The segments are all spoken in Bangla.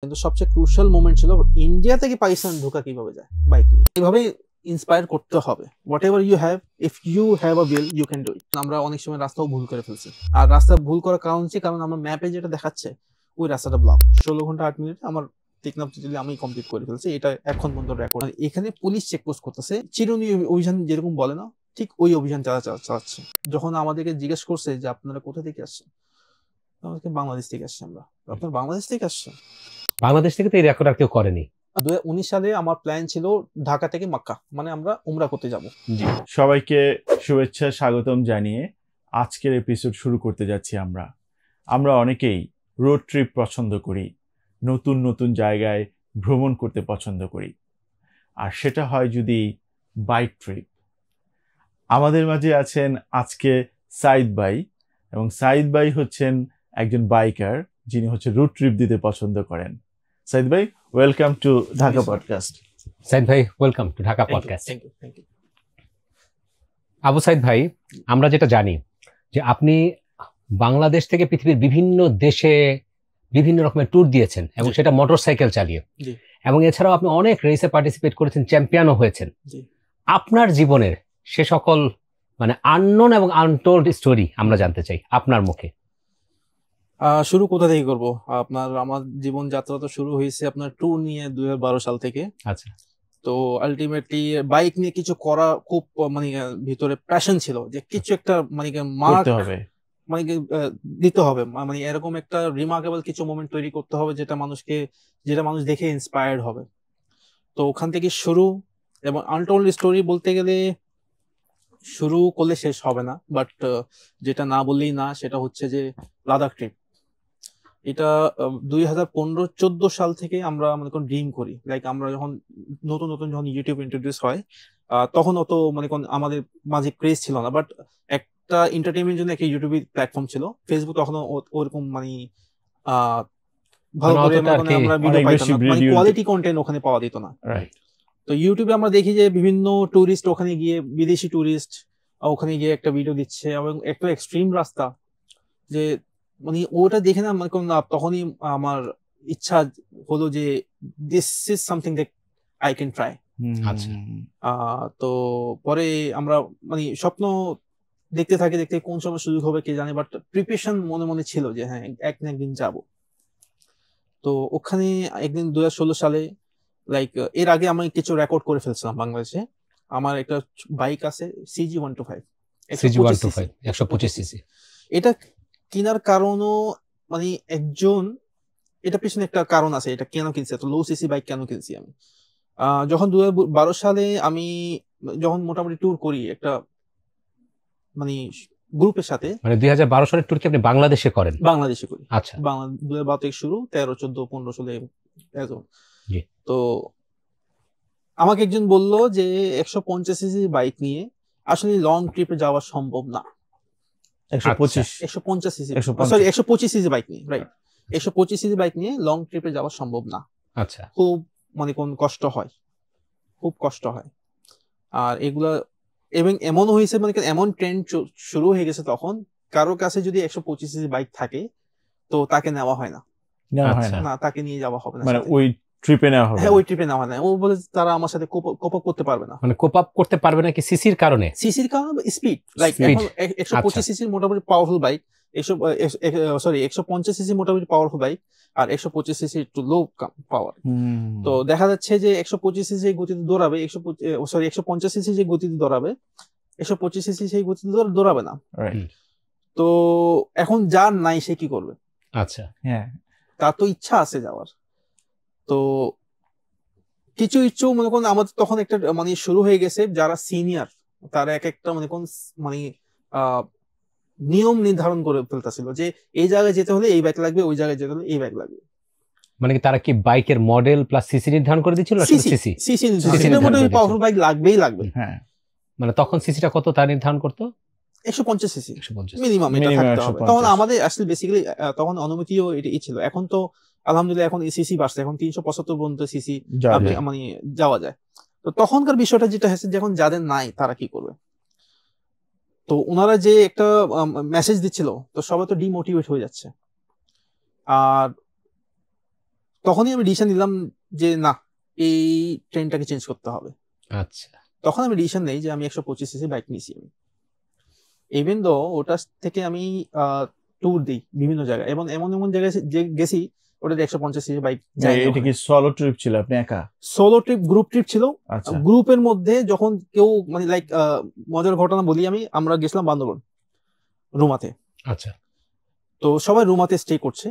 কিন্তু সবচেয়ে ক্রুশাল মোমেন্ট ছিল ইন্ডিয়া থেকে পাকিস্তান ঢোকা কিভাবে যায় বাইক নিয়ে। এইভাবে ইন্সপায়ার করতে হবে। Whatever you have, if you have a will you can do it. আমরা অনেক সময় রাস্তাও ভুল করে ফেলছি, আর রাস্তা ভুল করার কারণ হচ্ছে কারণ আমার ম্যাপে যেটা দেখাচ্ছে ওই রাস্তাটা ব্লক। 16 ঘন্টা 8 মিনিটে আমার টেকনাফ আমি কমপ্লিট করে ফেলছি, এটা এখন পর্যন্ত রেকর্ড। এখানে পুলিশ চেকপোস্ট করতেছে, চিরুনি অভিযান যেরকম বলে না, ঠিক ওই অভিযান চালাচ্ছে। যখন আমাদেরকে জিজ্ঞেস করছে যে আপনারা কোথা থেকে আসছেন, আমাদেরকে বাংলাদেশ থেকে আসছি। আমরা, আপনার বাংলাদেশ থেকে আসছেন? বাংলাদেশ থেকে তো এই রেকর্ড আর কেউ করেনি। 2019 সালে আমার প্ল্যান ছিল ঢাকা থেকে মক্কা, মানে আমরা উমরা করতে যাব। জি, সবাইকে শুভেচ্ছা স্বাগতম জানিয়ে আজকের এপিসোড শুরু করতে যাচ্ছি। আমরা অনেকেই রোড ট্রিপ পছন্দ করি, নতুন নতুন জায়গায় ভ্রমণ করতে পছন্দ করি, আর সেটা হয় যদি বাইক ট্রিপ। আমাদের মাঝে আছেন আজকে সাইদ ভাই, এবং সাইদ ভাই হচ্ছেন একজন বাইকার যিনি রোড ট্রিপ দিতে পছন্দ করেন। সাইদ ভাই, welcome to Dhaka podcast. Sayeed ভাই, welcome to Dhaka podcast. Thank you. Abu Sayeed ভাই, আমরা যেটা জানি যে আপনি বাংলাদেশ থেকে পৃথিবীর বিভিন্ন দেশে বিভিন্ন রকমের ট্যুর দিয়েছেন, এবং সেটা মোটরসাইকেল চালিয়ে, এবং এছাড়াও আপনি অনেক রেসে পার্টিসিপেট করেছেন, চ্যাম্পিয়নও হয়েছেন। আপনার জীবনের সে সকল মানে আননোন এবং আনটোল্ড স্টোরি আমরা জানতে চাই আপনার মুখে। শুরু কোথা থেকে করব? আমার জীবন যাত্রা তো শুরু হয়েছে আপনার ট্যুর নিয়ে 2012 সাল থেকে। আচ্ছা। তো আলটিমেটলি বাইক নিয়ে কিছু করা খুব মানে ভিতরে প্যাশন ছিল যে কিছু একটা মানে করতে হবে, মানে দিতে হবে, মানে এরকম একটা রিমার্কেবল কিছু মোমেন্ট তৈরি করতে হবে যেটা মানুষ দেখে ইন্সপায়ার্ড হবে। তো ওখান থেকে শুরু, এবং আনটোল্ড স্টোরি বলতে গেলে শুরু করলে শেষ হবে না, বাট যেটা না বললেই না সেটা হচ্ছে যে লাদাখ ট্রিপ। এটা 2015-14 সাল থেকে আমরা মনে করেন ড্রিম করি। লাইক আমরা যখন নতুন যখন ইউটিউব ইন্ট্রোডিউস হয়, তখন অত মনে করেন আমাদের মাঝে ক্রেজ ছিল না, বাট একটা এন্টারটেইনমেন্টের জন্য একটা ইউটিউব প্ল্যাটফর্ম ছিল। ফেসবুক তখন ওরকম মানে ভালো করে আমরা ভিডিও পাইতাম না, মানে কোয়ালিটি কন্টেন্ট ওখানে পাওয়া যেত না। তো ইউটিউবে আমরা দেখি যে বিভিন্ন টুরিস্ট ওখানে গিয়ে, বিদেশি টুরিস্ট ওখানে গিয়ে একটা ভিডিও দিচ্ছে, এবং একটা এক্সট্রিম রাস্তা, যে মানে ওটা দেখে না মানে তখনই আমার ইচ্ছা হলো যে this is something that I can try. আচ্ছা। তো পরে আমরা মানে স্বপ্ন দেখতে কোন সময় সুযোগ হবে কে জানে, বাট প্রিপারেশন মনে মনে ছিল যে হ্যাঁ একদিন যাব। তো ওখানে একদিন 2016 সালে, লাইক এর আগে আমি কিছু রেকর্ড করে ফেলছিলাম বাংলাদেশে। আমার একটা বাইক আছে CG125, 125 সিসি। এটা কেনার কারণও মানে এটা পিছনে একটা কারণ আছে, এটা কেন কিনছি, এত লো সিসি বাইক কেন কিনছি আমি। যখন 2012 সালে আমি যখন মোটামুটি ট্যুর করি একটা মানে গ্রুপের সাথে, মানে 2012 সালের ট্যুর কি আপনি বাংলাদেশে করেন? বাংলাদেশে করি। আচ্ছা। 2012 থেকে শুরু, 13, 14, 15 সালে এরকম। তো আমাকে একজন বলল যে 150 সিসি বাইক নিয়ে আসলে লং ট্রিপে যাওয়া সম্ভব না। 150 সিসি, সরি 125 সিসি বাইক নিয়ে, রাইট, 125 সিসি বাইক নিয়ে লং ট্রিপে যাওয়া সম্ভব না। আচ্ছা। খুব মানে খুব কষ্ট হয়। আর এগুলা এবং এমন হয়েছে মানে এমন ট্রেন্ড শুরু হয়ে গেছে, তখন কারো কাছে যদি 125 সিসি বাইক থাকে তো তাকে নেওয়া হয় না, তাকে নিয়ে যাওয়া হবে না, মানে ওই ট্রিপে নেওয়া হবে। হ্যাঁ, ওই ট্রিপে নেওয়া হয় না। ও বলে তারা আমার সাথে কোপ আপ করতে পারবে না। মানে কোপ আপ করতে পারবে না কি সিসির কারণে? স্পিড, লাইক এখন 125 সিসি মোটামুটি পাওয়ারফুল বাইক, 150 সিসি মোটামুটি পাওয়ারফুল বাইক, আর 125 সিসি একটু লো পাওয়ার। তো দেখা যাচ্ছে যে 125 সিসি গতিতে দৌড়াবে, 150 সিসি যে গতিতে দৌড়াবে, 125 সিসি সেই গতিতে দৌড়াবে না। তো এখন যার নাই সে কি করবে? আচ্ছা, হ্যাঁ, তার তো ইচ্ছা আছে যাওয়ার। তো কিছু মনে করুন আমাদের তখন একটা মানে শুরু হয়ে গেছে, যারা সিনিয়র তারা এক একটা মনে করুন মানে নিয়ম নির্ধারণ করে ফেলতেছিল যে এই জায়গায় যেতে হলে এই বাইক লাগবে, ওই জায়গায় যেতে হলে এই বাইক লাগবে। মানে কি তারা কি বাইকের মডেল প্লাস সিসি নির্ধারণ করে দিয়েছিল? সিসি মোটামুটি পাওয়ারফুল বাইক লাগবে। হ্যাঁ, মানে তখন সিসিটা কত তা নির্ধারণ করতো? 150 সিসি মিনিমাম এটা থাকতে হবে। তখন আমাদের আসলে বেসিক্যালি তখন অনুমতিও এটাই ছিল। এখন তো আলহামদুলিল্লাহ এখন সিসি বাড়ছে, এখন 375 পর্যন্ত সিসি মানে যাওয়া যায়। তো তখনকার বিষয়টা যেটা হয়েছে, যখন যাদের নাই তারা কি করবে, তো ওনারা যে একটা মেসেজ দিচ্ছিল, তো সবাই তো ডিমোটিভেট হয়ে যাচ্ছে। আর তখনই আমি ডিসিশন নিলাম যে না, এই ট্রেনটাকে চেঞ্জ করতে হবে। আচ্ছা, তখন আমি ডিসিশন নেই যে আমি 125 সিসি বাইক নিয়েছি। আমি ইভেন দো ওটা থেকে আমি ট্যুর দিই বিভিন্ন জায়গায়, এবং এমন এমন জায়গায় যে গেছি ওটাতে 150 সিসি বাইক যাই। এটা কি সোলো ট্রিপ ছিল, আপনি একা? সোলো ট্রিপ, গ্রুপ ট্রিপ ছিল। আচ্ছা, গ্রুপের মধ্যে যখন কেউ মানে লাইক মজার ঘটনা বলি আমি, আমরা গেছিলাম বান্দরবন রুমাতে। আচ্ছা, তো সবাই রুমাতে স্টে করছে,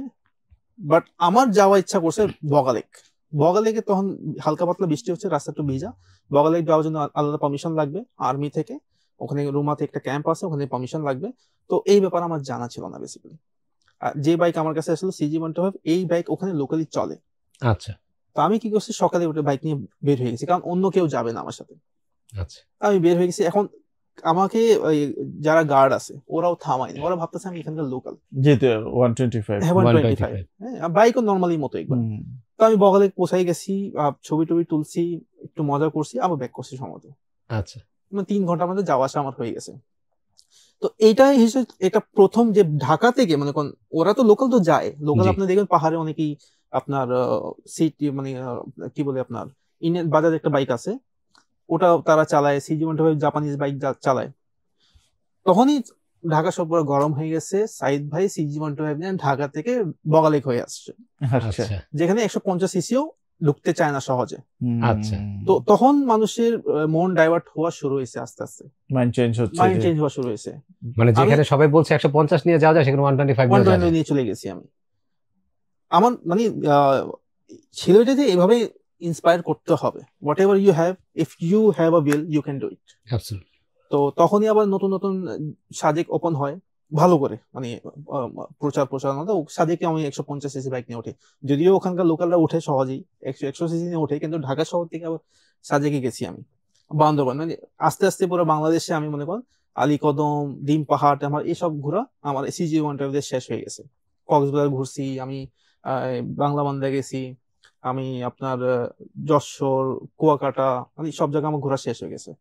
বাট আমার যাওয়া ইচ্ছা করছে বগালেক। বগালেকে তখন হালকা পাতলা বৃষ্টি হচ্ছে, রাস্তা একটু ভিজা। বগালেক যাওয়ার জন্য আলাদা পারমিশন লাগবে আর্মি থেকে, ওখানে রুমাতে একটা ক্যাম্প আছে, ওখানে পারমিশন লাগবে। তো এই ব্যাপারে আমার জানা ছিল না বেসিক্যালি। যে বাইক আমার কাছে আসলে CG125, এই বাইক ওখানে লোকালি চলে। আচ্ছা, তো আমি কি করছি, সকালে উঠে বাইক নিয়ে বের হয়ে গেছি, কারণ অন্য কেউ যাবে না আমার সাথে। আচ্ছা, আমি বের হয়ে গেছি। এখন আমাকে ওই যারা গার্ড আছে ওরাও থামায়নি, ওরা ভাবতেছে আমি এখানকার লোকাল, যেহেতু 125। হ্যাঁ 125, হ্যাঁ বাইকও নর্মালি মতো একবার। তো আমি বগালে পৌঁছাই গেছি, ছবি টবি তুলছি, একটু মজা করছি, আবার ব্যাক করছি সম্ভবত। আচ্ছা, 3 ঘন্টার মধ্যে যাওয়া আসা আমার হয়ে গেছে। তো এইটাই হিসেবে এটা প্রথম যে ঢাকা থেকে মানে ওরা তো লোকাল তো যায়, লোকাল জি। আপনি দেখবেন পাহাড়ে অনেকেই আপনার সিটি মানে কি বলে আপনার ইন্ডিয়ান বাজাজ একটা বাইক আছে, ওটা তারা চালায়, CG125 জাপানিজ বাইক চালায়। তখনই ঢাকা সব পুরো গরম হয়ে গেছে, সাইদ ভাই CG125 নিয়ে ঢাকা থেকে বগালেক হয়ে আসছে, আচ্ছা, যেখানে 150 সিসিও ঢুকতে চায় না সহজে। আচ্ছা। তো তখন মানুষের মন ডাইভার্ট হওয়া শুরু হয়েছে, আস্তে আস্তে মাইন্ড চেঞ্জ হচ্ছে, মাইন্ড চেঞ্জ হওয়া শুরু হয়েছে। মানে যেখানে সবাই বলছে 150 নিয়ে যাওয়া যায়, সেখানে 125 নিয়ে চলে গেছি আমি। আমার মানে ছিল এটা যে এভাবে ইন্সপায়ার করতে হবে, whatever you have, if you have a will you can do it. তো তখনই আবার নতুন নতুন সাজেক ওপেন হয় ভালো করে, মানে প্রচারণা। তো সাজেকে আমি 150 সিসি বাইক নিয়ে উঠি, যদিও ওখানকার লোকালরা উঠে সহজেই 100 সিসি নিয়ে উঠে, কিন্তু ঢাকা শহর থেকে আবার সাজেকে গেছি আমি বান্দরবান। মানে আস্তে আস্তে পুরো বাংলাদেশে আমি মনে করেন আলীকদম, ডিম পাহাড়, আমার এইসব ঘোরা আমার CG125 শেষ হয়ে গেছে। কক্সবাজার ঘুরছি আমি, বাংলা বান্ধা গেছি আমি, আপনার যশোর, কুয়াকাটা, মানে সব জায়গা আমার ঘোরা শেষ হয়ে গেছে।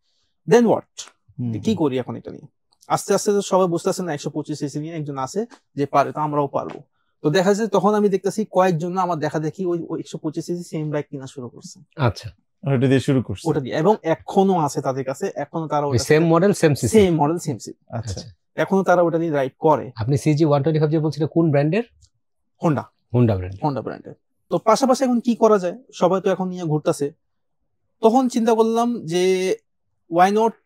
দেন হোয়াট, কি করি এখন এটা নিয়ে? আস্তে আস্তে তো সবাই বুঝতেছে না 125 সিসি নিয়ে একজন আছে যে পারে, তো আমরাও পারবো। তো দেখা যাচ্ছে তখন আমি দেখতেছি কয়েকজন আমার দেখা দেখি ওই 125 সিসি সেম বাইক কিনা শুরু করছে। আচ্ছা, ওটা দিয়ে শুরু করছে, ওটা দিয়ে, এবং এখনো আছে তাদের কাছে, এখনো তারা same model same CC, same model same CC. আচ্ছা, এখনো তারা ওটা নিয়ে রাইড করে। আপনি CG125 যে বলছিলেন কোন ব্র্যান্ডের? হোন্ডা ব্র্যান্ডের। তো পাশাপাশি এখন কি করা যায়, সবাই তো এখন নিয়ে ঘুরতেছে। তখন চিন্তা করলাম যে why not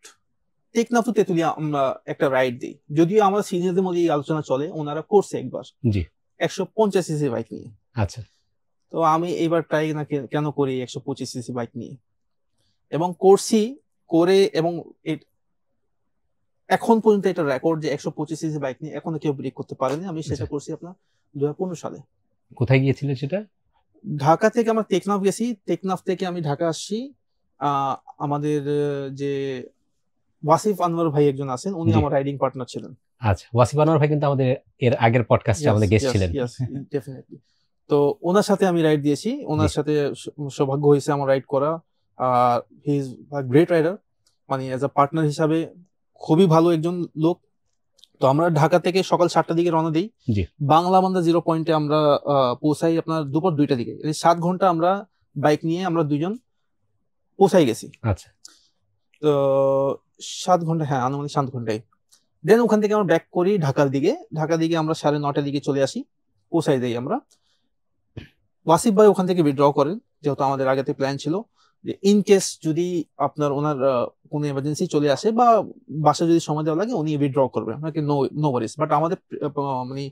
Teknaf to Tetulia আমরা একটা রাইড দিই। যদিও আমার সিনিয়রদের মধ্যে এই আলোচনা চলে, ওনারা করছে একবার জি 150 সিসি বাইক নিয়ে। আচ্ছা, তো আমি এবার ট্রাই না কেন করি 125 সিসি বাইক নিয়ে, এবং করছি করে, এবং এখন পর্যন্ত এটা রেকর্ড যে 125 সিসি বাইক নিয়ে এখনো কেউ ব্রেক করতে পারেনি। আমি সেটা করছি আপনার 2015 সালে। কোথায় গিয়েছিলেন সেটা? ঢাকা থেকে আমরা টেকনাফ গেছি, টেকনাফ থেকে আমি ঢাকা আসছি। আমাদের যে ওয়াসিফ আনোয়ার ভাই একজন আছেন, উনি আমার রাইডিং পার্টনার ছিলেন। আচ্ছা, ওয়াসিফ আনোয়ার ভাই কিন্তু আমাদের এর আগের পডকাস্টে আমাদের গেস্ট ছিলেন। ডেফিনেটলি। তো ওনার সাথে আমি রাইড দিয়েছি, ওনার সাথে সৌভাগ্য হয়েছে আমার রাইড করা। He is a great rider, মানে অ্যাজ আ পার্টনার হিসাবে খুবই ভালো একজন লোক। তো আমরা ঢাকা থেকে সকাল 7টার দিকে রওনা দিই, বাংলা বান্ধা 0 পয়েন্টে আমরা পৌঁছাই আপনার দুপুর 2টার দিকে। 7 ঘন্টা আমরা বাইক নিয়ে আমরা দুইজন পৌঁছাই গেছি। আচ্ছা, তো 7 ঘন্টা, হ্যাঁ আনুমানিক 7 ঘন্টায়। দেন ওখান থেকে আমরা ব্যাক করি ঢাকার দিকে আমরা 9:30টার দিকে চলে আসি, পৌঁছাই দেই আমরা। ওয়াসিফ ভাই ওখান থেকে উইথড্র করেন, যেহেতু আমাদের আগে থেকে প্ল্যান ছিল যে ইন কেস যদি আপনার ওনার কোনো এমার্জেন্সি চলে আসে বা বাসা যদি সময় দেওয়া লাগে উনি উইথড্র করবে, আপনাকে নো ওয়ারিস। বাট আমাদের মানে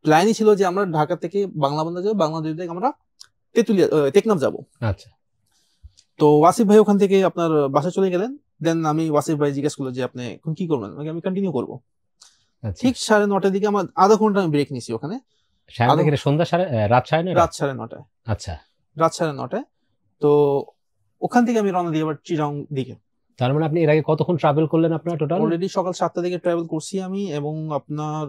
প্ল্যানই ছিল যে আমরা ঢাকা থেকে বাংলা বান্ধা যাবো, বাংলা থেকে আমরা টেকনাফ যাবো। আচ্ছা, তো ওয়াসিফ ভাই ওখান থেকে আপনার বাসা চলে গেলেন। দেন আমি ওয়াসিফ ভাই জিজ্ঞেস করলো যে আপনি এখন কি করবেন, আমি কন্টিনিউ করবো। ঠিক 9:30টার দিকে আমার আধা ঘন্টা আমি ব্রেক নিছি ওখানে। রাত 9:30। আচ্ছা, রাত 9:30। তো ওখান থেকে আমি রওনা দিই আবার চিরাং দিকে। তার মানে আপনি এর আগে কতক্ষণ ট্রাভেল করলেন আপনার টোটাল? অলরেডি সকাল 7টা থেকে ট্রাভেল করছি আমি, এবং আপনার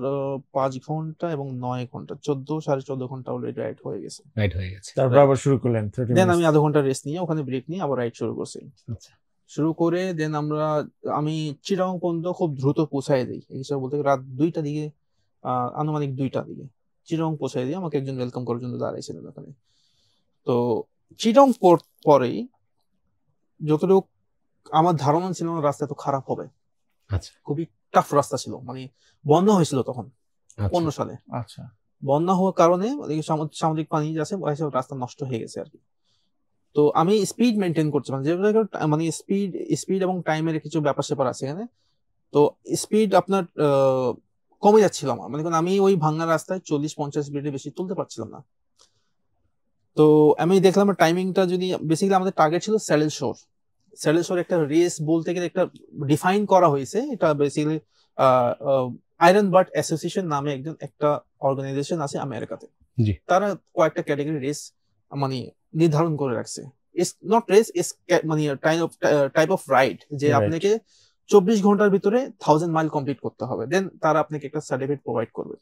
5 ঘন্টা এবং 9 ঘন্টা 14.5 ঘন্টা অলরেডি রাইড হয়ে গেছে। তারপর আবার শুরু করলেন। দেন আমি আধা ঘন্টা রেস্ট নিয়ে ওখানে ব্রেক নিয়ে আবার রাইড শুরু করছি। আচ্ছা, শুরু করে দেন আমি চিরাং পর্যন্ত খুব দ্রুত পৌঁছায় দিই, এই হিসাবে বলতে রাত 2টার দিকে, আনুমানিক 2টার দিকে। চিটং পৌঁছাই দিয়ে আমাকে একজন ওয়েলকাম করার জন্য দাঁড়াইছিলেন ওখানে। তো চিটং পরেই যতটুকু আমার ধারণা ছিল না রাস্তা এত খারাপ হবে, আচ্ছা খুবই টাফ রাস্তা ছিল, মানে বন্যা হয়েছিল তখন 15 সালে। আচ্ছা, বন্যা হওয়ার কারণে সামুদ্রিক পানি আছে, রাস্তা নষ্ট হয়ে গেছে আর কি। তো আমি স্পিড মেনটেন করছি, মানে মানে স্পিড এবং টাইমের কিছু ব্যাপার স্যাপার আছে এখানে। তো স্পিড আপনার কমে যাচ্ছিল আমার, মানে আমি ওই ভাঙা রাস্তায় 40-50 স্পিডে বেশি তুলতে পারছিলাম না। তো আমি দেখলাম টাইমিংটা যদি বেসিক্যালি আমাদের টার্গেট ছিল স্যাডেল শোর একটা রেস বলতে গেলে একটা ডিফাইন করা হয়েছে। এটা বেসিক্যালি আয়রন বার্ড অ্যাসোসিয়েশন নামে একটা অর্গানাইজেশন আছে আমেরিকাতে, তারা কয়েকটা ক্যাটাগরি রেস মানে নির্ধারণ করে রাখছে। ইটস নট রেস, ইটস মানে টাইপ অফ রাইড, যে আপনাকে 24 ঘন্টার ভিতরে 1000 মাইল কমপ্লিট করতে হবে, দেন তারা আপনাকে একটা সার্টিফিকেট প্রোভাইড করবে।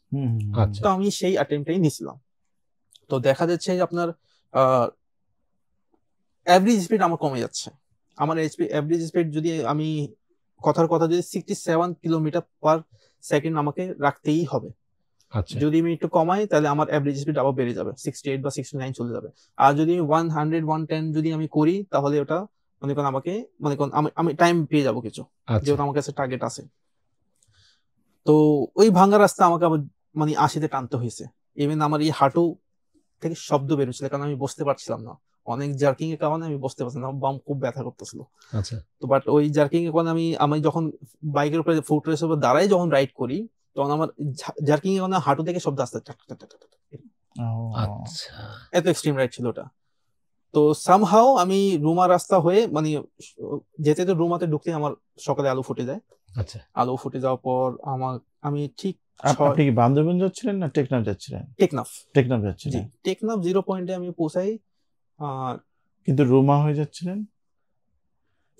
তো আমি সেই অ্যাটেম্পটাই নিয়েছিলাম। তো দেখা যাচ্ছে যে আপনার এভারেজ স্পিড আমার কমে যাচ্ছে। আমার এভারেজ স্পিড যদি আমি কথার কথা যদি 67 কিলোমিটার পার সেকেন্ড আমাকে রাখতেই হবে। যদি আমি একটু কমাই তাহলে আমার এভারেজ স্পিড আবার বেড়ে যাবে, 68 বা 69 চলে যাবে। আর যদি 100-110 যদি আমি করি তাহলে ওটা মনে করেন আমাকে আমি টাইম পেয়ে যাবো কিছু, যেহেতু আমার কাছে টার্গেট আছে। তো ওই ভাঙা রাস্তা আমাকে আবার মানে 80-তে টানতে হয়েছে। ইভেন আমার এই হাঁটু থেকে শব্দ বেরোচ্ছিল, কারণ আমি বসতে পারছিলাম না, অনেক জার্কিং এর কারণে আমি বসতে পারছিলাম না, বাম খুব ব্যথা করতেছিল। তো বাট ওই জার্কিং এর কারণে আমি যখন বাইকের উপরে ফুট রেসের উপর দাঁড়াই যখন রাইড করি, তখন আমার জার্কিং এর কারণে হাঁটু থেকে শব্দ আসতে, এত এক্সট্রিম রাইড ছিল ওটা। তো সামহাও আমি রুমা রাস্তা হয়ে মানে যেতে তো রুমাতে ঢুকতে আমার সকালে আলো ফুটে যায়। আলো ফুটে যাওয়ার পর আমি ঠিক আপনি কি বান্দরবান যাচ্ছিলেন না টেকনাফ যাচ্ছিলেন? টেকনাফ যাচ্ছিলেন। টেকনাফ 0 পয়েন্টে আমি পৌঁছাই, কিন্তু রুমা হয়ে যাচ্ছিলেন।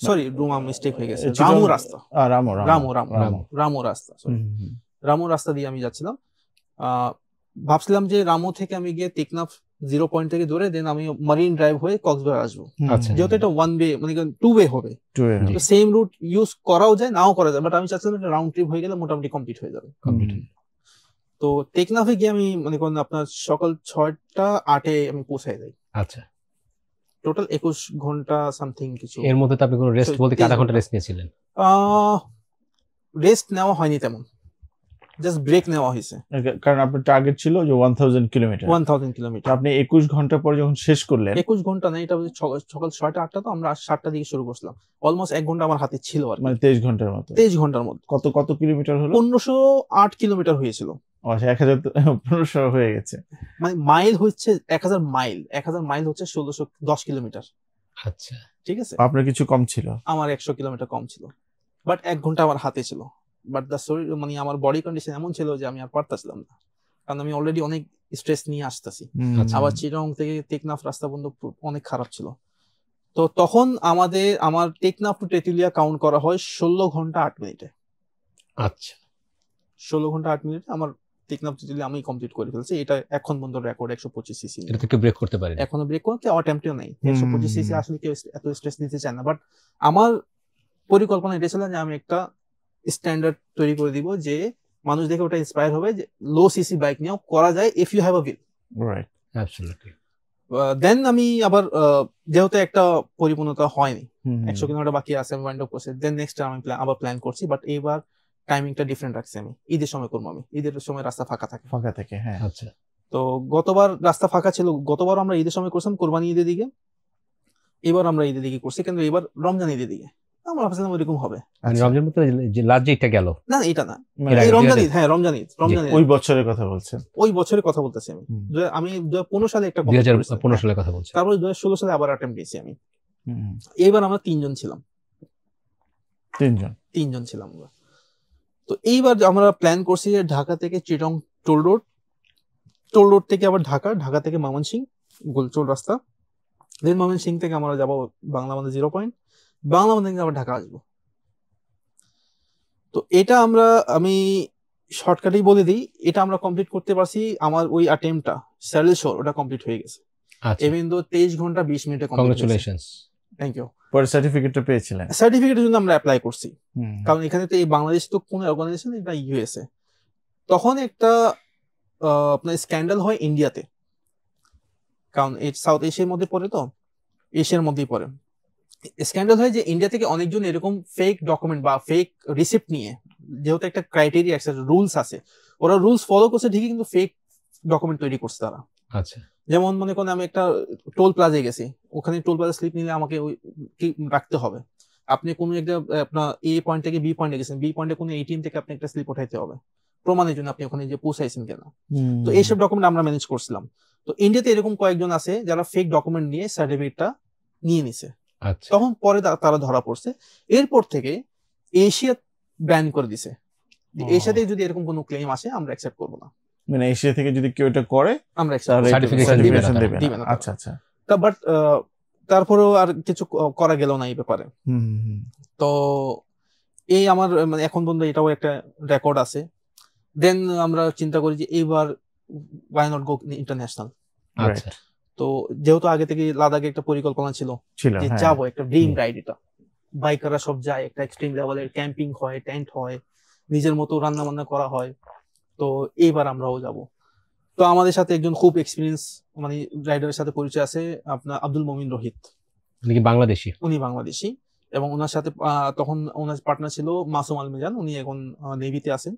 সরি, রুমা মিস্টেক হয়ে গেছে, রামু রাস্তা, রামু রাস্তা, সরি রামু রাস্তা দিয়ে আমি যাচ্ছিলাম। ভাবছিলাম যে রামু থেকে আমি গিয়ে টেকনাফ 0 পয়েন্ট থেকে ধরে দেন আমি মারিন ড্রাইভ হয়ে কক্সবাজার আসবো, যেহেতু এটা 1 ওয়ে মানে 2 ওয়ে হবে, তো সেম রুট ইউজ করাও যায় নাও করা যায়, বাট আমি চাচ্ছিলাম একটা রাউন্ড ট্রিপ হয়ে গেলে মোটামুটি কমপ্লিট হয়ে যাবে। তো টেকনাফে গিয়ে আমি মানে আপনার সকাল 6:08 আমি পৌঁছাই যাই। আচ্ছা, টোটাল 21 ঘন্টা সামথিং কিছু। এর মধ্যে তো আপনি কোনো রেস্ট বলতে আধা ঘন্টা রেস্ট নিয়েছিলেন? রেস্ট নেওয়া হয়নি তেমন, জাস্ট ব্রেক নেওয়া হয়েছে, কারণ আপনার টার্গেট ছিল যে 1000 কিলোমিটার। আপনি 21 ঘন্টা পরে যখন শেষ করলেন। 21 ঘন্টা না, এটা সকাল 6টা-8টা, তো আমরা 7টা দিকে শুরু করছিলাম। অলমোস্ট 1 ঘন্টা আমার হাতে ছিল আর মানে 23 ঘন্টার মতো। 23 ঘন্টার মধ্যে কত কিলোমিটার হলো? 1508 কিলোমিটার হয়েছিল। আচ্ছা, 1500 হয়ে গেছে। মানে মাইল হচ্ছে 1000 মাইল, 1000 মাইল হচ্ছে 1610 কিলোমিটার। আচ্ছা, ঠিক আছে, আপনার কিছু কম ছিল? আমার 100 কিলোমিটার কম ছিল, বাট 1 ঘন্টা আমার হাতে ছিল। বাট দ্য শরীর মানে আমার বডি কন্ডিশন এমন ছিল যে আমি আর পারতাছিলাম না, কারণ আমি অলরেডি অনেক স্ট্রেস নিয়ে আসতেছি। আবার চিটং থেকে টেকনাফ রাস্তা বন্ধ অনেক খারাপ ছিল। তো তখন আমার টেকনাফ টু তেতুলিয়া কাউন্ট করা হয় 16 ঘন্টা 8 মিনিটে। আচ্ছা, 16 ঘন্টা 8 মিনিটে আমার টেকনাফ তেতুলিয়া আমি কমপ্লিট করে ফেলছি। এটা এখন পর্যন্ত রেকর্ড 125 সিসি। এটা থেকে ব্রেক করতে পারে, এখনো ব্রেক করতে অ্যাটেম্পটও নাই। 125 সিসি আসলে কেউ এত স্ট্রেস নিতে চায় না, বাট আমার পরিকল্পনা এটা ছিল যে আমি একটা স্ট্যান্ডার্ড তৈরি করে দিব যে মানুষ দেখে ওটা ইন্সপায়ার হবে যে লো সিসি বাইক নিয়েও করা যায় if you have a will. Right, absolutely. Then আমি আবার যেহেতু একটা পরিপূর্ণতা হয়নি, 100 কিলোমিটার বাকি আছে, আমি ওয়াইন্ড আপ করছি। দেন নেক্সট টাইম আমি আবার প্ল্যান করছি, বাট এবার টাইমিংটা ডিফারেন্ট রাখছি। আমি ঈদের সময় করবো, আমি ঈদের সময় রাস্তা ফাঁকা থাকে। হ্যাঁ, আচ্ছা। তো গতবার রাস্তা ফাঁকা ছিল, গতবার আমরা ঈদের সময় করছিলাম, কোরবানি ঈদের দিকে। এবার আমরা ঈদের দিকে করছি, কিন্তু এবার রমজান ঈদের দিকে। আমরা ভাবছিলাম ওইরকম হবে। রমজান মতো যে লাস্ট যেটা গেল না, এটা না, এই রমজান ঈদ। হ্যাঁ, রমজান ঈদ। ওই বছরের কথা বলছেন? ওই বছরের কথা বলতেছি আমি। আমি 2015 সালে একটা 2015 সালের কথা বলছি। তারপর 2016 সালে আবার অ্যাটেম্প দিয়েছি আমি। এইবার আমরা 3 জন ছিলাম। 3 জন ছিলাম আমরা। তো এইবার আমরা প্ল্যান করছি যে ঢাকা থেকে চিটং টোল রোড থেকে আবার ঢাকা থেকে ময়মনসিংহ গোলচোল রাস্তা, দেন ময়মনসিংহ থেকে আমরা যাবো বাংলাবান্ধা 0 পয়েন্ট, বাংলাবান্ধা থেকে আবার ঢাকা আসবো। তো এটা আমি শর্টকাটেই বলে দিই, এটা আমরা কমপ্লিট করতে পারছি। আমার ওই অ্যাটেম্পটা স্যাডেল শোর ওটা কমপ্লিট হয়ে গেছে, ইভেন দো 23 ঘন্টা 20 মিনিটে কমপ্লিট। Congratulations, thank you. পরে সার্টিফিকেটটা পেয়েছিলেন? সার্টিফিকেটের জন্য আমরা অ্যাপ্লাই করছি, কারণ এখানে তো এই বাংলাদেশ তো কোনো অর্গানাইজেশন, এটা ইউএসএ। তখন একটা আপনার স্ক্যান্ডাল হয় ইন্ডিয়াতে, কারণ এই সাউথ এশিয়ার মধ্যে পড়ে, তো এশিয়ার মধ্যেই পড়ে। স্ক্যান্ডাল হয় যে ইন্ডিয়া থেকে অনেকজন এরকম ফেক ডকুমেন্ট বা ফেক রিসিপ্ট নিয়ে, যেহেতু একটা ক্রাইটেরিয়া, একটা রুলস আছে, ওরা রুলস ফলো করছে ঠিকই, কিন্তু ফেক ডকুমেন্ট তৈরি করছে তারা। আচ্ছা, যেমন মনে করেন আমি একটা টোল প্লাজায় গেছি, ওখানে টোল প্লাজা স্লিপ নিলে আমাকে ওই কি রাখতে হবে। আপনি কোনো একটা আপনার এ পয়েন্ট থেকে বি পয়েন্টে গেছেন, বি পয়েন্টে কোনো এটিএম থেকে আপনি একটা স্লিপ উঠাইতে হবে প্রমাণের জন্য আপনি ওখানে যে পৌঁছাইছেন কেন। তো এইসব ডকুমেন্ট আমরা ম্যানেজ করছিলাম। তো ইন্ডিয়াতে এরকম কয়েকজন আছে যারা ফেক ডকুমেন্ট নিয়ে সার্টিফিকেটটা নিয়ে নিছে। আচ্ছা, তখন পরে তারা ধরা পড়ছে। এরপর থেকে এশিয়া ব্যান করে দিছে, এশিয়াতে যদি এরকম কোনো ক্লেম আসে আমরা অ্যাকসেপ্ট করবো না। মানে এশিয়া থেকে যদি কেউ এটা করে আমরা Certification দিবে না। আচ্ছা আচ্ছা। বাট তারপরেও আর কিছু করা গেল না এই ব্যাপারে। তো এই আমার মানে এখন পর্যন্ত এটাও একটা রেকর্ড আছে। দেন আমরা চিন্তা করি যে এইবার ওয়াই নট গো ইন্টারন্যাশনাল। আচ্ছা, তো যেহেতু আগে থেকে লাদাখে একটা পরিকল্পনা ছিল যে যাবো, একটা ড্রিম রাইড, এটা বাইকাররা সব যায়, একটা এক্সট্রিম লেভেলের ক্যাম্পিং হয়, টেন্ট হয়, নিজের মতো রান্না বান্না করা হয়। তো এইবার আমরাও যাব। তো আমাদের সাথে একজন খুব এক্সপিরিয়েন্স মানে রাইডারের সাথে পরিচয় আছে, আপনার আব্দুল মমিন রোহিত। উনি কি বাংলাদেশি? উনি বাংলাদেশি, এবং ওনার সাথে তখন ওনার পার্টনার ছিল মাসুম আল মিজান, উনি এখন নেভিতে আছেন।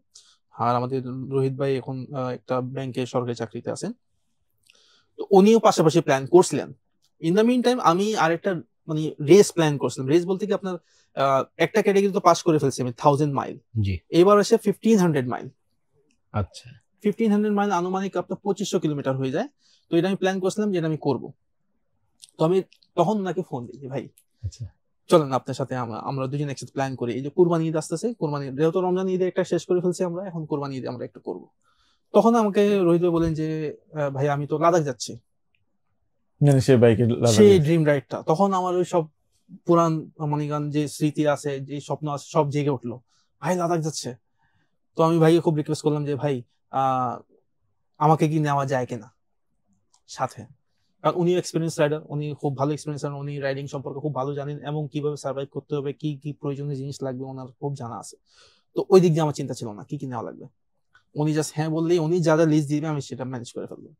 আর আমাদের রোহিত ভাই এখন একটা ব্যাংকে সরকারি চাকরিতে আছেন। তো উনিও পাশাপাশি প্ল্যান করছিলেন। ইন দ্য মিন টাইম আমি আরেকটা মানে রেস প্ল্যান করছিলাম। রেস বলতে কি আপনার একটা ক্যাটাগরি তো পাস করে ফেলছি আমি 1000 মাইল, জি, এবার আসে 1500 মাইল। আচ্ছা, 1500 মাইল আনুমানিক আপনার 2500 কিলোমিটার হয়ে যায়। তো এটা আমি প্ল্যান করছিলাম যে এটা আমি করবো। তো আমি তখন ওনাকে ফোন দিই যে ভাই আচ্ছা, চলেন আপনার সাথে আমরা দুজন একসাথে প্ল্যান করি। এই যে কুরবানি ঈদ আসতেছে, কুরবানি যেহেতু রমজান ঈদে একটা শেষ করে ফেলছি আমরা, এখন কুরবানি ঈদে আমরা একটা করবো। তখন আমাকে রোহিত ভাই বলেন যে ভাই আমি তো লাদাখ যাচ্ছি, সেই ড্রিম রাইডটা। তখন আমার ওই সব পুরান মানিগান যে স্মৃতি আছে, যে স্বপ্ন আছে, সব জেগে উঠলো, ভাই লাদাখ যাচ্ছে। তো আমি ভাইকে খুব রিকোয়েস্ট করলাম যে ভাই আমাকে কি নেওয়া যায় কিনা সাথে, কারণ উনি এক্সপিরিয়েন্স রাইডার, উনি খুব ভালো এক্সপিরিয়েন্স, উনি রাইডিং সম্পর্কে খুব ভালো জানেন এবং কিভাবে সার্ভাইভ করতে হবে, কি কি প্রয়োজনীয় জিনিস লাগবে ওনার খুব জানা আছে। তো ওই দিক দিয়ে আমার চিন্তা ছিল না কি কি নেওয়া লাগবে। উনি জাস্ট হ্যাঁ বললেই উনি যা যা লিস্ট দিবে আমি সেটা ম্যানেজ করে ফেলবো।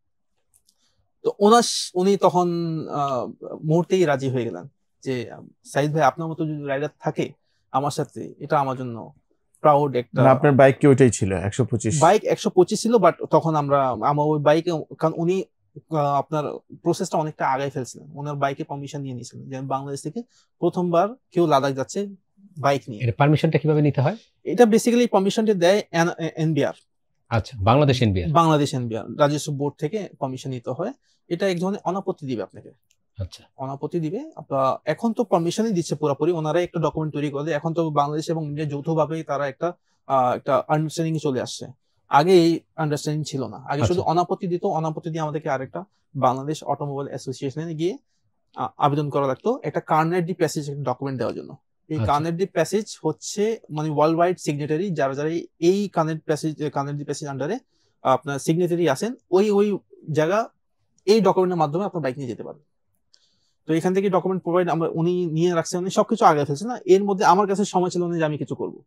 তো উনি তখন মুহূর্তেই রাজি হয়ে গেলেন যে সাইদ ভাই আপনার মতো যদি রাইডার থাকে আমার সাথে, এটা আমার জন্য প্রাউড একটা। আপনার বাইক কি ওইটাই ছিল 125? বাইক 125 ছিল, বাট তখন আমার ওই বাইকে, কারণ উনি আপনার প্রসেসটা অনেকটা আগাই ফেলছিলেন, ওনার বাইকে পারমিশন নিয়ে নিয়েছিলেন যে বাংলাদেশ থেকে প্রথমবার কেউ লাদাখ যাচ্ছে বাইক নিয়ে। এর পারমিশনটা কিভাবে নিতে হয়? এটা বেসিক্যালি পারমিশনটা দেয় এনবিআর। আচ্ছা, বাংলাদেশ এনবিআর রাজস্ব বোর্ড থেকে পারমিশন নিতে হয়। এটা এক ধরনের অনাপত্তি দিবে আপনাকে। আচ্ছা, অনাপত্তি দিবে। এখন তো পারমিশনই দিচ্ছে পুরোপুরি, ওনারাই একটা ডকুমেন্ট তৈরি করে। এখন তো বাংলাদেশ এবং ইন্ডিয়া যৌথভাবে তারা একটা আন্ডারস্ট্যান্ডিং চলে আসছে। আগে এই আন্ডারস্ট্যান্ডিং ছিল না, আগে শুধু অনাপত্তি দিত। অনাপত্তি দিয়ে আমাদেরকে আরেকটা বাংলাদেশ অটোমোবাইল অ্যাসোসিয়েশনে গিয়ে আবেদন করা লাগতো একটা কার্নেট ডি প্যাসেজ ডকুমেন্ট দেওয়ার জন্য। এই কার্নেট ডি প্যাসেজ হচ্ছে মানে ওয়ার্ল্ড ওয়াইড সিগনেটারি, যারা যারা এই কার্নেট ডি প্যাসেজ আন্ডারে আপনার সিগনেটারি আছেন, ওই জায়গা এই ডকুমেন্টের মাধ্যমে আপনার বাইক নিয়ে যেতে পারবে। তো এখান থেকে ডকুমেন্ট প্রোভাইড উনি নিয়ে রাখছেন, উনি সবকিছু আগে ফেলছেন না। এর মধ্যে আমার কাছে সময় ছিল না যে আমি কিছু করবো।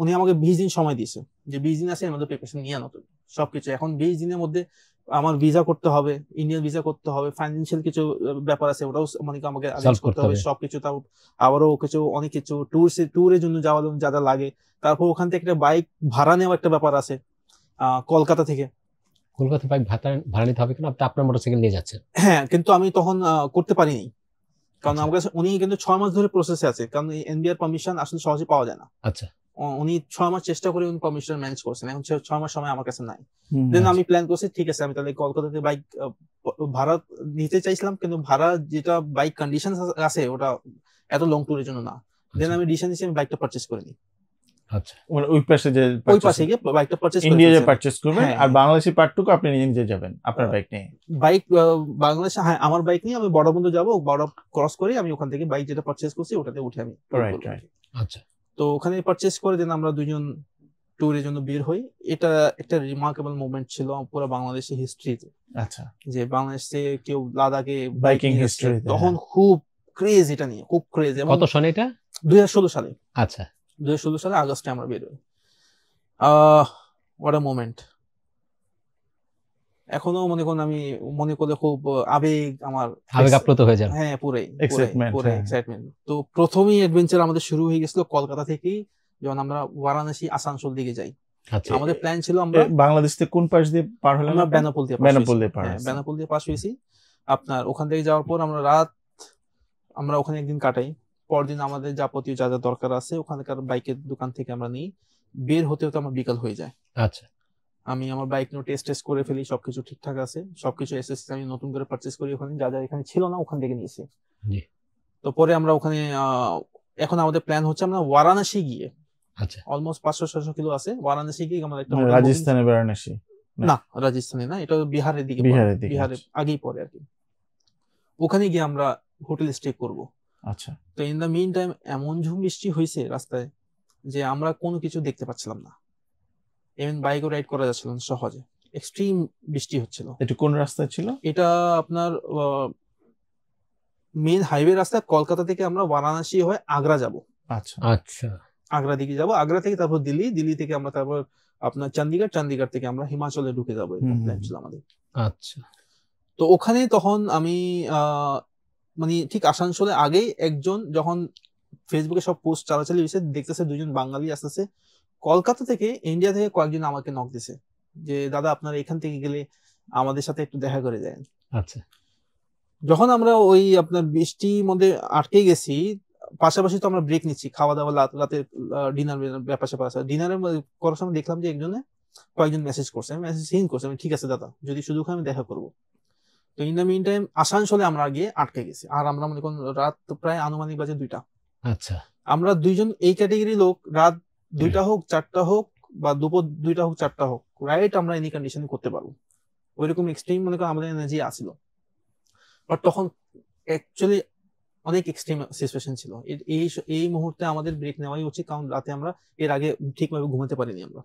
উনি আমাকে 20 দিন সময় দিয়েছে, যে 20 দিন আছে এর মধ্যে প্রিপারেশন নিয়ে আনো তুমি সবকিছু। এখন 20 দিনের মধ্যে আমার ভিসা করতে হবে, ইন্ডিয়ান ভিসা করতে হবে, ফাইন্যান্সিয়াল কিছু ব্যাপার আছে, ওটাও মানে আমাকে অ্যারেঞ্জ করতে হবে সবকিছু। তাও আবারও কিছু অনেক কিছু ট্যুরের জন্য যাওয়ার যা যা লাগে। তারপর ওখান থেকে একটা বাইক ভাড়া নেওয়া একটা ব্যাপার আছে কলকাতা থেকে। কলকাতা বাইক ভাড়া নিতে হবে কেন? আপনি আপনার মোটরসাইকেল নিয়ে যাচ্ছেন? হ্যাঁ, কিন্তু আমি তখন করতে পারিনি, কারণ আমার কাছে উনি কিন্তু 6 মাস ধরে প্রসেসে আছে, কারণ এনবিআর পারমিশন আসলে সহজে পাওয়া যায় না। আচ্ছা, উনি 6 মাস চেষ্টা করে উনি পারমিশন ম্যানেজ করছেন, এখন 6 মাস সময় আমার কাছে নাই। দেন আমি প্ল্যান করছি ঠিক আছে আমি তাহলে কলকাতাতে বাইক ভাড়া নিতে চাইছিলাম, কিন্তু ভাড়া যেটা বাইক কন্ডিশন আছে ওটা এত লং ট্যুরের জন্য না। দেন আমি ডিসিশন নিয়েছি আমি বাইকটা পারচেজ করে নিই। আচ্ছা, মানে ওই পাশে গিয়ে বাইকটা পারচেজ ইন্ডিয়া যে পারচেজ করবেন, আর বাংলাদেশি পার্টটুকু আপনি নিজে যাবেন আপনার বাইক নিয়ে। বাইক বাংলাদেশে, হ্যাঁ আমার বাইক নিয়ে আমি বর্ডার বন্ধ যাবো, বর্ডার ক্রস করে আমি ওখান থেকে বাইক যেটা পারচেজ করছি ওটাতে উঠে আমি। আচ্ছা, তো ওখানে পারচেজ করে দেন আমরা দুজন ট্যুরের জন্য বের হই। এটা একটা রিমার্কেবল মোমেন্ট ছিল পুরো বাংলাদেশের হিস্ট্রিতে। আচ্ছা, যে বাংলাদেশে কেউ লাদাখে বাইকিং হিস্ট্রি, তখন খুব ক্রেজ, এটা নিয়ে খুব ক্রেজ। কত সনে এটা? 2016 সালে। আচ্ছা, 2016 সালে আগস্টে আমরা বের হই। What a moment. এখনো মনে করেন আমি মনে করলে খুব আবেগ আমার আবেগ আপ্লুত হয়ে যান। হ্যাঁ পুরাই Excitement, পুরাই হ্যাঁ। এক্সাইটমেন্ট। তো প্রথমেই অ্যাডভেঞ্চার আমাদের শুরু হয়ে গেছিল কলকাতা থেকেই, যখন আমরা বারাণসী আসানসোল দিকে যাই। আচ্ছা আমাদের প্ল্যান ছিল আমরা বাংলাদেশ থেকে কোন পাশ দিয়ে পার হলেন আমরা আপনি? বেনাপোল দিয়ে বেনাপোল দিয়ে পার হ্যাঁ হয়েছেন। বেনাপোল দিয়ে পাস হয়েছি। আপনার ওখান থেকে যাওয়ার পর আমরা ওখানে একদিন কাটাই। পরদিন আমাদের যাবতীয় যা যা দরকার আছে ওখানকার বাইকের দোকান থেকে আমরা নিই। বের হতে হতে আমার বিকাল হয়ে যায়। আচ্ছা আমি আমার বাইক নিয়ে টেস্ট করে ফেলি, সবকিছু ঠিকঠাক আছে, সবকিছু এসএসসি আমি নতুন করে পারচেজ করি, ওখানে যা যা এখানে ছিল না ওখান থেকে নিয়েছি। জি। তো পরে আমরা ওখানে এখন আমাদের প্ল্যান হচ্ছে আমরা বারাণসী গিয়ে, আচ্ছা অলমোস্ট 500-600 কিলো আছে, বারাণসী গিয়ে আমরা একটা রাজস্থানে বারাণসী? না রাজস্থানে না, এটা বিহারের দিকে, বিহারের আগেই পরে আর কি। ওখানে গিয়ে আমরা হোটেল স্টে করব। আচ্ছা। তো ইন দা মিন টাইম এমন ঝুম বৃষ্টি হয়েছে রাস্তায় যে আমরা কোনো কিছু দেখতে পাচ্ছিলাম না, ইভেন বাইকও রাইড করা যাচ্ছিল না সহজে, এক্সট্রিম বৃষ্টি হচ্ছিল। এটা কোন রাস্তায় ছিল? এটা আপনার মেন হাইওয়ে রাস্তা, কলকাতা থেকে আমরা বারাণসী হয়ে আগ্রা যাব। আচ্ছা আচ্ছা আগ্রা দিকে যাব, আগ্রা থেকে তারপর দিল্লি, দিল্লি থেকে আমরা তারপর আপনার চণ্ডীগড়, চণ্ডীগড় থেকে আমরা হিমাচলে ঢুকে যাবো, এরকম প্ল্যান ছিল আমাদের। আচ্ছা তো ওখানে তখন আমি মানে ঠিক আসানসোলে আগেই একজন যখন ফেসবুকে সব পোস্ট চালাচালি হয়েছে, দেখতেছে দুজন বাঙালি আসতেছে কলকাতা থেকে, ইন্ডিয়া থেকে কয়েকজন আমাকে নক দিছে যে দাদা আপনারা এখান থেকে গেলে আমাদের সাথে একটু দেখা করে যায়। আচ্ছা যখন আমরা ওই আপনার বৃষ্টির মধ্যে আটকে গেছি, পাশাপাশি তো আমরা ব্রেক নিচ্ছি, খাওয়া দাওয়া রাতে ডিনার ব্যাপার স্যাপার আছে, ডিনারের করার সময় দেখলাম যে কয়েকজন মেসেজ করছে, আমি মেসেজ সিন করছি, আমি ঠিক আছে দাদা যদি সুযোগ হয় আমি দেখা করবো। তো ইন দ্য মিন টাইম আসানসোলে আমরা গিয়ে আটকে গেছি, আর আমরা মনে করেন রাত প্রায় আনুমানিক বাজে 2টা। আচ্ছা আমরা দুইজন এই ক্যাটেগরি লোক, রাত 2টা হোক 4টা হোক বা দুপুর 2টা হোক 4টা হোক, রাইট আমরা এনি কন্ডিশনে করতে পারবো, ওইরকম এক্সট্রিম মনে করেন আমাদের এনার্জি আসছিল। বাট তখন অ্যাকচুয়ালি অনেক এক্সট্রিম সিচুয়েশন ছিল, এই মুহূর্তে আমাদের ব্রেক নেওয়াই উচিত, কারণ রাতে আমরা এর আগে ঠিকভাবে ঘুমাতে পারিনি আমরা,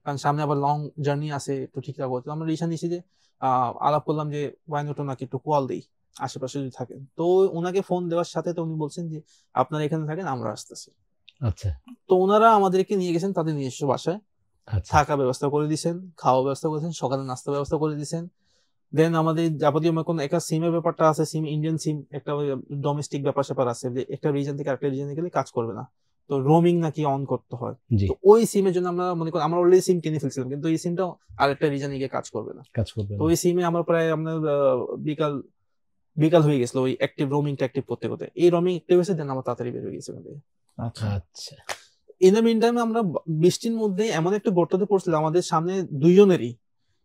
কারণ সামনে আবার লং জার্নি আছে, একটু ঠিকঠাক হতো। আমরা রিসা নিছি যে আলাপ করলাম যে ওয়াই নট ওনাকে একটু কল দিই আশেপাশে যদি থাকেন। তো ওনাকে ফোন দেওয়ার সাথে তো উনি বলছেন যে আপনারা এখানে থাকেন, আমরা আসতেছি। আচ্ছা তো ওনারা আমাদেরকে নিয়ে গেছেন তাদের নিজস্ব বাসায়, আচ্ছা থাকা ব্যবস্থা করে দিয়েছেন, খাওয়া ব্যবস্থা করেছেন, সকালে নাস্তা ব্যবস্থা করে দিয়েছেন। দেন আমাদের যাবতীয় কোনো একটা সিমের ব্যাপারটা আছে, সিম ইন্ডিয়ান সিম, একটা ডোমেস্টিক ব্যাপার স্যাপার আছে যে একটা রিজন থেকে আরেকটা রিজনে গেলে কাজ করবে না, তো রোমিং নাকি অন করতে হয়। জি তো ওই সিমের জন্য আমরা মনে করি আমরা অলরেডি সিম কিনে ফেলছিলাম, কিন্তু এই সিমটা আরেকটা রিজনে গিয়ে কাজ করবে না। তো ওই সিমে আমরা প্রায় আপনার বিকাল হয়ে গেছিল ওই অ্যাক্টিভ রোমিংটা অ্যাক্টিভ করতে করতে, এই রোমিং অ্যাক্টিভ হয়েছে, দেন আমরা তাড়াতাড়ি বের হয়ে গেছি ওখান থেকে। আচ্ছা আচ্ছা ইন দ্য মিন টাইম আমরা বৃষ্টির মধ্যে এমন একটা গর্ততে পড়ছিলাম, আমাদের সামনে দুইজনেরই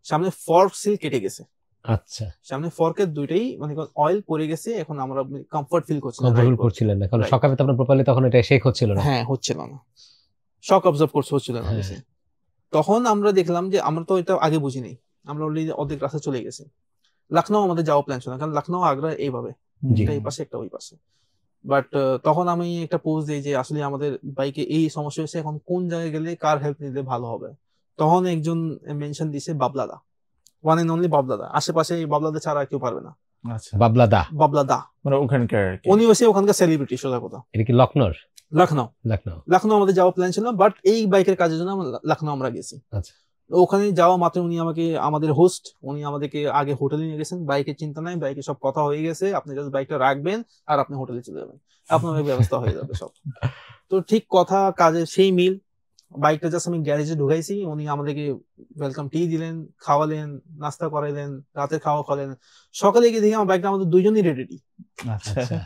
সামনে ফর্ক সিল কেটে গেছে। আচ্ছা সামনে ফর্কের দুইটাই মানে অয়েল পড়ে গেছে, এখন আমরা কমফর্ট ফিল করছিলেন না, কারণ সকালে তো আপনার প্রপারলি তখন এটা শেক হচ্ছিল না। হ্যাঁ হচ্ছিল না, শক অবজার্ভ হচ্ছিল না। তখন আমরা দেখলাম যে আমরা তো এটা আগে বুঝিনি, আমরা অলরেডি অর্ধেক রাস্তা চলে গেছি। লখনউ আমাদের যাওয়া প্ল্যান ছিল না, কারণ লখনউ আগ্রা এইভাবে, একটা এই পাশে একটা ওই পাশে। বাট তখন আমি একটা পোস্ট দিই যে আসলে আমাদের বাইকে এই সমস্যা হয়েছে, এখন কোন জায়গায় গেলে কার হেল্প নিলে ভালো হবে। তখন একজন মেনশন দিছে বাবলাদা, ওয়ান এন্ড অনলি বাবলাদা, আশেপাশে বাবলাদা ছাড়া কেউ পারবে না। আচ্ছা বাবলাদা মানে ওখানকার উনি হচ্ছে ওখানকার সেলিব্রিটি, সোজা কথা। এটা কি লখনউ আমাদের যাওয়া প্ল্যান ছিল, বাট এই বাইকের কাজের জন্য লখনউ আমরা গেছি। আচ্ছা ওখানে যাওয়া মাত্র উনি আমাদের হোস্ট, উনি আমাদেরকে আগে হোটেলে নিয়ে গেছেন, বাইকের চিন্তা নাই, বাইকে সব কথা হয়ে গেছে, আপনি জাস্ট বাইকটা রাখবেন আর আপনি হোটেলে চলে যাবেন, আপনার ব্যবস্থা হয়ে যাবে সব। তো ঠিক কথা কাজে সেই মিল, বাইকটা জাস্ট আমি গ্যারেজে ঢুকাইছি, উনি আমাদেরকে ওয়েলকাম টি দিলেন, খাওয়ালেন, নাস্তা করাইলেন, রাতের খাওয়া খাওয়ালেন। সকালে গিয়ে দেখি আমার বাইকটা আমাদের দুইজনই রেডি। আচ্ছা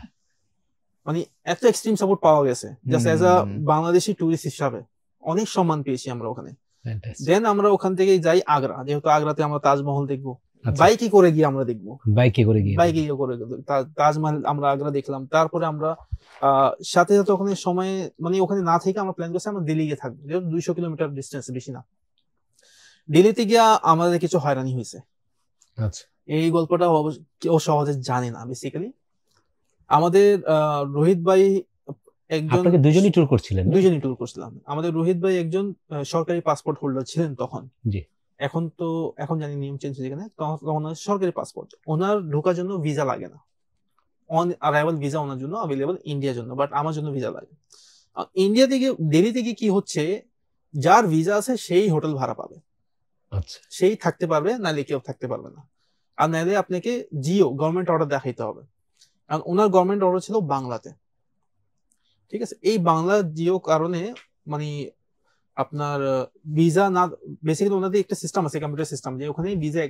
মানে এত এক্সট্রিম সাপোর্ট পাওয়া গেছে, just as a Bangladeshi tourist হিসাবে অনেক সম্মান পেয়েছি আমরা ওখানে। দেন আমরা ওখান থেকে যাই আগ্রা, যেহেতু আগ্রাতে আমরা তাজমহল দেখবো, বাইকে করে গিয়ে আমরা দেখবো, বাইকে করে তাজমহল আমরা আগ্রা দেখলাম। তারপরে আমরা সাথে সাথে ওখানে সময় মানে ওখানে না থেকে আমরা প্ল্যান করছি আমরা দিল্লি গিয়ে থাকবো, যেহেতু 200 কিলোমিটার ডিস্টেন্স, বেশি না। দিল্লিতে গিয়া আমাদের কিছু হয়রানি হয়েছে। এই গল্পটা কেউ সহজে জানে না। বেসিক্যালি আমাদের রোহিত ভাই একজন, দুজনই ট্যুর করছিলাম। আমাদের রোহিত ভাই একজন সরকারি পাসপোর্ট হোল্ডার ছিলেন তখন। জি এখন জানি নিয়ম চেঞ্জ হয়ে গেছে, তখন সরকারি পাসপোর্ট, ওনার ঢোকার জন্য ভিসা লাগে না, অন অ্যারাইভাল ভিসা ওনার জন্য অ্যাভেলেবল ইন্ডিয়ার জন্য, বাট আমার জন্য ভিসা লাগে। ইন্ডিয়া থেকে দিল্লি থেকে কি হচ্ছে, যার ভিসা আছে সেই হোটেল ভাড়া পাবে, আচ্ছা সেই থাকতে পারবে, নাহলে কেউ থাকতে পারবে না। আর নাহলে আপনাকে জিও গভর্নমেন্ট অর্ডার দেখাইতে হবে, কারণ ওনার গভর্নমেন্ট অর্ডার ছিল বাংলাতে। ঠিক আছে, এই বাংলা জিও কারণে মানে আপনার ভিসা না, বেসিক্যালি ওনাদের একটা সিস্টেম আছে, কম্পিউটার সিস্টেম, যে ওখানে ভিসা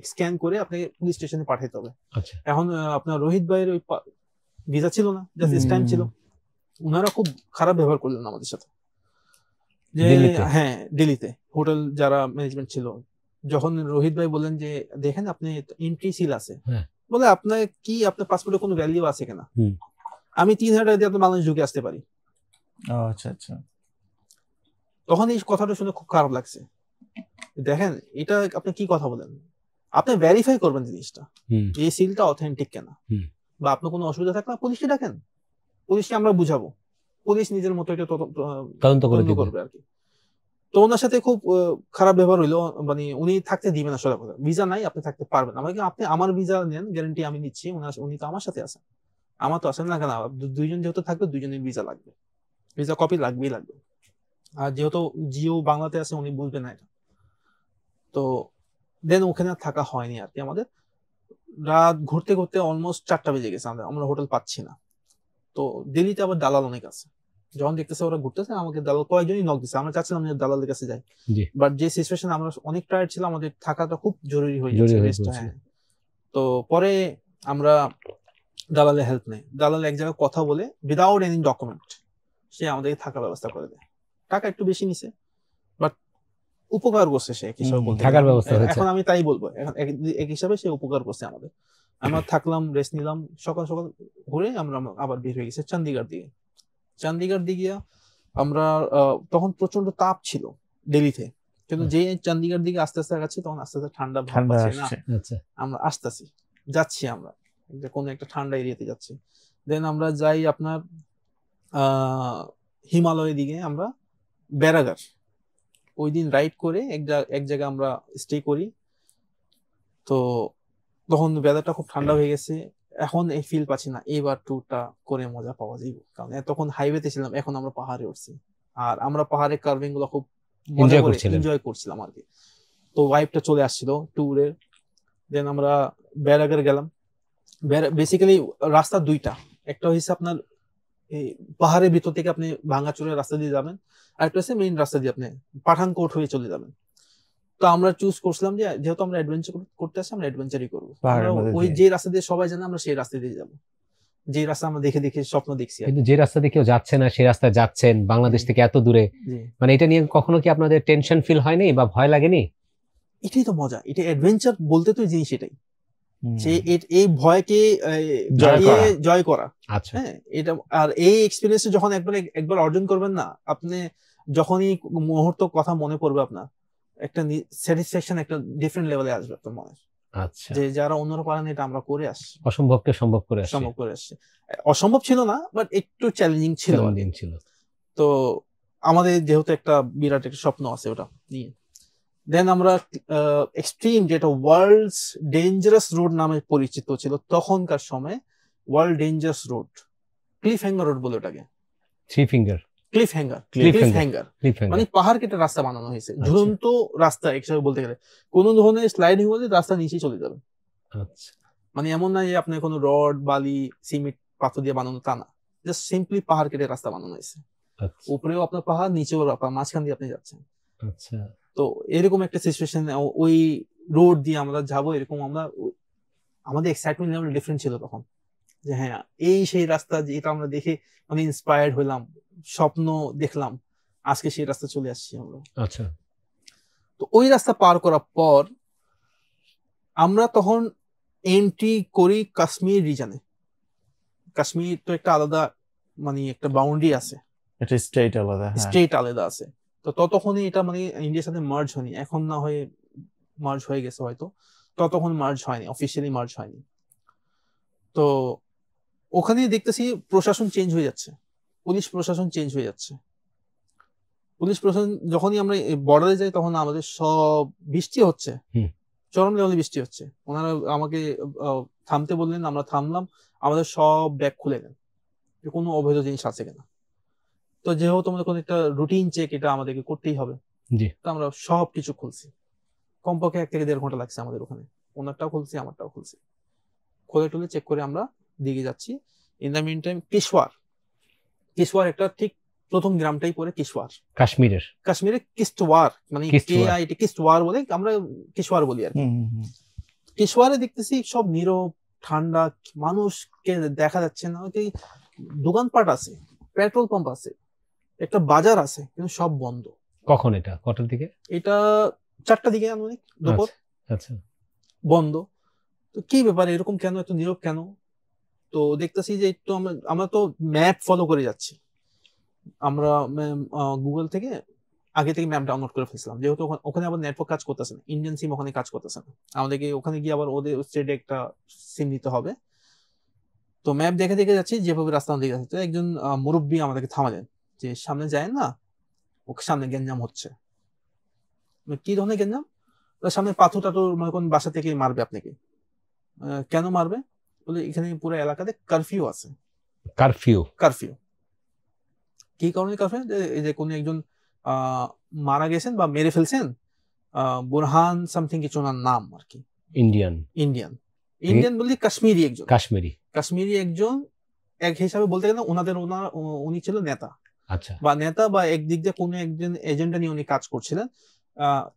স্ক্যান করে আপনাকে পুলিশ স্টেশনে পাঠাইতে হবে। আচ্ছা এখন আপনার রোহিত ভাইয়ের ওই ভিসা ছিল না, জাস্ট স্ট্যাম্প ছিল। ওনারা খুব খারাপ ব্যবহার করলেন আমাদের সাথে, যে দিল্লিতে? হ্যাঁ দিল্লিতে হোটেল যারা ম্যানেজমেন্ট ছিল, যখন রোহিত ভাই বললেন যে দেখেন আপনি এন্ট্রি সিল আছে, হ্যাঁ। বলে আপনার কি, আপনার পাসপোর্টে কোনো ভ্যালু আছে কিনা, হুম। আমি 3,000 টাকা দিয়ে আপনার বাংলাদেশ ঢুকে আসতে পারি। আচ্ছা আচ্ছা। তখন এই কথাটা শুনে খুব খারাপ লাগছে। দেখেন এটা আপনি কি কথা বলেন, আপনি ভেরিফাই করবেন জিনিসটা, এই সিলটা অথেন্টিক কেনা, বা আপনার কোনো অসুবিধা থাকলে পুলিশকে ডাকেন, পুলিশকে আমরা বুঝাবো, পুলিশ নিজের মতো এটা তদন্ত করবে আর কি। তো ওনার সাথে খুব খারাপ ব্যবহার হইলো, মানে উনি থাকতে দিবেন না, সোজা কথা, ভিসা নাই আপনি থাকতে পারবেন, আমাকে আপনি আমার ভিসা নেন, গ্যারান্টি আমি নিচ্ছি, উনি তো আমার সাথে আছেন, আমার তো আছেন না কেন, দুইজন যেহেতু থাকবে দুইজনের ভিসা লাগবে, ভিসা কপি লাগবেই লাগবে। আর যেহেতু জিও বাংলাতে আছে উনি বুঝবেন না এটা। তো দেন ওখানে থাকা হয়নি আর কি, আমাদের রাত ঘুরতে ঘুরতে অলমোস্ট 4টা বেজে গেছে, আমরা হোটেল পাচ্ছি না। তো দিল্লিতে আবার দালাল অনেক আছে, যখন দেখতেছে ওরা ঘুরতেছে, আমাকে দালাল কয়েকজনই নক দিচ্ছে, আমরা চাচ্ছিলাম যে দালালের কাছে যাই, বাট যে সিচুয়েশন আমরা অনেক টায়ার্ড ছিলাম, আমাদের থাকাটা খুব জরুরি হয়ে যাচ্ছে। হ্যাঁ, তো পরে আমরা দালালের হেল্প নেই, দালাল এক জায়গায় কথা বলে উইদাউট এনি ডকুমেন্ট সে আমাদেরকে থাকার ব্যবস্থা করে দেয়। টাকা একটু বেশি নিছে, বাট উপকার করছে সে, থাকার ব্যবস্থা হয়েছে। এখন আমি তাই বলবো, এখন এক হিসাবে সে উপকার করছে আমাদের। আমরা থাকলাম, রেস্ট নিলাম, সকাল সকাল ঘুরে আমরা আবার বের হয়ে গেছি চণ্ডীগড় দিকে। চণ্ডীগড় দিকে আমরা তখন প্রচন্ড তাপ ছিল দিল্লিতে, কিন্তু যে চণ্ডীগড় দিকে আস্তে আস্তে যাচ্ছি তখন আস্তে আস্তে ঠান্ডা ভাব পাচ্ছি না, আমরা আসতেছি, যাচ্ছি আমরা কোন একটা ঠান্ডা এরিয়াতে যাচ্ছি। দেন আমরা যাই আপনার হিমালয়ের দিকে, আমরা বেড়াগার ওই দিন রাইড করে এক জায়গায় আমরা স্টে করি। তো তখন ওয়েদারটা খুব ঠান্ডা হয়ে গেছে, এখন এই ফিল পাচ্ছি না এবার ট্যুরটা করে মজা পাওয়া যাবে, কারণ তখন হাইওয়েতে ছিলাম, এখন আমরা পাহাড়ে উঠছি, আর আমরা পাহাড়ের কার্ভিং গুলো খুব মজা করে এনজয় করছিলাম আর কি। তো ওয়াইফটা চলে আসছিল ট্যুরের। দেন আমরা বেড়াগার গেলাম। বেসিক্যালি রাস্তা দুইটা, একটা হচ্ছে আপনার এই পাহাড়ের ভিতর থেকে আপনি ভাঙাচোরা রাস্তা দিয়ে যাবেন, আর একটা হচ্ছে মেইন রাস্তা দিয়ে আপনি পাঠানকোট হয়ে চলে যাবেন। তো আমরা চুজ করছিলাম যে যেহেতু আমরা অ্যাডভেঞ্চার করতে আসছি, আমরা অ্যাডভেঞ্চারই করবো, ওই যে রাস্তা দিয়ে সবাই জানে আমরা সেই রাস্তা দিয়ে যাবো, যে রাস্তা আমরা দেখে দেখে স্বপ্ন দেখছি। কিন্তু যে রাস্তা দিয়ে কেউ যাচ্ছে না সেই রাস্তায় যাচ্ছেন, বাংলাদেশ থেকে এত দূরে, মানে এটা নিয়ে কখনো কি আপনাদের টেনশন ফিল হয়নি বা ভয় লাগেনি? এটাই তো মজা, এটা অ্যাডভেঞ্চার বলতে তো জিনিস এটাই, যে এই ভয়কে জয় করা। আচ্ছা, হ্যাঁ, এটা আর এই এক্সপেরিয়েন্স যখন একবার অর্জন করবেন না আপনি, যখনই মুহূর্ত কথা মনে পড়বে আপনার একটা স্যাটিসফ্যাকশন একটা ডিফারেন্ট লেভেলে আসবে আপনার মনে। আচ্ছা, যে যারা অন্যরা পারেন এটা আমরা করে আসছি, অসম্ভবকে সম্ভব করে আসছি। অসম্ভব ছিল না, বাট একটু চ্যালেঞ্জিং ছিল। তো আমাদের যেহেতু একটা বিরাট একটা স্বপ্ন আছে ওটা নিয়ে, দেন আমরা এক্সট্রিম, যেটা ওয়ার্ল্ডস ডেঞ্জারাস রোড নামে পরিচিত ছিল তখনকার সময়, world dangerous road, cliff hanger road বলে ওটাকে, ক্লিফ হ্যাঙ্গার মানে পাহাড় কেটে রাস্তা বানানো হয়েছে, ঝুলন্ত রাস্তা হিসেবে বলতে গেলে, কোন ধরনের স্লাইডিং হলে রাস্তা নিচে চলে যাবে। মানে এমন না যে আপনি কোনো রড বালি সিমেন্ট পাথর দিয়ে বানানো, তা না, জাস্ট সিম্পলি পাহাড় কেটে রাস্তা বানানো হয়েছে, উপরেও আপনার পাহাড়, নিচেও আপনার, মাঝখান দিয়ে আপনি যাচ্ছেন। আচ্ছা, তো এরকম একটা সিচুয়েশন, ওই রোড দিয়ে আমরা যাবো, এরকম আমরা, আমাদের এক্সাইটমেন্ট লেভেল ডিফারেন্ট ছিল তখন, যে হ্যাঁ এই সেই রাস্তা যেটা আমরা দেখে মানে ইন্সপায়ার্ড হলাম, স্বপ্ন দেখলাম, আজকে সেই রাস্তা চলে আসছি আমরা। আচ্ছা, তো ওই রাস্তা পার করার পর আমরা তখন এন্ট্রি করি কাশ্মীর রিজনে। কাশ্মীর তো একটা আলাদা মানে একটা বাউন্ডারি আছে, এটা স্টেট আলাদা আছে। তো ততক্ষণই এটা মানে ইন্ডিয়ার সাথে মার্জ হয়নি, এখন না হয়ে মার্জ হয়ে গেছে হয়তো, ততক্ষণ মার্জ হয়নি, অফিসিয়ালি মার্জ হয়নি। তো ওখানে দেখতেছি প্রশাসন চেঞ্জ হয়ে যাচ্ছে, পুলিশ প্রশাসন চেঞ্জ হয়ে যাচ্ছে। পুলিশ প্রশাসন যখনই আমরা বর্ডারে যাই তখন আমাদের সব বৃষ্টি হচ্ছে, চরম লেভেলে বৃষ্টি হচ্ছে। ওনারা আমাকে থামতে বললেন, আমরা থামলাম, আমাদের সব ব্যাগ খুলে নেন যে কোনো অবৈধ জিনিস আছে কিনা। তো যেহেতু আমাদের কোনো একটা রুটিন চেক এটা আমাদেরকে করতেই হবে, তো আমরা সব কিছু খুলছি, কমপক্ষে 1 থেকে 1.5 ঘন্টা লাগছে আমাদের ওখানে। ওনারটাও খুলছি, আমারটাও খুলছি, খুলে টুলে চেক করে আমরা দিকে যাচ্ছি। ইন দ্য মিন টাইম কিশওয়ার একটা ঠিক প্রথম গ্রামটাই পড়ে কিশওয়ার, কাশ্মীরে কিশতওয়ার, মানে KIT কিশতওয়ার বলে, আমরা কিশওয়ার বলি আর কি। কিশওয়ারে দেখতেছি সব নীরব ঠান্ডা, মানুষকে দেখা যাচ্ছে না। ওই দোকানপাট আছে, পেট্রোল পাম্প আছে, একটা বাজার আছে, কিন্তু সব বন্ধ। কখন এটা, কটার দিকে? এটা 4টার দিকে আনুমানিক দুপুর। আচ্ছা, বন্ধ। তো কি ব্যাপার, এরকম কেন, এত নীরব কেন? তো দেখতেছি যে একটু আমরা তো ম্যাপ ফলো করে যাচ্ছি, আমরা গুগল থেকে আগে থেকে ম্যাপ ডাউনলোড করে ফেলছিলাম, যেহেতু ওখানে আবার নেটওয়ার্ক কাজ করতেছে না, ইন্ডিয়ান সিম ওখানে কাজ করতেছে না, আমাদেরকে ওখানে গিয়ে আবার ওদের স্টেটে একটা সিম নিতে হবে। তো ম্যাপ দেখে দেখে যাচ্ছি, যেভাবে রাস্তা দিকে যাচ্ছে। তো একজন মুরব্বী আমাদেরকে থামালেন যে সামনে যায় না, ওকে সামনে গ্যাঞ্জাম হচ্ছে। কি ধরনের গ্যাঞ্জাম? সামনে পাথর টাথর মনে করেন বাসা থেকে মারবে আপনাকে। কেন মারবে বলে, এখানে পুরো এলাকাতে কারফিউ আছে। কারফিউ কি কারণে কারফিউ? এই যে কোন একজন মারা গেছেন বা মেরে ফেলছেন, বুরহান সামথিং কিছু ওনার নাম আর কি। ইন্ডিয়ান বললি কাশ্মীরি একজন, এক হিসাবে বলতে গেলে উনি ছিল নেতা। আচ্ছা। বা নেতা বা একদিক দিয়ে কোনো একজন এজেন্ডা নিয়ে উনি কাজ করছিলেন,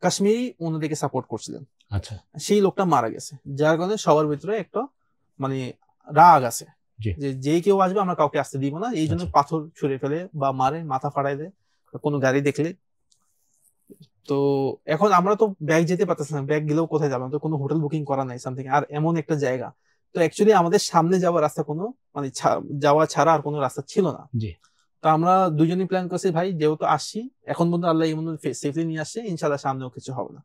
কাশ্মীরি ওনাদেরকে সাপোর্ট করছিলেন। আচ্ছা। সেই লোকটা মারা গেছে, যার কারণে সবার ভিতরে একটা মানে রাগ আছে যে কেউ আসবে আমরা কাউকে আসতে দিব না, এই জন্য পাথর ছুঁড়ে ফেলে বা মারে, মাথা ফাড়াই দেয় কোনো গাড়ি দেখলে। তো এখন আমরা তো ব্যাগ যেতে পারতেছি না, ব্যাগ গেলেও কোথায় যাবো, তো কোনো হোটেল বুকিং করা নাই সামথিং, আর এমন একটা জায়গা। তো অ্যাকচুয়ালি আমাদের সামনে যাওয়ার রাস্তা কোনো মানে যাওয়া ছাড়া আর কোনো রাস্তা ছিল না। তো আমরা দুজনই প্ল্যান করছি, ভাই যেহেতু আসছি এখন পর্যন্ত আল্লাহ এই মধ্যে সেফলি নিয়ে আসছে, ইনশাল্লাহ সামনেও কিছু হবে না।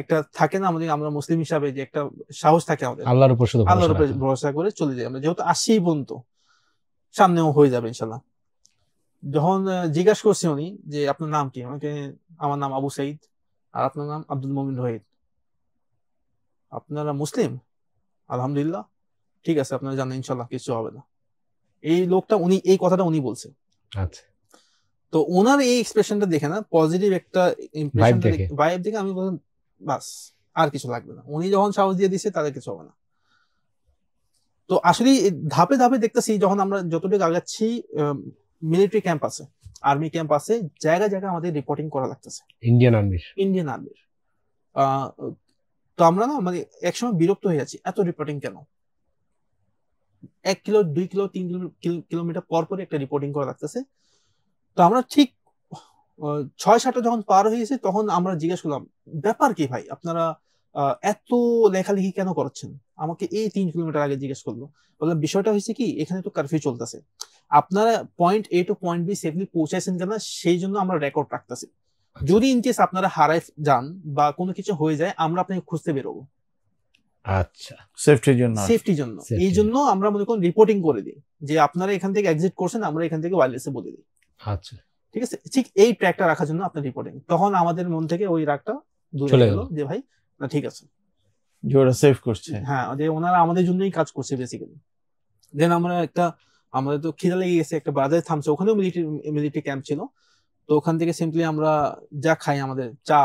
একটা থাকে না আমাদের, আমরা মুসলিম হিসাবে যে একটা সাহস থাকে আমাদের, আল্লাহর উপর ভরসা করে চলে যাই আমরা, যেহেতু আসছি পর্যন্ত সামনেও হয়ে যাবে ইনশাল্লাহ। যখন জিজ্ঞাসা করছি উনি যে আপনার নাম কি, আমার নাম আবু সাইদ, আর আপনার নাম আব্দুল মুমিন রহিদ, আপনারা মুসলিম? আলহামদুলিল্লাহ, ঠিক আছে আপনারা জানেন ইনশাল্লাহ কিছু হবে না। এই লোকটা এই কথাটা উনি বলছে। আচ্ছা। তো ওনার এই এক্সপ্রেশনটা দেখে না, পজিটিভ একটা ইমপ্রেশন ভাইব দেখে আমি বললাম বাস আর কিছু লাগবে না, উনি যখন সাহস দিয়ে দিচ্ছে তাদের কিছু হবে না। তো আসলে ধাপে ধাপে দেখতেছি, যখন আমরা যতটুকু আগাচ্ছি, মিলিটারি ক্যাম্প আছে, আর্মি ক্যাম্প আছে, জায়গায় জায়গায় আমাদের রিপোর্টিং করা লাগতেছে ইন্ডিয়ান আর্মির। তো আমরা না মানে একসময় বিরক্ত হয়ে যাচ্ছি, এত রিপোর্টিং কেন? 1 কিলো 2 কিলো 3 কিলোমিটার পর পর একটা রিপোর্টিং করা লাগতেছে। তো আমরা ঠিক 6-7টা যখন পার হয়েছে, তখন আমরা জিজ্ঞেস করলাম ব্যাপার কি ভাই, আপনারা এত লেখালেখি কেন করছেন? আমাকে এই 3 কিলোমিটার আগে জিজ্ঞেস করলো। বললাম বিষয়টা হয়েছে কি, এখানে তো কারফিউ চলতেছে, আপনারা point A to point B safely পৌঁছাইছেন কিনা সেই জন্য আমরা রেকর্ড রাখতেছি, যদি ইনকেস আপনারা হারায় যান বা কোনো কিছু হয়ে যায়, আমরা আপনাকে খুঁজতে বেরোবো। আচ্ছা, সেফটির জন্য এই জন্য আমরা মনে করেন রিপোর্টিং করে দিই যে আপনারা এখান থেকে এক্সিট করছেন, আমরা এখান থেকে ওয়্যারলেসে বলে দিই। আচ্ছা, ঠিক আছে, ঠিক এই ট্র্যাকটা রাখার জন্য আপনার রিপোর্টিং। তখন আমাদের মন থেকে ওই রাগটা দূরে গেল যে ভাই না ঠিক আছে, যে ওরা সেভ করছে। হ্যাঁ, যে ওনারা আমাদের জন্যই কাজ করছে বেসিক্যালি। দেন আমরা আমাদের তো খিদে লেগে গেছে, একটা বাজারে থামছে, ওখানেও মিলিটারি ক্যাম্প ছিল। তো ওখান থেকে সিম্পলি আমরা যা খাই, আমাদের চা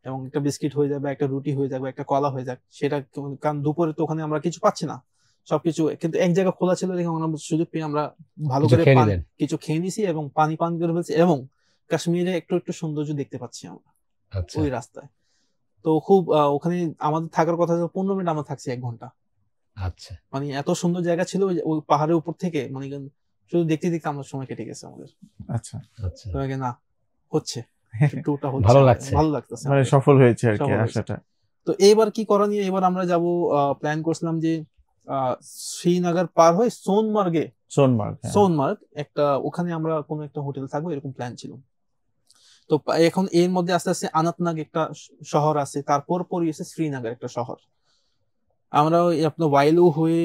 এবং একটা বিস্কিট হয়ে যাবে, একটা রুটি হয়ে যাবে, একটা কলা হয়ে যাক, সেটা কারণ দুপুরে তো ওখানে আমরা কিছু পাচ্ছি না সবকিছু, কিন্তু এক জায়গা খোলা ছিল দেখে আমরা সুযোগ পেয়ে আমরা ভালো করে কিছু খেয়ে নিছি এবং পানি পান করে ফেলছি, এবং কাশ্মীরে একটু একটু সৌন্দর্য দেখতে পাচ্ছি আমরা ওই রাস্তায়। তো খুব ওখানে আমাদের থাকার কথা 15 মিনিট, আমরা থাকছি 1 ঘন্টা। আচ্ছা, মানে এত সুন্দর জায়গা ছিল ওই পাহাড়ের উপর থেকে, মানে শুধু দেখতে দেখতে আমার সময় কেটে গেছে আমাদের। আচ্ছা আচ্ছা, না হচ্ছে ভালো লাগতেছে, মানে সফল হয়েছে আর কি আশাটা। তো এবার কি করণীয়, এবার আমরা যাব, প্ল্যান করছিলাম যে শ্রীনগর পার হয়ে সোনমার্গ একটা, ওখানে আমরা কোনো একটা হোটেল থাকবো, এরকম প্ল্যান ছিল। তো এখন এর মধ্যে আস্তে আস্তে আনাতনাগ একটা শহর আছে, তারপর পরই এসে শ্রীনগর একটা শহর। আমরা আপনার ওয়াইলু হয়ে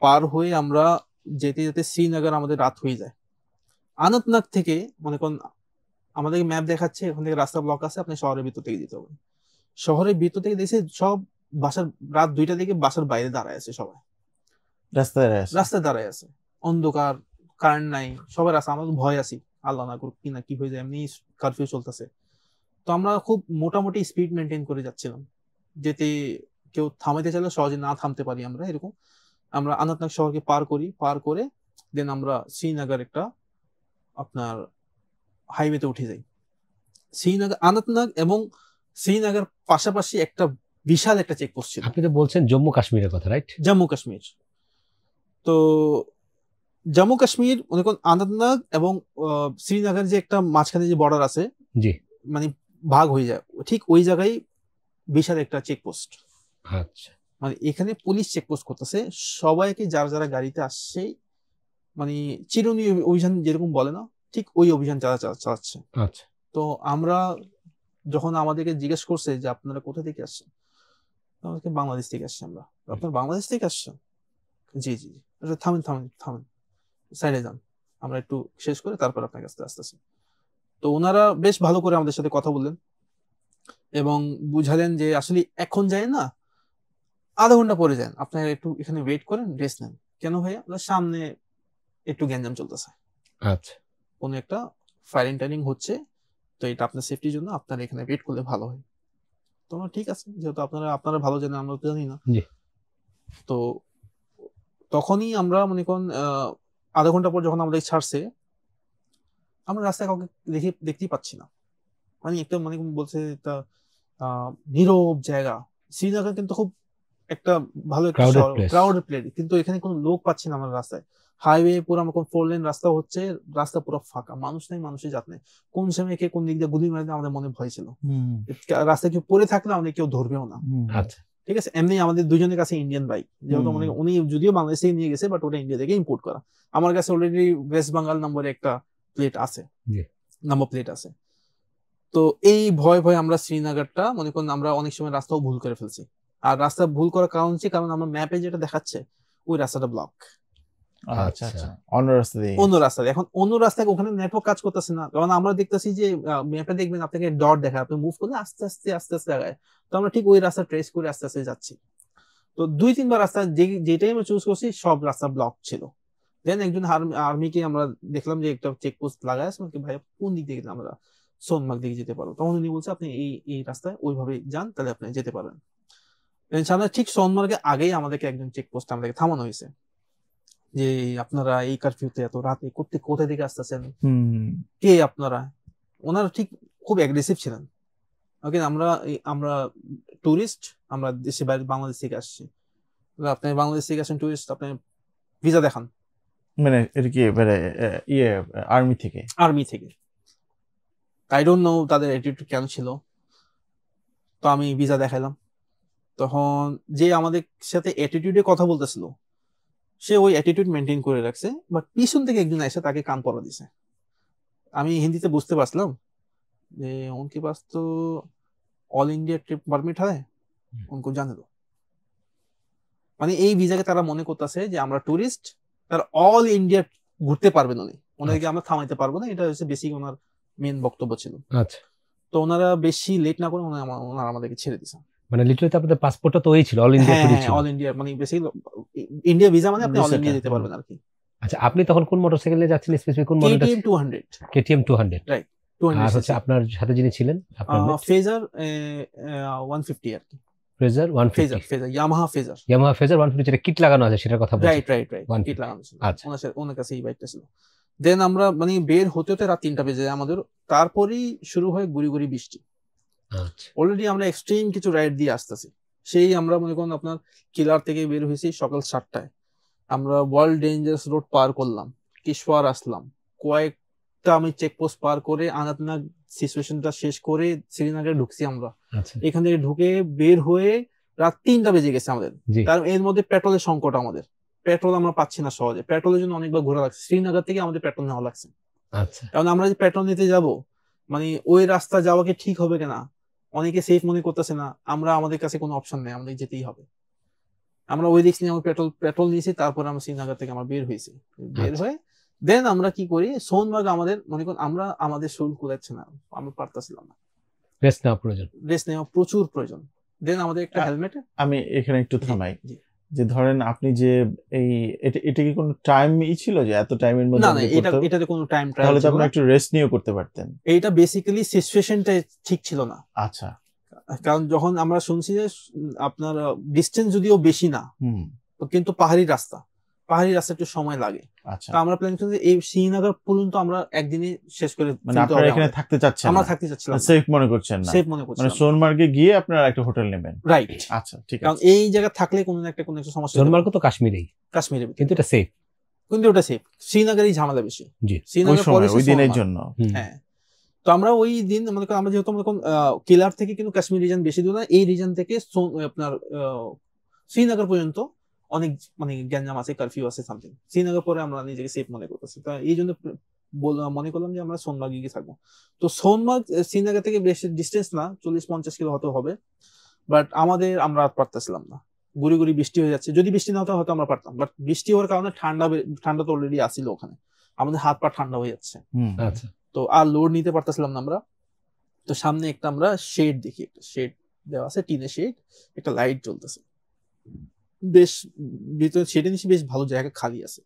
পার হয়ে আমরা যেতে যেতে শ্রীনগর আমাদের রাত হয়ে যায়। আনাতনাগ থেকে মনে করেন আমাদের ম্যাপ দেখাচ্ছে এখান থেকে রাস্তা ব্লক আছে, আপনি শহরের ভিতর থেকে যেতে হবে। শহরের ভিতর থেকে দেখছি সব বাসার, রাত 2টার দিকে বাসার বাইরে দাঁড়ায় আছে, সবাই রাস্তায় দাঁড়ায় আছে, অন্ধকার, কারেন্ট নাই, সবার আছে। আমরা ভয় আছি, আল্লাহ না করুক কি না কি হয়ে যায়, এমনি কারফিউ চলতেছে। তো আমরা খুব মোটামুটি স্পিড মেনটেন করে যাচ্ছিলাম, যেতে কেউ থামাইতে চাইলে সহজে না থামতে পারি আমরা এরকম। আমরা আনাতনাগ শহরকে পার করি, পার করে দেন আমরা শ্রীনগর একটা আপনার হাইওয়েতে উঠে যাই। শ্রীনগর, আনাতনাগ এবং শ্রীনগর পাশাপাশি একটা বিশাল একটা চেকপোস্ট ছিল। আপনি তো বলছেন জম্মু কাশ্মীরের কথা, রাইট? জম্মু কাশ্মীর। তো জম্মু কাশ্মীর মনে করুন আনাতনাগ এবং শ্রীনগর যে একটা মাঝখানে যে বর্ডার আছে, জি, মানে ভাগ হয়ে যায়, ঠিক ওই জায়গায় বিশাল একটা চেকপোস্ট। আচ্ছা, মানে এখানে পুলিশ চেকপোস্ট করতেছে সবাইকে, যারা যারা গাড়িতে আসছে, মানে চিরুনি অভিযান যেরকম বলে না, ঠিক ওই অভিযান চালাচ্ছে। আচ্ছা, তো আমরা যখন আমাদেরকে জিজ্ঞেস করছে যে আপনারা কোথা থেকে আসছেন, আমাদেরকে বাংলাদেশ থেকে আসছি আমরা। আপনার বাংলাদেশ থেকে আসছেন? জি জি জি। আচ্ছা, থামেন থামেন থামেন, সাইডে যান, আমরা একটু শেষ করে তারপর আপনার কাছে আসতেছি। তো ওনারা বেশ ভালো করে আমাদের সাথে কথা বললেন এবং বুঝালেন যে আসলে এখন যায় না, আধা ঘন্টা পরে যান, আপনারা একটু এখানে ওয়েট করেন, রেস্ট নেন। কেন ভাইয়া? সামনে একটু গ্যাঞ্জাম চলতেছে, আচ্ছা, কোনো একটা ফায়ারিং টায়ারিং হচ্ছে, তো এটা আপনার সেফটির জন্য আপনারা এখানে ওয়েট করলে ভালো হয়। তোমরা ঠিক আছে, যেহেতু আপনারা ভালো জানেন, আমরা তো জানি না। জি, তো তখনই আমরা মনে করেন আধা ঘন্টা পর যখন আমাদের ছাড়ছে, আমরা রাস্তায় কাউকে দেখতেই পাচ্ছি না। মানে একটা মানে বলছে একটা নীরব জায়গা। শ্রীনগর কিন্তু খুব একটা ভালো একটা ক্রাউডেড প্লেস, কিন্তু এখানে কোনো লোক পাচ্ছি না আমরা রাস্তায়। হাইওয়ে পুরো আমার 4 লেন রাস্তা হচ্ছে, রাস্তা পুরো ফাঁকা, মানুষ নেই, মানুষের জাত নেই। কোন সময় কে কোন দিক দিয়ে গুলি মারবে আমাদের মনে ভয় ছিল। রাস্তায় কেউ পড়ে থাকলে আমাদের কেউ ধরবেও না। আচ্ছা, ঠিক আছে। এমনি আমাদের দুজনের কাছে ইন্ডিয়ান বাইক, যেহেতু মানে উনি যদিও বাংলাদেশ থেকে নিয়ে গেছে, বাট ওটা ইন্ডিয়া থেকে ইম্পোর্ট করা। আমার কাছে অলরেডি ওয়েস্ট বেঙ্গল নম্বরে একটা প্লেট আছে, নাম্বার প্লেট আছে। তো এই ভয় ভয় আমরা শ্রীনগরটা মনে করেন আমরা অনেক সময় রাস্তাও ভুল করে ফেলছি। আর রাস্তা ভুল করার কারণ হচ্ছে, কারণ আমরা ম্যাপে যেটা দেখাচ্ছে ওই রাস্তাটা ব্লক। আচ্ছা আচ্ছা, অন্য রাস্তা দিয়ে, অন্য রাস্তা। এখন অন্য রাস্তায় ওখানে নেটওয়ার্ক কাজ করতেছে না, কারণ আমরা দেখতেছি যে ম্যাপে দেখবেন আপনাকে ডট দেখা, আপনি মুভ করলে আস্তে আস্তে আস্তে আস্তে আগায়। তো আমরা ঠিক ওই রাস্তা ট্রেস করে আস্তে আস্তে যাচ্ছি। তো 2-3 বার রাস্তা যেটাই আমরা চুজ করছি সব রাস্তা ব্লক ছিল। দেন একজন আর্মিকে আমরা দেখলাম যে একটা চেকপোস্ট লাগায় আছে, ভাই কোন দিক দিয়ে আমরা সোনমার্গ দিকে যেতে পারবো। তখন উনি বলছে আপনি এই রাস্তায় ওইভাবে যান, তাহলে আপনি যেতে পারবেন। ইনশাআল্লাহ ঠিক সোনমার্গে আগেই আমাদেরকে একজন চেকপোস্ট আমাদেরকে থামানো হয়েছে, যে আপনারা এই কারফিউতে এত রাতে কোথা থেকে আসতেছেন, কে আপনারা। ওনারা ঠিক খুব অ্যাগ্রেসিভ ছিলেন। ওকে, আমরা টুরিস্ট, আমরা দেশে বাইরে বাংলাদেশ থেকে আসছি। আপনি বাংলাদেশ থেকে আসেন টুরিস্ট, আপনি ভিসা দেখান। মানে এটা কি মানে আর্মি থেকে? আর্মি থেকে। আই ডোন্ট নো তাদের অ্যাটিটিউড কেন ছিল। তো আমি ভিসা দেখাইলাম। তখন যে আমাদের সাথে অ্যাটিটিউডে কথা বলতেছিল, সে ওই অ্যাটিটিউড মেনটেন করে রাখছে, বাট পিছন থেকে একজন এসে তাকে কান পড়া দিছে। আমি হিন্দিতে বুঝতে পারছিলাম যে উনকে পাস তো অল ইন্ডিয়া ট্রিপ পারমিট হয়, উनको জানে দো। মানে এই ভিসাকে তারা মনে করতেছে যে আমরা টুরিস্ট, তারা অল ইন্ডিয়া ঘুরতে পারবেন উনি, ওনাদেরকে আমরা থামাইতে পারবো না। এটা হচ্ছে বেসিক ওনার মেন বক্তব্য ছিল। আচ্ছা, তো ওনারা বেশি লেট না করে ওনারা আমাদেরকে ছেড়ে দিয়েছে। মানে লিটারালি আপনাদের পাসপোর্টটা তো ওই ছিল, অল ইন্ডিয়া ট্যুর ছিল। অল ইন্ডিয়া মানে বেসিক ইন্ডিয়া ভিসা মানে আপনি অল ইন্ডিয়া যেতে পারবেন আর কি। আচ্ছা, আপনি তখন কোন মোটরসাইকেল নিয়ে যাচ্ছেন স্পেসিফিক? কোন মডেলটা? KTM 200। KTM 200, right. আর হচ্ছে আপনার সাথে যিনি ছিলেন আপনার ফেজার 150 আর কি। ফেজার 150, ফেজার ইয়ামাহা ফেজার 150 যেটা কিট লাগানো আছে সেটার কথা বলছেন? রাইট কিট লাগানো ছিল। আচ্ছা, ওনার কাছে এই বাইকটা ছিল। দেন আমরা মানে বের হতে হতে রাত 3টা বেজে যায় আমাদের। তারপরেই শুরু হয় গুড়ি গুড়ি বৃষ্টি। আচ্ছা, অলরেডি আমরা এক্সট্রিম কিছু রাইড দিয়ে আসতেছি। সেই আমরা মনে করেন আপনার কিলার থেকে বের হয়েছি সকাল 7টায়। আমরা ওয়ার্ল্ড ডেঞ্জারাস রোড পার করলাম, কিশোয়ার আসলাম, কয়েকটা আমি চেকপোস্ট পার করে আনাতনাগ সিচুয়েশনটা শেষ করে শ্রীনগরে ঢুকছি আমরা। এখান থেকে ঢুকে বের হয়ে রাত 3টা বেজে গেছে আমাদের। তার এর মধ্যে পেট্রোলের সংকট, আমাদের পেট্রোল আমরা পাচ্ছি না সহজে। পেট্রোলের জন্য অনেকবার ঘোরা লাগছে, শ্রীনগর থেকে আমাদের পেট্রোল নেওয়া লাগছে। আচ্ছা, কারণ আমরা যে পেট্রোল নিতে যাব, মানে ওই রাস্তা যাওয়া কি ঠিক হবে কিনা, অনেকে সেফ মনে করতেছে না। আমাদের কাছে কোনো অপশন নেই, আমাদের যেতেই হবে। আমরা ওই দিক নিয়ে পেট্রোল নিয়েছি, তারপর আমরা শ্রীনগর থেকে আমরা বের হয়েছি। বের হয়ে দেন আমরা কি করি, সোনমার্গ আমাদের মনে করেন আমরা আমাদের শরীর কুলাচ্ছে না, আমরা পারতেছিলাম না, রেস্ট নেওয়া প্রচুর প্রয়োজন। দেন আমাদের একটা হেলমেট। আমি এখানে একটু থামাই। যে ধরেন আপনি যে এই এটা কি কোনো টাইমই ছিল যে এত টাইমের মধ্যে না না, এটাতে কোনো টাইম ট্রায়াল তাহলে তো ছিল আপনি না। একটু রেস্ট নিয়েও করতে পারতেন। এইটা বেসিক্যালি সিচুয়েশনটা ঠিক ছিল না। আচ্ছা। কারণ যখন আমরা শুনছি যে আপনার ডিসটেন্স যদিও বেশি না, কিন্তু পাহাড়ি রাস্তা একটু সময় লাগে। আচ্ছা। তো আমরা প্ল্যান করছি যে এই শ্রীনগর পর্যন্ত আমরা একদিনে শেষ করে মানে আপনারা এখানে থাকতে চাচ্ছেন? আমরা থাকতে চাচ্ছিলাম, সেফ মনে করছেন না? সেফ মনে করছিলাম, মানে সোনমার্গে গিয়ে আপনারা একটা হোটেল নেবেন। রাইট। আচ্ছা, ঠিক আছে। কারণ এই জায়গা থাকলে কোনো একটা সমস্যা। সোনমার্গ তো কাশ্মীরে, কিন্তু এটা সেফ, কিন্তু ওটা সেফ। শ্রীনগরেই ঝামেলা বেশি। জি, শ্রীনগর পরে ওই দিনের জন্য। হ্যাঁ, তো আমরা ওই দিন মনে করেন আমরা যেহেতু কেলার থেকে কিন্তু কাশ্মীর রিজন বেশি দূর না, এই রিজন থেকে আপনার শ্রীনগর পর্যন্ত অনেক মানে গ্যাঞ্জাম আছে, কারফিউ আছে সামথিং। শ্রীনগর পরে আমরা নিজেকে সেফ মনে করতেছি, তো এই জন্য মনে করলাম যে আমরা সোনমার্গে গিয়ে থাকবো। তো সোনমার্গ শ্রীনগর থেকে বেশি ডিস্টেন্স না, 40-50 কিলো হতে হবে, বাট আমরা পারতেছিলাম না। গুড়ি গুড়ি বৃষ্টি হয়ে যাচ্ছে, যদি বৃষ্টি না হতো হয়তো আমরা পারতাম, বাট বৃষ্টি হওয়ার কারণে ঠান্ডা তো অলরেডি আসছিল ওখানে, আমাদের হাত পা ঠান্ডা হয়ে যাচ্ছে। আচ্ছা, তো আর লোড নিতে পারতেছিলাম না আমরা। তো সামনে একটা আমরা শেড দেখি, একটা শেড দেওয়া আছে, টিনের শেড, একটা লাইট জ্বলতেছে, বেশ ভিতরে শেডের নিচে বেশ ভালো জায়গা খালি আছে।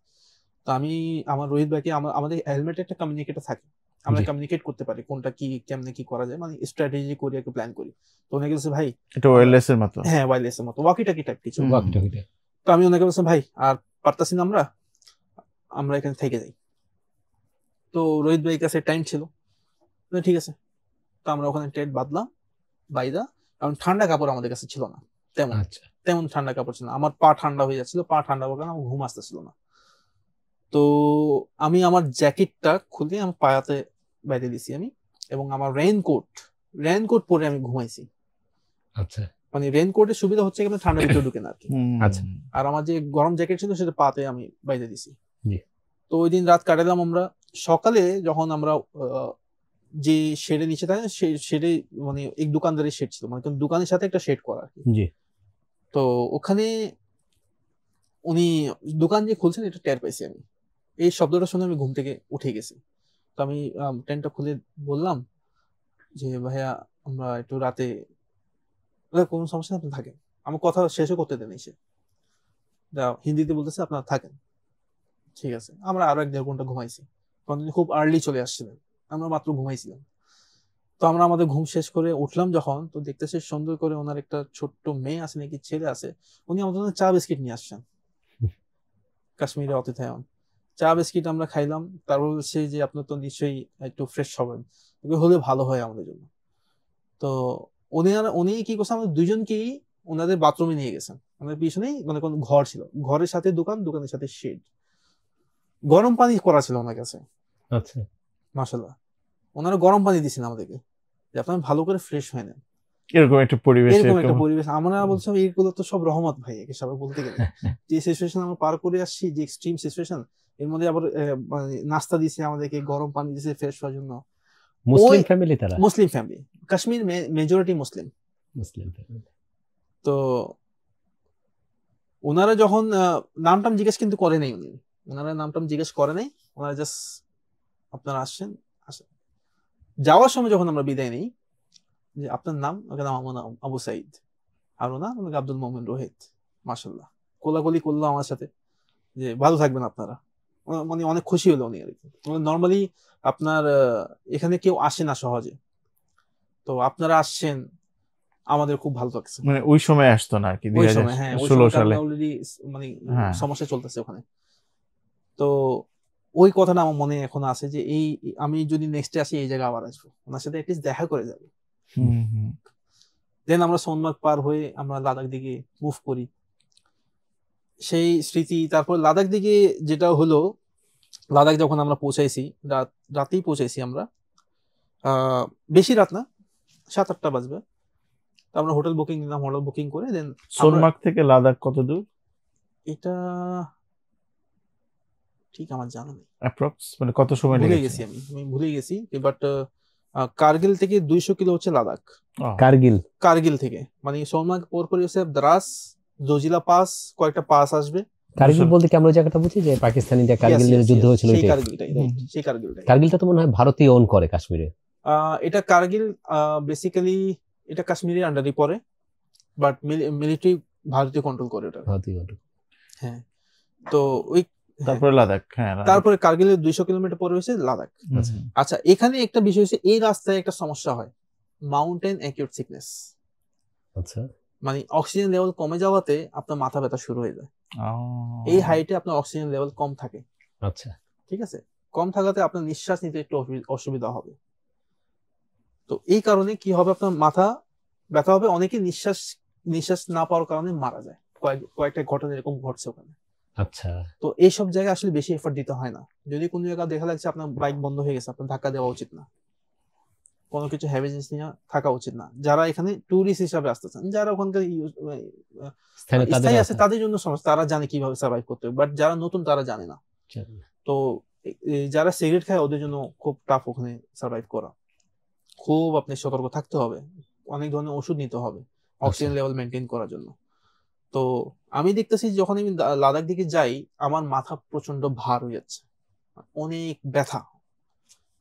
তো আমি আমার রোহিত ভাইকে, আমাদের হেলমেটে একটা কমিউনিকেটর থাকে, আমরা কমিউনিকেট করতে পারি কোনটা কি কেমনে কি করা যায়, মানে স্ট্র্যাটেজি করে একটা প্ল্যান করি। তো ওনাকে বলছে ভাই, এটা ওয়্যারলেস এর মতো? হ্যাঁ, ওয়্যারলেস এর মতো, ওয়াকি টাকি টাইপ কিছু। ওয়াকি-টকি। তো আমি ওনাকে বললাম ভাই আর পারতাছি না, আমরা এখানে থেকে যাই। তো রোহিত ভাইয়ের কাছে টাইম ছিল, ঠিক আছে। তো আমরা ওখানে টেন্ট বাঁধলাম বাইদা, কারণ ঠান্ডা কাপড় আমাদের কাছে ছিল না তেমন ঠান্ডা কাপড় ছিল না। আমার পা ঠান্ডা হয়ে যাচ্ছিল, পা ঠান্ডা হওয়ার কারণে আমার ঘুম আসতেছিল না। তো আমি আমার জ্যাকেটটা খুলে আমার পায়াতে বাইরে দিছি আমি, এবং আমার রেইনকোট পরে আমি ঘুমাইছি। আচ্ছা, মানে রেইনকোটের সুবিধা হচ্ছে এখানে ঠান্ডার ভিতরে ঢুকে না আর কি। আচ্ছা। আর আমার যে গরম জ্যাকেট ছিল সেটা পাতে আমি বাইরে দিছি। জি। তো ওই দিন রাত কাটালাম আমরা। সকালে যখন আমরা যে শেডের নিচে থাকে, শেডে মানে এক দোকানদারের শেড ছিল, মানে দোকানের সাথে একটা শেড করা আর কি। জি। তো ওখানে উনি দোকান যে খুলছেন এটা টের পাইছি আমি, এই শব্দটা শুনে আমি ঘুম থেকে উঠে গেছি। তো আমি টেন্টটা খুলে বললাম যে ভাইয়া আমরা একটু রাতে, কোনো সমস্যা আপনি থাকেন, আমার কথা শেষও করতে দেন এসে, হিন্দিতে বলতেছে আপনারা থাকেন, ঠিক আছে। আমরা আরো 1-1.5 ঘন্টা ঘুমাইছি, কারণ খুব আর্লি চলে আসছিলেন, আমরা মাত্র ঘুমাইছিলাম। তো আমরা আমাদের ঘুম শেষ করে উঠলাম যখন, তো দেখতেছি সুন্দর করে ওনার একটা ছোট্ট মেয়ে আছে নাকি ছেলে আছে, উনি আমাদের জন্য চা বিস্কিট নিয়ে আসছেন, কাশ্মীরে অতিথায়ন। চা বিস্কিট আমরা খাইলাম, তারপর বলছে যে আপনার তো নিশ্চয়ই একটু ফ্রেশ হবেন, হলে ভালো হয় আমাদের জন্য। তো উনি কি করছে, আমাদের দুইজনকেই ওনাদের বাথরুমে নিয়ে গেছেন। আমাদের পিছনেই মানে কোন ঘর ছিল, ঘরের সাথে দোকান, দোকানের সাথে শেড, গরম পানি করা ছিল ওনার কাছে। আচ্ছা, মাশাআল্লাহ, ওনারা গরম পানি দিচ্ছেন আমাদেরকে যে আপনারা ভালো করে ফ্রেশ হয়ে নেন। এরকম একটা পরিবেশ আমরা বলছিলাম এইগুলো তো সব রহমত ভাই, একে সবাই বলতে গেলে। যে সিচুয়েশন আমরা পার করে আসছি, যে এক্সট্রিম সিচুয়েশন, এর মধ্যে আবার মানে নাস্তা দিছে আমাদেরকে, গরম পানি দিছে ফ্রেশ হওয়ার জন্য। মুসলিম ফ্যামিলি, তারা Muslim family, Kashmir majority Muslim family. তো ওনারা যখন নামটাম জিজ্ঞেস কিন্তু করে নাই, ওনারা নামটাম জিজ্ঞেস করে নাই, ওনারা জাস্ট আপনারা আসছেন। যাওয়ার সময় যখন আমরা বিদায় নিই, যে আপনার নাম, আমার নাম আবু সাইদ, আর ওনার আমাকে আব্দুল মোমিন রোহিত। মাশাআল্লাহ, কোলাকুলি করলো আমার সাথে যে ভালো থাকবেন আপনারা, মানে অনেক খুশি হলো উনি আর কি। নর্মালি আপনার এখানে কেউ আসে না সহজে, তো আপনারা আসছেন, আমাদের খুব ভালো লাগছে। মানে ওই সময় আসতো না আর কি, 2016 সালে অলরেডি মানে সমস্যা চলতেছে ওখানে। তো ওই কথাটা আমার মনে এখন আছে যে এই আমি যদি নেক্সটে আসি এই জায়গায় আবার আসবো, ওনার সাথে অ্যাটলিস্ট দেখা করে যাবো। দেন আমরা সোনমার্গ পার হয়ে আমরা লাদাখ দিকে মুভ করি, সেই স্মৃতি। তারপর লাদাখ দিকে যেটা হলো, লাদাখ যখন আমরা পৌঁছাইছি, রাতেই পৌঁছাইছি আমরা, বেশি রাত না, 7-8টা বাজবে। তো আমরা হোটেল বুকিং নিলাম, হোটেল বুকিং করে দেন। সোনমার্গ থেকে লাদাখ কত দূর? এটা ঠিক আমার জানা নেই, অ্যাপ্রক্স মানে কত সময় ভুলে গেছি আমি ভুলে গেছি। বাট কার্গিল থেকে 200 কিলো হচ্ছে লাদাখ। কার্গিল থেকে মানে সোনমার্গ পরপরই হচ্ছে দ্রাস, জজিলা পাস, কয়েকটা পাস আসবে। কার্গিল বলতে কি আমরা জায়গাটা বুঝি যে পাকিস্তানিদের কার্গিলের যুদ্ধ হয়েছিল, সেই কার্গিলটাই। কার্গিলটা তো মনে হয় ভারতীয় ওন করে কাশ্মীরে। এটা কার্গিল বেসিক্যালি এটা কাশ্মীরের আন্ডারে পড়ে, বাট মিলিটারি ভারতীয় কন্ট্রোল করে ওটা। ভারতীয় control। হ্যাঁ, তো ওই তারপরে লাদাখ, হ্যাঁ লাদাখ। তারপরে কার্গিলের 200 কিলোমিটার পরে হয়েছে লাদাখ। আচ্ছা। আচ্ছা, এখানে একটা বিষয় হচ্ছে এই রাস্তায় একটা সমস্যা হয়, মাউন্টেন অ্যাকিউট সিকনেস। আচ্ছা, মানে অক্সিজেন লেভেল কমে যাওয়াতে আপনার মাথা ব্যথা শুরু হয়ে যায়। এই হাইটে আপনার অক্সিজেন লেভেল কম থাকে, আচ্ছা, ঠিক আছে, কম থাকাতে আপনার নিঃশ্বাস নিতে একটু অসুবিধা হবে। তো এই কারণে কি হবে, আপনার মাথা ব্যথা হবে, অনেকে নিঃশ্বাস না পাওয়ার কারণে মারা যায়। কয়েকটা ঘটনা এরকম ঘটছে ওখানে। আচ্ছা, তো এইসব জায়গায় আসলে বেশি এফোর্ট দিতে হয় না। যদি কোনো জায়গায় দেখা লাগছে আপনার বাইক বন্ধ হয়ে গেছে, আপনার ধাক্কা দেওয়া উচিত না, কোনো কিছু হেভি জিনিস নিয়ে থাকা উচিত না। যারা এখানে ট্যুরিস্ট হিসাবে আসতেছেন, যারা ওখানকার স্থায়ী আছে তাদের জন্য সমস্যা, তারা জানে কিভাবে সার্ভাইভ করতে হবে, বাট যারা নতুন তারা জানে না। তো যারা সিগারেট খায় ওদের জন্য খুব টাফ ওখানে সার্ভাইভ করা। খুব আপনি সতর্ক থাকতে হবে, অনেক ধরনের ওষুধ নিতে হবে অক্সিজেন লেভেল মেনটেন করার জন্য। তো আমি দেখতেছি যখন আমি লাদাখ দিকে যাই, আমার মাথা প্রচন্ড ভার হয়ে যাচ্ছে, অনেক ব্যথা।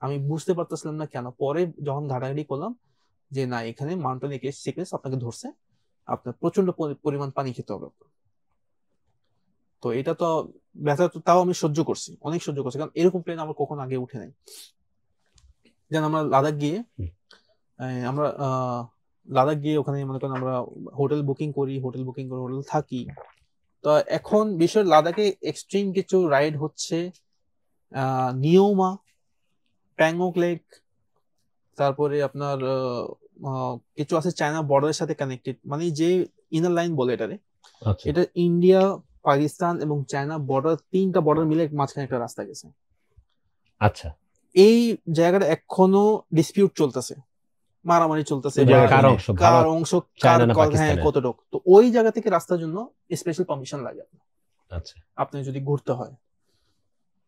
আমি বুঝতে পারতেছিলাম না কেন। পরে যখন ঘাটাঘাটি করলাম যে না, এখানে মাউন্টেন অ্যাকিউট সিকনেস আপনাকে ধরছে, আপনার প্রচন্ড পরিমাণ পানি খেতে হবে। তো এটা তো ব্যথা, তো তাও আমি সহ্য করছি, অনেক সহ্য করছি, কারণ এরকম প্লেন আমার কখনো আগে উঠে নাই। যেন আমরা লাদাখ গিয়ে ওখানে মনে করেন আমরা হোটেল বুকিং করে হোটেল থাকি। তো এখন বিষয় লাদাখে এক্সট্রিম কিছু রাইড হচ্ছে, নিয়োমা, প্যাংগং লেক, তারপরে আপনার কিছু আছে চায়না বর্ডারের সাথে কানেক্টেড, মানে যে ইনার লাইন বলে এটারে। এটা ইন্ডিয়া, পাকিস্তান এবং চায়না বর্ডার, 3টা বর্ডার মিলে মাঝখানে একটা রাস্তা গেছে। আচ্ছা, এই জায়গাটা এখনো ডিসপিউট চলতেছে, মারামারি চলতেছে, কার অংশ কতটুক। তো ওই জায়গা থেকে রাস্তার জন্য স্পেশাল পারমিশন লাগে। আচ্ছা, আপনি যদি ঘুরতে হয়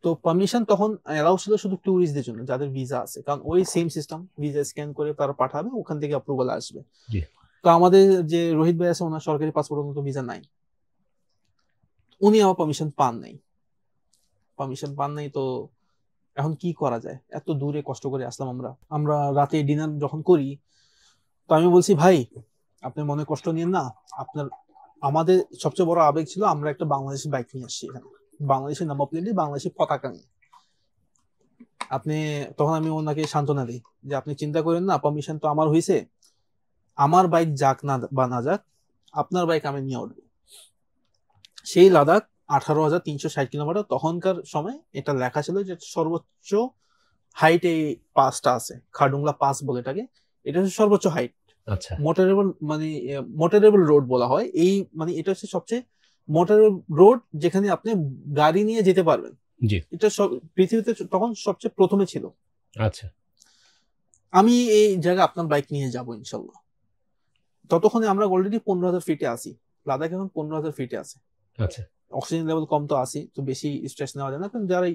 তো পারমিশন তখন এলাও ছিল শুধু ট্যুরিস্টদের জন্য, যাদের ভিসা আছে, কারণ ওই সেম সিস্টেম, ভিসা স্ক্যান করে তারা পাঠাবে, ওখান থেকে অ্যাপ্রুভাল আসবে। তো আমাদের যে রোহিত ভাই আছে, ওনার সরকারি পাসপোর্টের মতো ভিসা নাই, উনি আমার পারমিশন পান নাই। তো এখন কি করা যায়, এত দূরে কষ্ট করে আসলাম আমরা রাতে ডিনার যখন করি, তো আমি বলছি ভাই আপনি মনে কষ্ট নিয়েন না, আমাদের সবচেয়ে বড় আবেগ ছিল আমরা একটা বাংলাদেশি বাইক নিয়ে আসছি এখানে, বাংলাদেশের নাম্বার প্লেটে বাংলাদেশি পতাকা নিয়ে। তখন আমি ওনাকে সান্ত্বনা দিই যে আপনি চিন্তা করেন না, পারমিশন তো আমার হয়েছে, আমার বাইক যাক না বা না যাক, আপনার বাইক আমি নিয়ে উঠবো। সেই লাদাখ 18,360 কিলোমিটার, তখনকার সময় এটা লেখা ছিল যে সর্বোচ্চ হাইট এই পাসটা আছে, খারডুংলা পাস বলে এটাকে, এটা হচ্ছে সর্বোচ্চ হাইট। আচ্ছা, মোটরেবল রোড বলা হয় এই, মানে এটা হচ্ছে সবচেয়ে মোটরেবল রোড যেখানে আপনি গাড়ি নিয়ে যেতে পারবেন। এটা পৃথিবীতে তখন সবচেয়ে প্রথমে ছিল। আচ্ছা, আমি এই জায়গায় আপনার বাইক নিয়ে যাব ইনশাল্লাহ। ততক্ষণে আমরা অলরেডি 15,000 ফিটে আছি, লাদাখ এখন 15,000 ফিটে আছে। আচ্ছা, অক্সিজেন লেভেল কম তো আছি, তো বেশি স্ট্রেস নেওয়া যায় না, কারণ যারা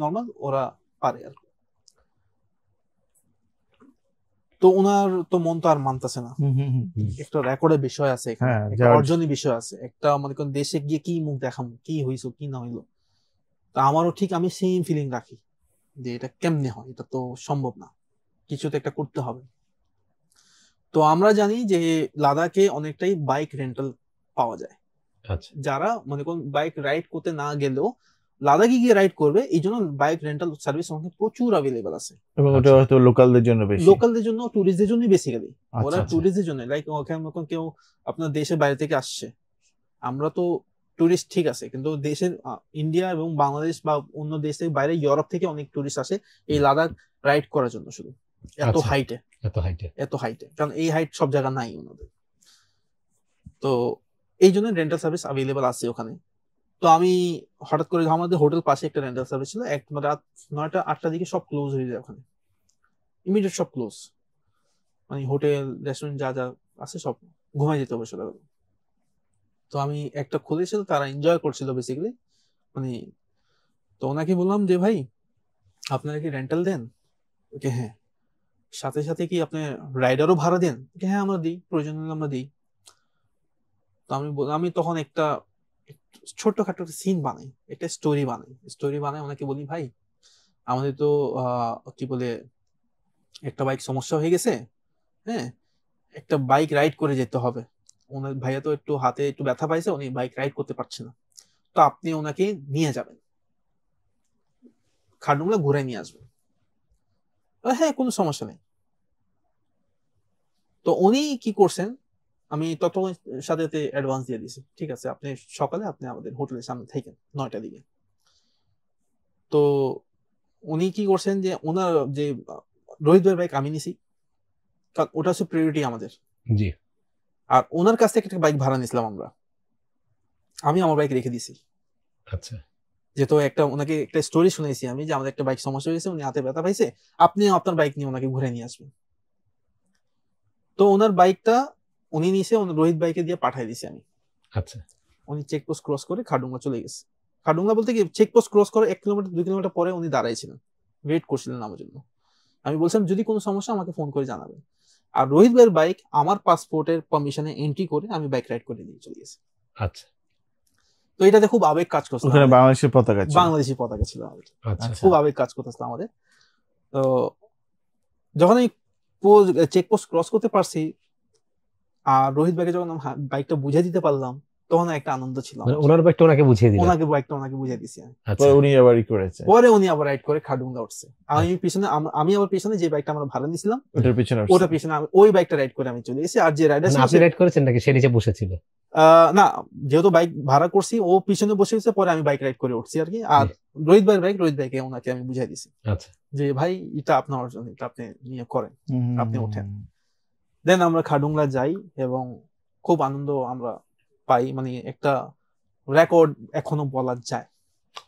নর্মাল ওরা পারে আর। তো ওনার তো মন তো আর মানতেছে না, একটা রেকর্ডের বিষয় আছে এখানে, একটা অর্জনের বিষয় আছে, একটা মনে করেন দেশে গিয়ে কি মুখ দেখাম, কি হইছো কি না হইলো। তা আমারও ঠিক আমি সেম ফিলিং রাখি যে এটা কেমনে হয়, এটা তো সম্ভব না, কিছু তো একটা করতে হবে। তো আমরা জানি যে লাদাখে অনেকটাই বাইক রেন্টাল পাওয়া যায়। যারা মনে করেন বাইক রাইড করতে না গেলেও লাদাখে গিয়ে রাইড করবে, এই জন্য বাইক রেন্টাল সার্ভিস আমাদের প্রচুর অ্যাভেলেবল আছে। এবং ওটা হয়তো লোকালদের জন্য বেশি, লোকালদের জন্য, ট্যুরিস্টদের জন্য বেসিক্যালি। ওরা ট্যুরিস্টদের জন্য, লাইক ওখানে মতন কেউ আপনার দেশের বাইরে থেকে আসছে, আমরা তো ট্যুরিস্ট ঠিক আছে, কিন্তু দেশের ইন্ডিয়া এবং বাংলাদেশ বা অন্য দেশ থেকে বাইরে, ইউরোপ থেকে অনেক ট্যুরিস্ট আসে এই লাদাখ রাইড করার জন্য, শুধু এত হাইটে, কারণ এই হাইট সব জায়গা নাই ওনাদের। তো এই জন্য রেন্টাল সার্ভিস অ্যাভেলেবল আছে ওখানে। তো আমি হঠাৎ করে, আমাদের হোটেল পাশে একটা রেন্টাল সার্ভিস ছিল, রাত 9টা 8টার দিকে সব ক্লোজ হয়ে যায় ওখানে, ইমিডিয়েট সব ক্লোজ, মানে হোটেল রেস্টুরেন্ট যা যা আছে সব ঘুমাই যেতে হবে সকালে। তো আমি একটা খুলেছিল, তারা এনজয় করছিল বেসিক্যালি, মানে তো ওনাকে বললাম যে ভাই আপনারা কি রেন্টাল দেন? ওকে হ্যাঁ। সাথে সাথে কি আপনি রাইডারও ভাড়া দেন? হ্যাঁ আমরা দিই, প্রয়োজন হলে আমরা দিই। তো আমি তখন একটা ছোট্টখাটো একটা সিন বানাই, একটা স্টোরি বানাই ওনাকে বলি ভাই আমাদের তো কি বলে একটা বাইক সমস্যা হয়ে গেছে, হ্যাঁ একটা বাইক রাইড করে যেতে হবে, ওনার ভাইয়া তো একটু হাতে একটু ব্যথা পাইছে, উনি বাইক রাইড করতে পারছে না, তো আপনি ওনাকে নিয়ে যাবেন, খারডুংলা ঘুরে নিয়ে আসবেন। হ্যাঁ, কোনো সমস্যা নেই। তো উনি কি করছেন, আমি তত সাথে অ্যাডভান্স দিয়ে দিছি, ঠিক আছে আপনি সকালে আপনি আমাদের হোটেলের সামনে থাকেন 9টার দিকে। তো উনি কি করছেন যে ওনার যে রোহিত ভাইয়ের বাইক আমি নিছি, ওটা হচ্ছে প্রায়োরিটি আমাদের। জি। আর ওনার কাছ থেকে একটা বাইক ভাড়া নিছিলাম আমরা, আমি আমার বাইক রেখে দিছি। আচ্ছা। যেহেতু ওনাকে একটা স্টোরি শুনেছি আমি, যে আমাদের একটা বাইক সমস্যা হয়েছে, উনি হাতে ব্যথা পাইছে, আপনি আপনার বাইক নিয়ে ওনাকে ঘুরে নিয়ে আসবেন। তো ওনার বাইকটা উনি নিছে, রোহিত বাইকে দিয়ে পাঠিয়ে দিছি আমি। আচ্ছা। উনি চেকপোস্ট ক্রস করে খারডুংলা চলে গেছে। খারডুংলা বলতে কি, চেকপোস্ট ক্রস করে 1 কিলোমিটার 2 কিলোমিটার পরে উনি দাঁড়াইছিলেন, ওয়েট করছিলেন আমার জন্য। আমি বলছিলাম যদি কোনো সমস্যা আমাকে ফোন করে জানাবেন। আর রোহিত ভাইয়ের বাইক আমার পাসপোর্টের পারমিশনে এন্ট্রি করে আমি বাইক রাইড করে দিয়ে চলে গেছি। আচ্ছা। তো এটাতে খুব আবেগ কাজ করছিল, ওখানে বাংলাদেশের পতাকা ছিল। বাংলাদেশি পতাকা ছিল আমাদের। আচ্ছা। খুব আবেগ কাজ করতেছিল আমাদের। তো যখন আমি চেকপোস্ট ক্রস করতে পারছি আর রোহিত ভাইকে যখন বাইকটা বুঝিয়ে দিতে পারলাম, তখন একটা আনন্দ ছিল। মানে ওনার বাইকটা ওনাকে বুঝিয়ে দিলেন? ওনাকে বাইকটা ওনাকে বুঝিয়ে দিছি আমি। আচ্ছা। উনি আবারই করেছে, পরে উনি আবার রাইড করে খারডুংলা উঠছে। আমি আবার পিছনে যে বাইকটা আমরা ভাড়া নিছিলাম ওটার পিছনে ওই বাইকটা রাইড করে আমি চলে গেছি। আর যে রাইডার আপনি রাইড করেছেন নাকি সে নিচে বসেছিল? না, যেহেতু বাইক ভাড়া করছি, ও পিছনে বসে গেছে, পরে আমি বাইক রাইড করে উঠছি আর কি। আর রোহিত ভাইকে ওনাকে আমি বুঝাই দিছি। আচ্ছা। যে ভাই এটা আপনার অর্জন, এটা আপনি নিয়ে করেন, আপনি ওঠেন। দেন আমরা খারডুংলা যাই এবং খুব আনন্দ আমরা পাই, মানে একটা রেকর্ড এখনো বলা যায়।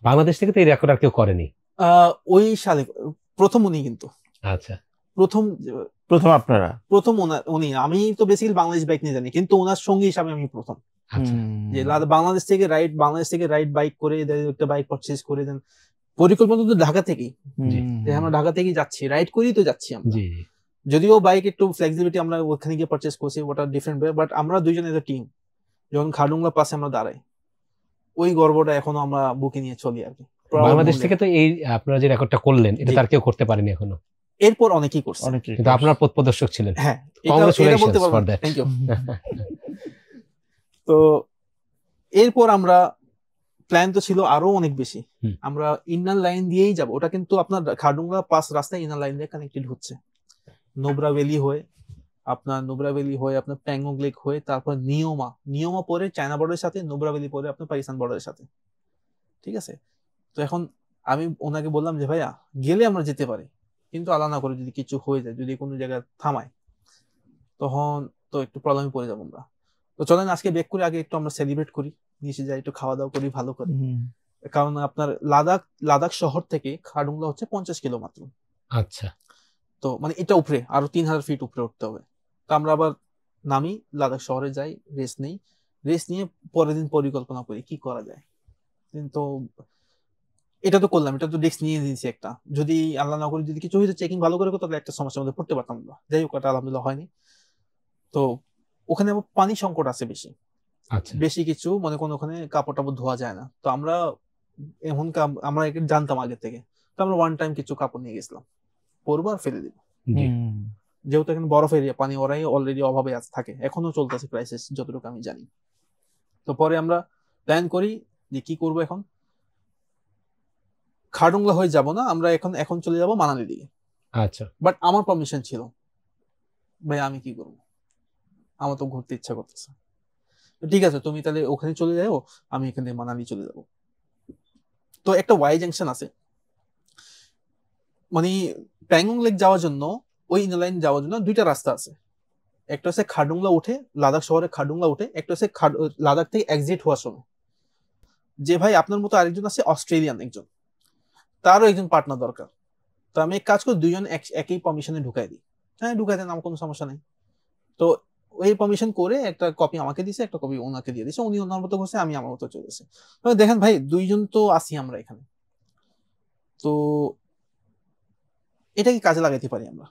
বাংলাদেশ থেকে তো এই রেকর্ড আর কেউ করেনি ওই সালে প্রথম উনি, কিন্তু আচ্ছা প্রথম আপনারা উনি। আমি তো বেসিক্যালি বাংলাদেশ বাইক নিয়ে জানি, কিন্তু ওনার সঙ্গী হিসাবে আমি প্রথম। আচ্ছা। যে বাংলাদেশ থেকে রাইড বাইক করে একটা বাইক পারচেজ করে দেন, পরিকল্পনা তো ঢাকা থেকেই, আমরা ঢাকা থেকেই যাচ্ছি, রাইড করেই তো যাচ্ছি আমরা। যদিও বাইক একটু ফ্লেক্সিবিলিটি আমরা ওখানে গিয়ে পারচেজ করছি, ওটা ডিফারেন্ট, বাট আমরা দুইজন এজ এ টিম যখন খারডুংলা পাশে আমরা দাঁড়াই, ওই গর্বটা এখনো আমরা বুকে নিয়ে চলি আর কি। বাংলাদেশ থেকে তো এই আপনারা যে রেকর্ডটা করলেন, এটা তার কেউ করতে পারেনি এখনো। এরপর অনেকেই করছে, কিন্তু আপনার পথপ্রদর্শক ছিলেন। হ্যাঁ, congratulations for that. Thank you. তো এরপর আমরা প্ল্যান তো ছিল আরো অনেক বেশি, আমরা ইনার লাইন দিয়েই যাব। ওটা কিন্তু আপনার খারডুংলা পাস রাস্তায় ইনার লাইন দিয়ে কানেক্টেড হচ্ছে, নোবরা ভ্যালি হয়ে আপনার প্যাংগং লেক হয়ে, তারপর নিয়মা পরে চায়না বর্ডারের সাথে, নোবরা ভ্যালি পরে আপনার পাকিস্তান বর্ডারের সাথে, ঠিক আছে। তো এখন আমি ওনাকে বললাম যে ভাইয়া গেলে আমরা যেতে পারি, কিন্তু আল্লাহ না করে যদি কিছু হয়ে যায়, যদি কোনো জায়গায় থামায়, তখন তো একটু প্রবলেমে পড়ে যাবো আমরা। তো চলেন আজকে ব্যাক করে আগে একটু আমরা সেলিব্রেট করি, নিচে যাই একটু খাওয়া দাওয়া করি ভালো করে। কারণ আপনার লাদাখ শহর থেকে খারডুংলা হচ্ছে 50 কিলো মাত্র। আচ্ছা। তো মানে এটা উপরে আরো 3000 ফিট উপরে উঠতে হবে। তো আমরা আবার নামি, লাদাখ শহরে যাই, রেস্ট নিয়ে পরের দিন পরিকল্পনা করি কি করা যায়। কিন্তু এটা তো করলাম, এটা তো রিস্ক নিয়ে নিয়েছি একটা, যদি আল্লাহ না করে যদি কিছু হয়তো চেকিং ভালো করে করতে, তাহলে একটা সমস্যার মধ্যে পড়তে পারতাম না। যাই হোক, এটা আলহামদুলিল্লাহ হয়নি। তো ওখানে আবার পানি সংকট আছে বেশি কিছু, মনে কোন ওখানে কাপড় টাপড় ধোয়া যায় না। তো আমরা জানতাম আগে থেকে, তো আমরা ওয়ান টাইম কিছু কাপড় নিয়ে গেছিলাম, পরবো আর ফেলে দিব। যেহেতু এখানে বরফ এরিয়া, পানি ওরাই অলরেডি অভাবে থাকে, এখনো চলতেছে ক্রাইসিস যতটুকু আমি জানি। তো পরে আমরা প্ল্যান করি যে কি করব, এখন খারডুংলা হয়ে যাব না, আমরা এখন চলে যাব মানালির দিকে। আচ্ছা। বাট আমার পারমিশন ছিল, ভাই আমি কি করবো, আমার তো ঘুরতে ইচ্ছা করতেছে। ঠিক আছে, তুমি তাহলে ওখানে চলে যাও, আমি এখানে মানালি চলে যাব। তো একটা ওয়াই জাংশন আছে, মানে প্যাংগং লেক যাওয়ার জন্য, ওই ইনলাইন যাওয়ার জন্য দুইটা রাস্তা আছে। একটা হচ্ছে খারডুংলা উঠে, লাদাখ শহরে খারডুংলা উঠে, একটা হচ্ছে লাদাখ থেকে এক্সিট হওয়ার সময়। যে ভাই আপনার মতো আরেকজন আছে অস্ট্রেলিয়ান একজন, তারও একজন পার্টনার দরকার। তো আমি এক কাজ করি, দুইজন একই পারমিশনে ঢুকাই দিই। হ্যাঁ, ঢুকাই দেন, আমার কোনো সমস্যা নেই। তো ওই পারমিশন করে একটা কপি আমাকে দিছে, একটা কপি ওনাকে দিয়ে দিছে, উনি ওনার মতো করছে, আমি আমার মতো চলেছে। দেখেন ভাই, দুইজন তো আসি আমরা এখানে, তো এটাকে কাজে লাগাইতে পারি আমরা,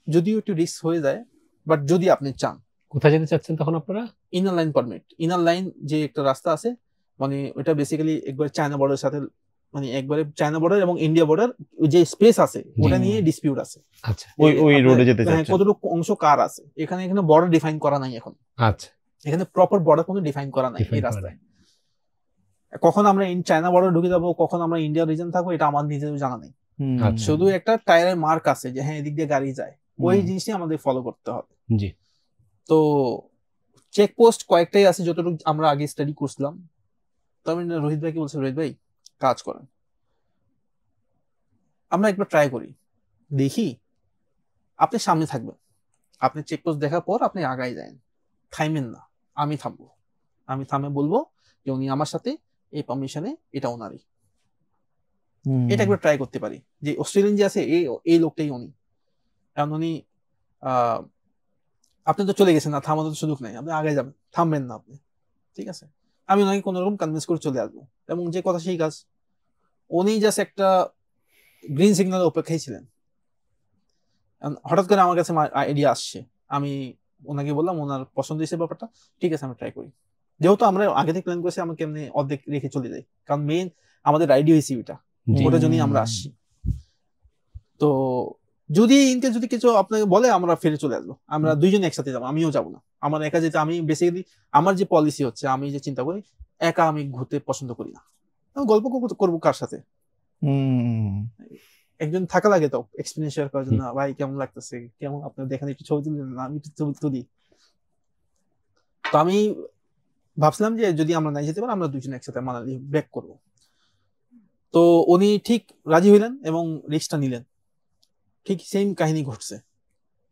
যদিও একটু রিস্ক হয়ে যায়। বাট যদি আপনি চান, কোথায় যেতে চাচ্ছেন তখন আপনারা? Inner line permit, inner line যে একটা রাস্তা আছে, মানে ওটা বেসিক্যালি একবার চায়না বর্ডারের সাথে, মানে একবারে চায়না বর্ডার এবং ইন্ডিয়া বর্ডার যে স্পেস আছে, ওটা নিয়ে ডিসপিউট আছে। আচ্ছা, ওই রোডে যেতে চাচ্ছেন? কতটুকু অংশ কার আছে, এখানে বর্ডার ডিফাইন করা নাই এখন। আচ্ছা। এখানে প্রপার বর্ডার কোনো ডিফাইন করা নাই এই রাস্তায়। কখন আমরা চায়না বর্ডার ঢুকে যাবো, কখন আমরা ইন্ডিয়া রিজন থাকবো, এটা আমার নিজের জানা নেই। শুধু একটা টায়ারের মার্ক আছে যে হ্যাঁ এদিক দিয়ে গাড়ি যায়, ওই জিনিসই আমাদের ফলো করতে হবে। জি। তো চেকপোস্ট কয়েকটাই আছে যতটুকু আমরা আগে স্টাডি করছিলাম। তো আমি রোহিত ভাইকে বলছি, রোহিত ভাই কাজ করেন, আমরা একবার ট্রাই করি, দেখি। আপনি সামনে থাকবেন, আপনি চেকপোস্ট দেখার পর আপনি আগায় যান, থাইমেন না। আমি থামবো, আমি থামে বলবো যে উনি আমার সাথে এই পারমিশনে, এটা ওনারই। এটা একবার ট্রাই করতে পারি যে অস্ট্রেলিয়ান যে আছে এই লোকটাই উনি। কারণ উনি আপনি তো চলে গেছেন না, থামানোর সুযোগ নেই, আপনি আগে যাবেন, থামবেন না আপনি, ঠিক আছে। আমি ওনাকে কোন রকম কনভিন্স করে চলে আসবো, এবং যে কথা সেই কাজ। উনি জাস্ট একটা গ্রিন সিগন্যাল অপেক্ষায় ছিলেন। হঠাৎ করে আমার কাছে আইডিয়া আসছে, আমি ওনাকে বললাম, ওনার পছন্দ হয়েছে ব্যাপারটা, ঠিক আছে আমি ট্রাই করি। যেহেতু আমরা আগে থেকে প্ল্যান করেছি, আমাকে এমনি অর্ধেক রেখে চলে যাই, কারণ মেইন আমাদের আইডিয়া হয়েছে ওটার জন্যই আমরা আসছি। তো যদি ইনকে যদি কিছু আপনাকে বলে, আমরা ফিরে চলে আসবো, আমরা দুইজন একসাথে যাবো, আমিও যাবো না, আমার একা যেতে, আমি বেসিক্যালি আমার যে পলিসি হচ্ছে, আমি যে চিন্তা করি, একা আমি ঘুরতে পছন্দ করি না, আমি গল্প করবো কার সাথে, একজন থাকা লাগে তো এক্সপিরিয়েন্স শেয়ার করার জন্য। ভাই কেমন লাগতেছে, কেমন আপনার দেখেন, একটু ছবি তুলি না, আমি একটু ছবি তুলি। তো আমি ভাবছিলাম যে যদি আমরা নাই যেতে পারি, আমরা দুজন একসাথে মানালি ব্যাক করবো। তো উনি ঠিক রাজি হইলেন এবং রিস্কটা নিলেন। ঠিক সেম কাহিনী ঘটছে,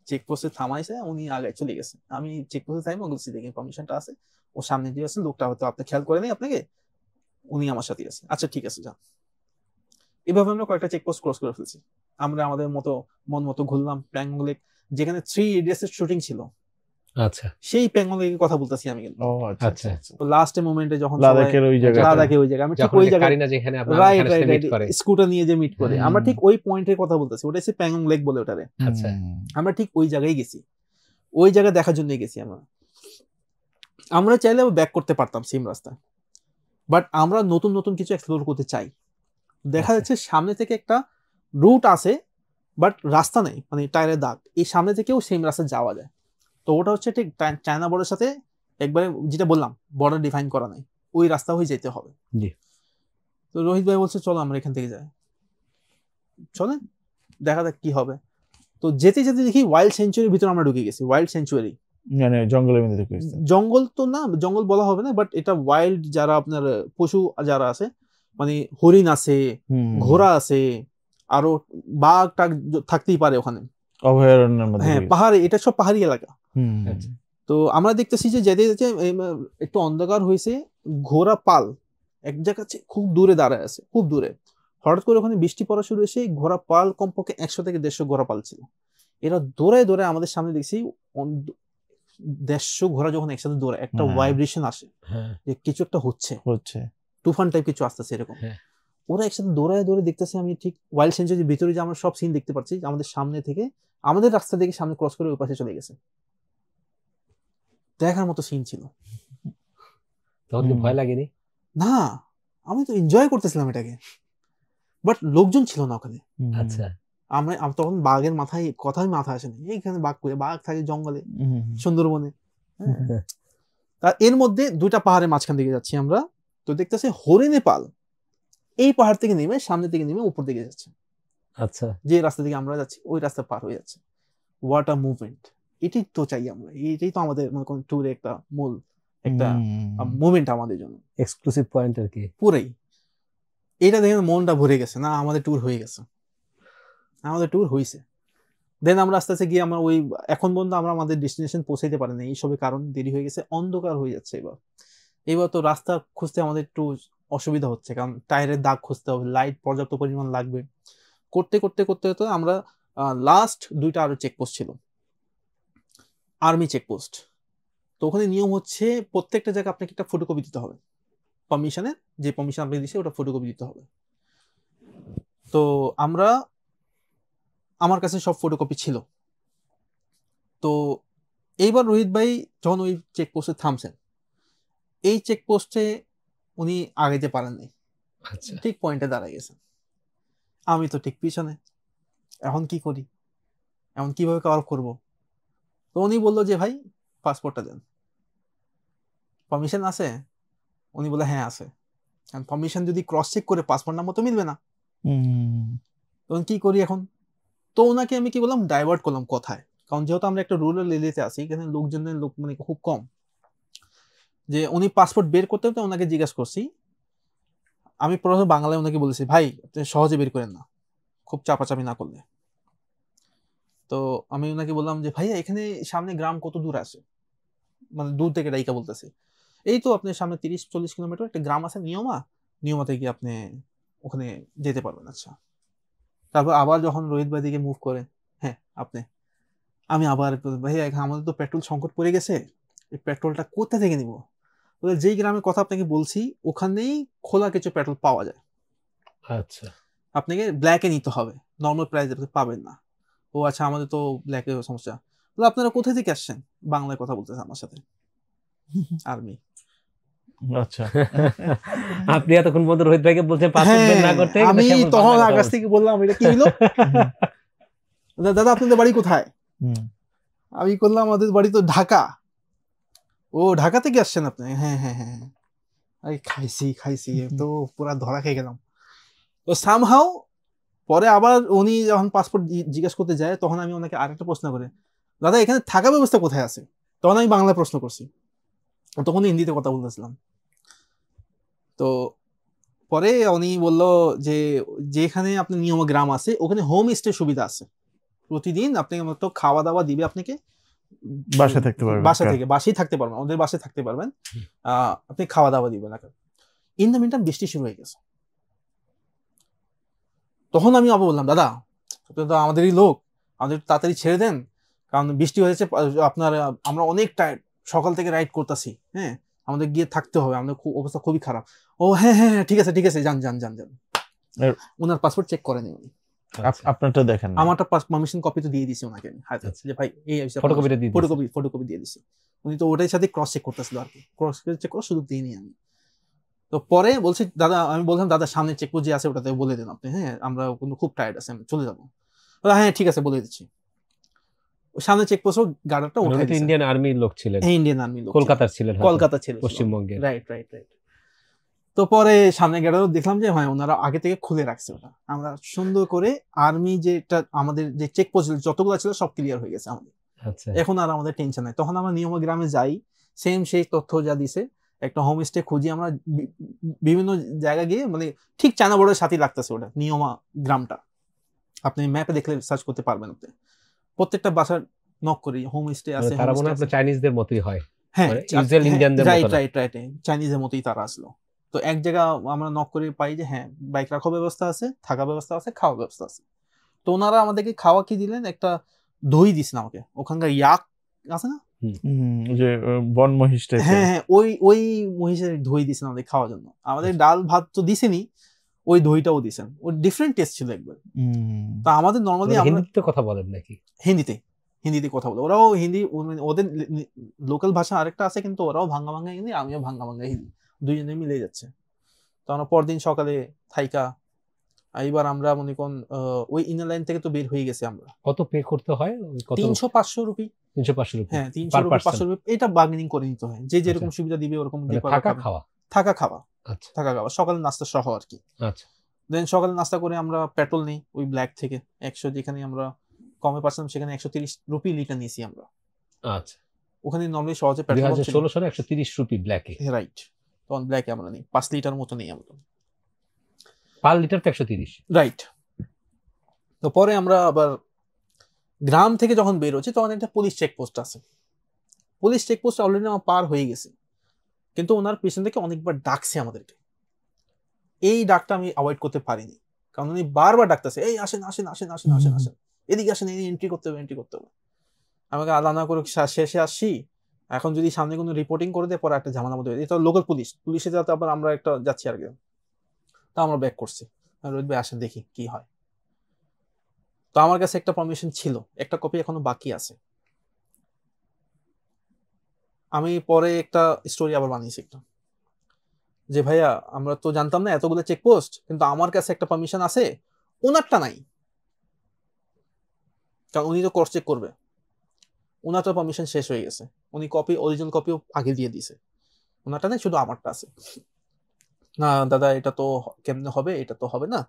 চেকপোস্টে থামাইছে, উনি আগে চলে গেছে। আমি চেকপোস্টে থামি, বলছি দেখি পারমিশনটা আছে, ও সামনে দিয়ে আছে, লোকটা হয়তো আপনি খেয়াল করে নেই আপনাকে, উনি আমার সাথে আছে, আচ্ছা ঠিক আছে যান। এভাবে আমরা কয়েকটা চেকপোস্ট ক্রস করে ফেলছি। আমরা আমাদের মতো মন মতো ঘুরলাম। প্যাংগং লেক, যেখানে 3 ইডিয়টস এর শুটিং ছিল, আচ্ছা, সেই প্যাংগং লেকের কথা বলতেছি আমি। কিন্তু আচ্ছা, তো লাস্ট মোমেন্টে যখন লাদাখের ওই জায়গায়, আমি ঠিক ওই জায়গায়, যেখানে রাইট স্কুটার নিয়ে যে মিট করে, আমরা ঠিক ওই পয়েন্টের কথা বলতেছি, ওটা হচ্ছে প্যাংগং লেক বলে ওটারে। আচ্ছা, আমরা ঠিক ওই জায়গায় গেছি, ওই জায়গা দেখার জন্য গেছি। আমরা চাইলে ব্যাক করতে পারতাম সেম রাস্তা, বাট আমরা নতুন নতুন কিছু এক্সপ্লোর করতে চাই। দেখা যাচ্ছে সামনে থেকে একটা রুট আছে, বাট রাস্তা নেই, মানে টায়ারের দাগ, এই সামনে থেকেও সেম রাস্তা যাওয়া যায়। তো ওটা হচ্ছে ঠিক চায়না বর্ডারের সাথে একবারে, যেটা বললাম বর্ডার ডিফাইন করা নাই, ওই রাস্তা হয়ে যেতে হবে। তো রোহিত ভাই বলছে চলো আমরা এখান থেকে যাই, চলেন দেখা যাক কি হবে। তো যেতে যেতে দেখি ওয়াইল্ড সেঞ্চুরির ভিতরে আমরা ঢুকে গেছি। ওয়াইল্ড সেঞ্চুরি মানে জঙ্গলের মধ্যে ঢুকে গেছি। জঙ্গল তো না, জঙ্গল বলা হবে না, বাট এটা ওয়াইল্ড, যারা আপনার পশু যারা আছে, মানে হরিণ আছে, ঘোড়া আছে, আরো বাঘ টাক থাকতেই পারে ওখানে, অভয়ারণ্যের মধ্যে। হ্যাঁ পাহাড়ি, এটা সব পাহাড়ি এলাকা। তো আমরা দেখতেছি যে যেতে যেতে একটু অন্ধকার হয়েছে, ঘোড়া পাল এক জায়গায় খুব দূরে দাঁড়ায় আছে, খুব দূরে। হঠাৎ করে ওখানে বৃষ্টি পড়া শুরু হয়েছে, ঘোড়া পাল কমপক্ষে 100 থেকে 150 ঘোড়া পাল ছিল। এরা দৌড়ায় দৌড়ায় আমাদের সামনে দেখছি 150 ঘোড়া যখন একসাথে দৌড়ায়, একটা ভাইব্রেশন আসে যে কিছু একটা হচ্ছে, তুফান টাইপ কিছু আসতেছে এরকম। ওরা একসাথে দৌড়ায় দৌড়ে দেখতেছে, আমি ঠিক ওয়াইল্ড সেঞ্চুরির ভিতরে যে আমরা সব সিন দেখতে পাচ্ছি, আমাদের সামনে থেকে, আমাদের রাস্তা থেকে সামনে ক্রস করে ওই পাশে চলে গেছে। দেখার মতো সিন ছিল। তখন কি ভয় লাগেনি? না, আমি তো এনজয় করতেছিলাম এটাকে, বাট লোকজন ছিল না ওখানে। আচ্ছা, আমরা তখন বাঘের মাথায় কথাই মাথা আসেনি, এইখানে বাঘ থাকে জঙ্গলে, সুন্দরবনে। এর মধ্যে 2টা পাহাড়ের মাঝখান দিকে যাচ্ছি আমরা, তো দেখতেছি হরিণে পাল এই পাহাড় থেকে নেমে, সামনে থেকে নেমে উপর দিকে যাচ্ছে। আচ্ছা, যে রাস্তা থেকে আমরা যাচ্ছি ওই রাস্তা পার হয়ে যাচ্ছে। What a movement! এটাই তো চাই আমরা, এটাই তো আমাদের কোন ট্যুরে একটা মূল একটা মুভমেন্ট আমাদের জন্য, এক্সক্লুসিভ পয়েন্ট আর কি। পুরাই এটা দেখে মনটা ভরে গেছে, না আমাদের ট্যুর হয়ে গেছে, আমাদের ট্যুর হয়েছে। দেন আমরা আস্তে আস্তে গিয়ে আমরা ওই, এখন পর্যন্ত আমরা আমাদের ডেস্টিনেশন পৌঁছাইতে পারি না, এইসবের কারণ দেরি হয়ে গেছে, অন্ধকার হয়ে যাচ্ছে। এবার তো রাস্তা খুঁজতে আমাদের একটু অসুবিধা হচ্ছে, কারণ টায়ারের দাগ খুঁজতে হবে, লাইট পর্যাপ্ত পরিমাণ লাগবে। করতে করতে করতে করতে আমরা লাস্ট 2টা আরো চেকপোস্ট ছিল, আর্মি চেকপোস্ট। তো ওখানে নিয়ম হচ্ছে প্রত্যেকটা জায়গায় আপনাকে একটা ফটোকপি দিতে হবে, পারমিশনের যে পারমিশন আপনি দিচ্ছে ওটা ফটোকপি দিতে হবে। তো আমার কাছে সব ফটোকপি ছিল। তো এইবার রোহিত ভাই যখন ওই চেকপোস্টে থামছেন, এই চেকপোস্টে উনি আগাইতে পারেননি, ঠিক পয়েন্টে দাঁড়ায় গেছেন। আমি তো ঠিক পিছনে, এখন কি করি, এখন কিভাবে কভার করব? তো উনি বললো যে ভাই পাসপোর্টটা দেন। পারমিশন আছে? উনি বলে হ্যাঁ আছে। পারমিশন যদি ক্রস চেক করে পাসপোর্ট নাম্বার তো মিলবে না, তখন কি করি এখন? তো ওনাকে আমি কি বললাম, ডাইভার্ট করলাম কথায়, কারণ যেহেতু আমরা একটা রুরাল এরিয়াতে আছি, এখানে লোকজনের লোক মানে খুব কম, যে উনি পাসপোর্ট বের করতে হতে ওনাকে জিজ্ঞাসা করছি, আমি প্রথমে বাংলায় ওনাকে বলেছি ভাই আপনি সহজে বের করেন না, খুব চাপাচাপি না করলে। তো আমি ওনাকে বললাম যে ভাইয়া এখানে সামনে গ্রাম কত দূর আছে, মানে দূর থেকে ডাইকা বলতেছি, এই তো আপনার সামনে 30-40 কিলোমিটার একটা গ্রাম আছে নিয়মাতে গিয়ে আপনি ওখানে যেতে পারবেন। আচ্ছা, তারপর আবার যখন রোহিত ভাই দিকে মুভ করে, হ্যাঁ আপনি, আমি আবার ভাইয়া এখানে আমাদের তো পেট্রোল সংকট পড়ে গেছে, এই পেট্রোলটা কোথা থেকে নিব? যেই গ্রামের কথা আপনাকে বলছি ওখানেই খোলা কিছু পেট্রোল পাওয়া যায়, আচ্ছা, আপনাকে ব্ল্যাকে নিতে হবে, নর্মাল প্রাইস পাবেন না। ও আচ্ছা, আমাদের তো ব্ল্যাকে সমস্যা। আপনারা কোথায় থেকে আসছেন? বাংলায় কথা বলতেছে আমার সাথে, আর্মি। আচ্ছা, আপনি এতক্ষণ পর্যন্ত রোহিত ভাইকে বলছেন পাসপোর্ট বের না করতে, আমি তখন আকাশ থেকে বললাম এটা কি হলো, দাদা আপনাদের বাড়ি কোথায়? আমি করলাম আমাদের বাড়ি তো ঢাকা। ও ঢাকা থেকে আসছেন আপনি? হ্যাঁ হ্যাঁ হ্যাঁ। আরে খাইছি তো পুরা ধরা খেয়ে গেলাম। তো সামহাও পরে আবার উনি যখন পাসপোর্ট জিজ্ঞাসা করতে যায় তখন আমি ওনাকে আরেকটা প্রশ্ন করি, দাদা এখানে থাকা ব্যবস্থা কোথায় আছে? তখন আমি বাংলায় প্রশ্ন করছি, তখন হিন্দিতে কথা বলতেছিলাম। তো পরে উনি বলল যে যেখানে আপনার নিয়ম গ্রাম আছে ওখানে হোম স্টে সুবিধা আছে, প্রতিদিন আপনাকে মতো খাওয়া দাওয়া দিবে, আপনাকে বাসায় থাকতে পারবেন, বাসায় থাকতে পারবেন, ওদের বাসায় থাকতে পারবেন, আপনি খাওয়া দাওয়া দিবেন। ইন দ্য মিনটাইম বৃষ্টি শুরু হয়ে গেছে। তখন আমি আবার বললাম দাদা আপনি তো আমাদেরই লোক, আমাদের তাড়াতাড়ি ছেড়ে দেন, কারণ বৃষ্টি হয়েছে, আপনার আমরা অনেক টায়ার্ড, সকাল থেকে রাইড করতেছি, হ্যাঁ আমাদের গিয়ে থাকতে হবে, আমাদের অবস্থা খুবই খারাপ। ও হ্যাঁ হ্যাঁ ঠিক আছে যান। ওনার পাসপোর্ট চেক করেনি উনি, আপনারটা দেখেন, আমারটা পারমিশন কপি তো দিয়ে দিছি ওনাকে আমি হাতে, যে ভাই এই ফটোকপি দিয়ে দিছি। উনি তো ওটার সাথে ক্রস চেক করতেছিল আর কি, ক্রস চেক করার সুযোগ দিইনি আমি। তো পরে বলছি দাদা, আমি বললাম দাদা সামনে চেকপোস্ট যে আছে ওটাতে বলে দেন আপনি, হ্যাঁ আমরা কিন্তু খুব টায়ার্ড আছে, আমি চলে যাবো। হ্যাঁ ঠিক আছে বলে দিচ্ছি। সামনে চেকপোস্ট গার্ডারটা উঠে দিয়েছে, ইন্ডিয়ান আর্মির লোক ছিলেন, হ্যাঁ ইন্ডিয়ান আর্মি লোক, কলকাতার ছিলেন, কলকাতা ছিল, পশ্চিমবঙ্গে, রাইট। তো পরে সামনে গার্ডারও দেখলাম যে হ্যাঁ ওনারা আগে থেকে খুলে রাখছে ওটা, আমরা সুন্দর করে আর্মি যেটা আমাদের যে চেকপোস্ট যতগুলো ছিল সব ক্লিয়ার হয়ে গেছে আমাদের। আচ্ছা, এখন আর আমাদের টেনশন নাই। তখন আমরা নিয়ম গ্রামে যাই, সেম সেই তথ্য যা দিছে, একটা হোমস্টে খুঁজি আমরা, বিভিন্ন জায়গা গিয়ে, মানে ঠিক চায়না বর্ডারের সাথে লাগতেছে ওটা নিয়মা গ্রামটা, আপনি ম্যাপে দেখলে সার্চ করতে পারবেন। আপনি প্রত্যেকটা বাসার নক করি হোমস্টে আছে, তারা মনে হয় চাইনিজদের মতই হয়, হ্যাঁ ইউজুয়াল ইন্ডিয়ানদের মতো, রাইট চাইনিজের মতোই তারা আসলো। তো এক জায়গা আমরা নক করে পাই যে হ্যাঁ বাইক রাখার ব্যবস্থা আছে, থাকার ব্যবস্থা আছে, খাওয়ার ব্যবস্থা আছে। তো ওনারা আমাদেরকে খাওয়া কি দিলেন, একটা দই দিছেন আমাকে, ওখানকার ইয়াক আছে না, যে বন মহিষ টাইপের, হ্যাঁ ওই মহিষের দই দিছেন আমাদের খাওয়ার জন্য। আমাদের ডাল ভাত তো দিছেনই, ওই দইটাও দিছেন, ওর ডিফারেন্ট টেস্ট ছিল একবার। তা আমাদের নরমালি হিন্দিতে কথা বলেন নাকি? হিন্দিতে কথা বলে, ওরাও হিন্দি, ওদের লোকাল ভাষা আরেকটা আছে, কিন্তু ওরাও ভাঙ্গা হিন্দি, আমিও ভাঙ্গা হিন্দি, দুইজনে মিলে যাচ্ছে। তো আমরা পরদিন সকালে থাইকা, এইবার আমরা মনে করেন ওই ইনার লাইন থেকে তো বের হয়ে গেছে। আমরা কত পে করতে হয়? 300-500 রুপি, 300-500 রুপি, হ্যাঁ 300-500 রুপি, এটা বার্গেনিং করে নিতে হয়, যে যেরকম সুবিধা দিবে ওরকম থাকা খাওয়া। আচ্ছা, থাকা খাওয়া, সকালে নাস্তা সহ আর কি। আচ্ছা, দেন সকালে নাস্তা করে আমরা পেট্রোল নিই ওই ব্ল্যাক থেকে 100, যেখানে আমরা কমে পাচ্ছিলাম সেখানে 130 রুপি লিটার নিয়েছি আমরা। আচ্ছা, ওখানে নর্মালি সহজে পেট্রোল 2016 সালে 130 রুপি ব্ল্যাকে, রাইট। তখন ব্ল্যাকে আমরা নিই 5 লিটার মতো নিই আমরা, পার লিটার 130, রাইট। তো পরে আমরা আবার গ্রাম থেকে যখন বের হচ্ছি তখন একটা পুলিশ চেকপোস্ট আছে, পুলিশ চেকপোস্ট অলরেডি আমার পার হয়ে গেছে, কিন্তু ওনার পিছন থেকে অনেকবার ডাকছে আমাদেরকে। এই ডাকটা আমি অ্যাভয়েড করতে পারিনি, কারণ উনি বারবার ডাকতেছে, এই আসেন, এদিকে আসেন, এন্ট্রি করতে হবে। আমাকে আলাদা করে শেষে আসছি, এখন যদি সামনে কোনো রিপোর্টিং করে দেয় পরে একটা ঝামেলা মধ্যে, এটা লোকাল পুলিশে যাতে আবার আমরা একটা যাচ্ছি আর কি। তা আমরা ব্যাক করছি, রোহিত ভাই আসেন দেখি কি হয়। তো আমার কাছে একটা পারমিশন ছিল, একটা কপি এখনো বাকি আছে। আমি পরে একটা স্টোরি আবার বানিয়েছি একটা, যে ভাইয়া আমরা তো জানতাম না এতগুলো চেকপোস্ট, কিন্তু আমার কাছে একটা পারমিশন আছে, ওনারটা নাই, কারণ উনি তো ক্রস চেক করবে, ওনার তো পারমিশন শেষ হয়ে গেছে, উনি অরিজিনাল কপিও আগে দিয়ে দিছে। ওনারটা নেই, শুধু আমারটা আছে। না দাদা এটা তো কেমনে হবে, এটা তো হবে না,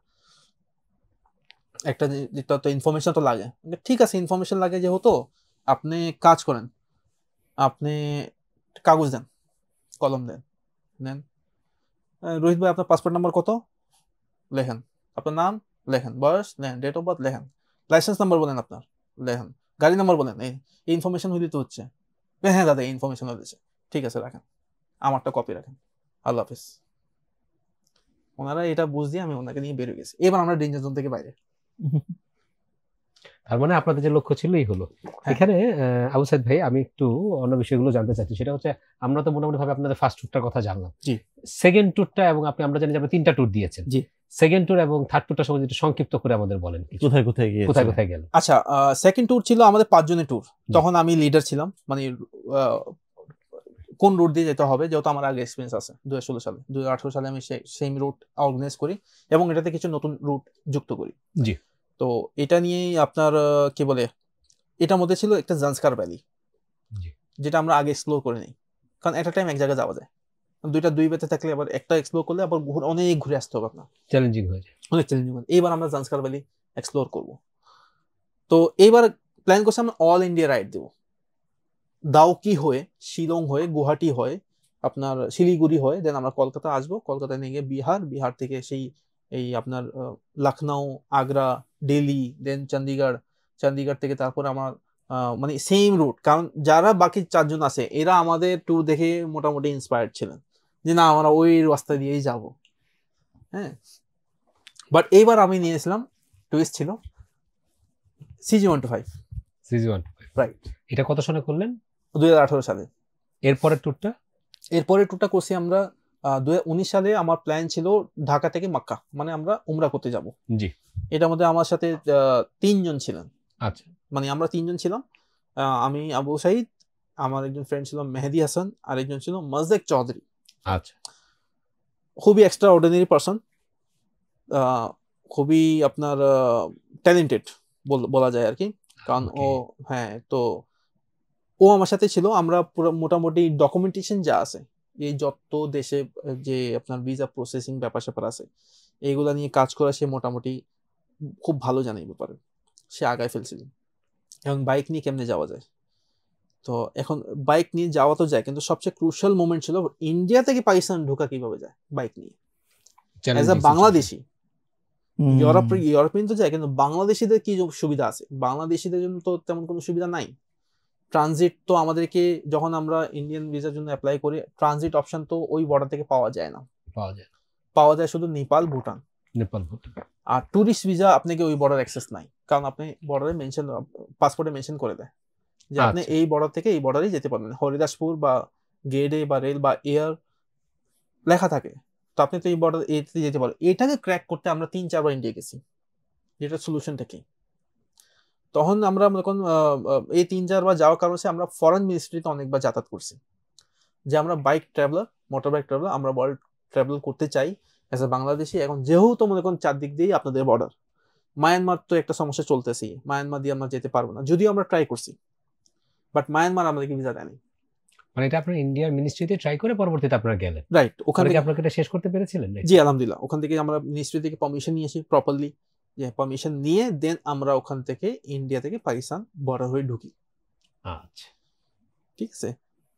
একটা যেটা তো ইনফরমেশন তো লাগে। ঠিক আছে ইনফরমেশন লাগে যেহেতু, আপনি কাজ করেন, আপনি কাগজ দেন, কলম দেন, নেন রোহিত ভাই আপনার পাসপোর্ট নাম্বার কত, লেখেন, আপনার নাম লেখেন, বয়স লেখেন, ডেট অফ বার্থ লেখেন, লাইসেন্স নাম্বার বলেন আপনার লেখেন, গাড়ি নাম্বার বলেন, এই ইনফরমেশন হইলে তো হচ্ছে। হ্যাঁ দাদা এই ইনফরমেশন হয়েছে, ঠিক আছে রাখেন, আমারটা কপি রাখেন, আল্লাহ হাফিজ। ওনারা এটা বুঝ দিয়ে আমি ওনাকে নিয়ে বেরিয়ে গেছি। এবার আমরা ডেঞ্জার জোন থেকে বাইরে। তার মানে আপনাদের যে লক্ষ্য ছিল এই হলো। এখানে আবু সাইদ ভাই আমি একটু অন্য বিষয়গুলো জানতে চাচ্ছি, সেটা হচ্ছে আমরা তো মোটামুটি ভাবে আপনাদের ফার্স্ট ট্যুরটার কথা জানলাম, জি। সেকেন্ড ট্যুরটা এবং আমরা জানি যে আপনি 3টা ট্যুর দিয়েছেন, জি। সেকেন্ড ট্যুর এবং থার্ড ট্যুরটা সম্বন্ধে একটু সংক্ষিপ্ত করে আমাদের বলেন, কোথায় কোথায় গিয়ে কোথায় কোথায় গেল? আচ্ছা সেকেন্ড ট্যুর ছিল আমাদের 5 জনের ট্যুর, তখন আমি লিডার ছিলাম, মানে কোন রুট দিয়ে যেতে হবে, যেহেতু আমার আগে এক্সপিরিয়েন্স আছে 2016 সালে 2018 সালে আমি সেম রুট অর্গানাইজ করি এবং এটাতে কিছু নতুন রুট যুক্ত করি। জি। তো এটা নিয়েই আপনার কি বলে, এটার মধ্যে ছিল একটা জান্সকার ভ্যালি, যেটা আমরা আগে এক্সপ্লোর করে নিই, কারণ একটা টাইম এক জায়গায় যাওয়া যায়, দুই বেতে থাকলে আবার একটা এক্সপ্লোর করলে আবার অনেক ঘুরে আসতে হবে, আপনার চ্যালেঞ্জিং হয়ে যায়, অনেক চ্যালেঞ্জিং। এইবার আমরা জান্সকার ভ্যালি এক্সপ্লোর করব। তো এইবার প্ল্যান করছি আমরা অল ইন্ডিয়া রাইড দেবো, দাউকি হয়ে, শিলং হয়ে, গুয়াহাটি হয়ে, আপনার শিলিগুড়ি হয়ে, দেন আমরা কলকাতা আসবো, কলকাতায় নিয়ে গিয়ে বিহার থেকে সেই এই আপনার লখনউ, আগ্রা, দিল্লি, দেন চণ্ডীগড় থেকে তারপর আমার মানে সেম রুট, কারণ যারা বাকি 4 জন আছে এরা আমাদের ট্যুর দেখে মোটামুটি ইন্সপায়ার্ড ছিলেন যে না আমরা ওই রাস্তা দিয়েই যাব। হ্যাঁ, বাট এইবার আমি নিয়েছিলাম, টুইস্ট ছিল CG125। রাইট। এটা কত সালে করলেন? 2018 সালে। এরপরের ট্যুরটা করছি আমরা 2019 সালে। আমার প্ল্যান ছিল ঢাকা থেকে মক্কা, মানে আমরা উমরা করতে যাব। জি। এটার মধ্যে আমার সাথে 3 জন ছিলেন। আচ্ছা, মানে আমরা 3 জন ছিলাম, আমি, আবু সাইদ, আমার একজন ফ্রেন্ড ছিল মেহেদি হাসান, আর একজন ছিল মাজদেক চৌধুরী। আচ্ছা, খুবই এক্সট্রা অর্ডিনারি পারসন, খুবই আপনার ট্যালেন্টেড বলা যায় আর কি, কারণ ও, হ্যাঁ, তো ও আমার সাথে ছিল। আমরা পুরো মোটামুটি ডকুমেন্টেশন যা আছে, এই যত দেশে যে আপনার ভিসা প্রসেসিং ব্যাপার স্যাপার আছে এইগুলা নিয়ে কাজ করা, সে মোটামুটি খুব ভালো জানে এই ব্যাপারে, সে আগায় ফেলছিল। এবং বাইক নিয়ে কেমনে যাওয়া যায়, তো এখন বাইক নিয়ে যাওয়া তো যায়, কিন্তু সবচেয়ে ক্রুশাল মোমেন্ট ছিল ইন্ডিয়া থেকে পাকিস্তান ঢোকা কিভাবে যায় বাইক নিয়ে। অ্যাজ আ বাংলাদেশি, ইউরোপিয়ান তো যায়, কিন্তু বাংলাদেশিদের কি সুবিধা আছে? বাংলাদেশিদের জন্য তো তেমন কোনো সুবিধা নাই। ট্রানজিট তো আমাদেরকে, যখন আমরা ইন্ডিয়ান ভিসার জন্য অ্যাপ্লাই করি, ট্রানজিট অপশন তো ওই বর্ডার থেকে পাওয়া যায় না, পাওয়া যায় শুধু নেপাল, ভুটান। আর ট্যুরিস্ট ভিসা আপনাকে ওই বর্ডার অ্যাক্সেস নাই, কারণ আপনি বর্ডারে মেনশন, পাসপোর্টে মেনশন করে দেয় যে আপনি এই বর্ডার থেকে এই বর্ডারেই যেতে পারবেন। হরিদাসপুর বা গেটে বা রেল বা এয়ার লেখা থাকে, তো আপনি তো এই বর্ডার এতে যেতে পারেন। এটাকে ক্র্যাক করতে আমরা 3-4 বার ইন্ডিয়া গেছি। যেটা সলিউশনটা কি, তখন আমরা যখন এই 3-4 বার যাওয়ার কারণে আমরা ফরেন মিনিস্ট্রিতে অনেকবার যাতায়াত করছি, যে আমরা bike traveller, motor bike traveller, আমরা ওয়ার্ল্ড ট্রাভেল করতে চাই অ্যাজ এ বাংলাদেশি। এখন যেহেতু মনে করেন চারদিক দিয়েই আপনাদের বর্ডার, মায়ানমার তো একটা সমস্যা চলতেছি, মায়ানমার দিয়ে আমরা যেতে পারবো না, যদিও আমরা ট্রাই করছি, বাট মায়ানমার আমাদেরকে ভিসা দেয়নি। মানে এটা আপনার ইন্ডিয়ার মিনিস্ট্রিতে ট্রাই করে পরবর্তীতে আপনারা গেলেন, রাইট? ওখান থেকে আপনারা এটা শেষ করতে পেরেছিলেন? জি আলহামদুলিল্লাহ, ওখান থেকে আমরা মিনিস্ট্রি থেকে পারমিশন নিয়েছি প্রপারলি, যে পারমিশন নিয়ে দেন আমরা ওখান থেকে ইন্ডিয়া থেকে পাকিস্তান বর্ডার হয়ে ঢুকি। আচ্ছা, ঠিক আছে।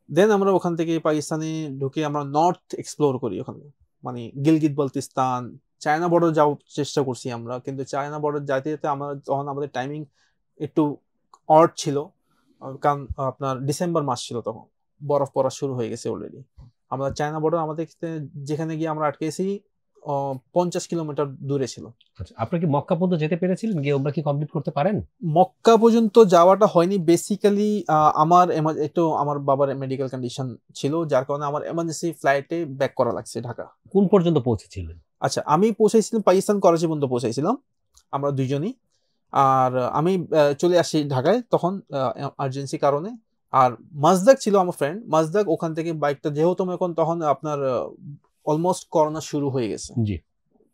দেন আমরা ওখান থেকে পাকিস্তানে ঢুকে আমরা নর্থ এক্সপ্লোর করি, ওখানে মানে গিলগিত বালতিস্তান, চায়না বর্ডার যাওয়ার চেষ্টা করছি আমরা, কিন্তু চায়না বর্ডার যাইতে যেতে আমরা তখন আমাদের টাইমিং একটু অড ছিল, কারণ আপনার ডিসেম্বর মাস ছিল, তখন বরফ পড়া শুরু হয়ে গেছে অলরেডি। আমরা চায়না বর্ডার আমাদের যেখানে গিয়ে আমরা আটকেছি 50 কিলোমিটার দূরে ছিল। আচ্ছা, আপনি কি মক্কা পর্যন্ত যেতে পেরেছিলেন? গিয়ে ওমরা কি কমপ্লিট করতে পারেন? মক্কা পর্যন্ত যাওয়াটা হয়নি। বেসিক্যালি আমার একটু আমার বাবার মেডিকেল কন্ডিশন ছিল, যার কারণে আমার এমার্জেন্সি ফ্লাইটে ব্যাক করা লাগছে ঢাকা। কোন পর্যন্ত পৌঁছেছিলেন? আচ্ছা, আমি পৌঁছাইছিলাম পাকিস্তান করাচি পর্যন্ত পৌঁছাইছিলাম আমরা দুইজনই, আর আমি চলে আসি ঢাকায় তখন আর্জেন্সি কারণে। আর মাজদাক ছিল আমার ফ্রেন্ড, মাজদাক ওখান থেকে বাইকটা, যেহেতু এখন তখন আপনার অলমোস্ট করোনা শুরু হয়ে গেছে, জি,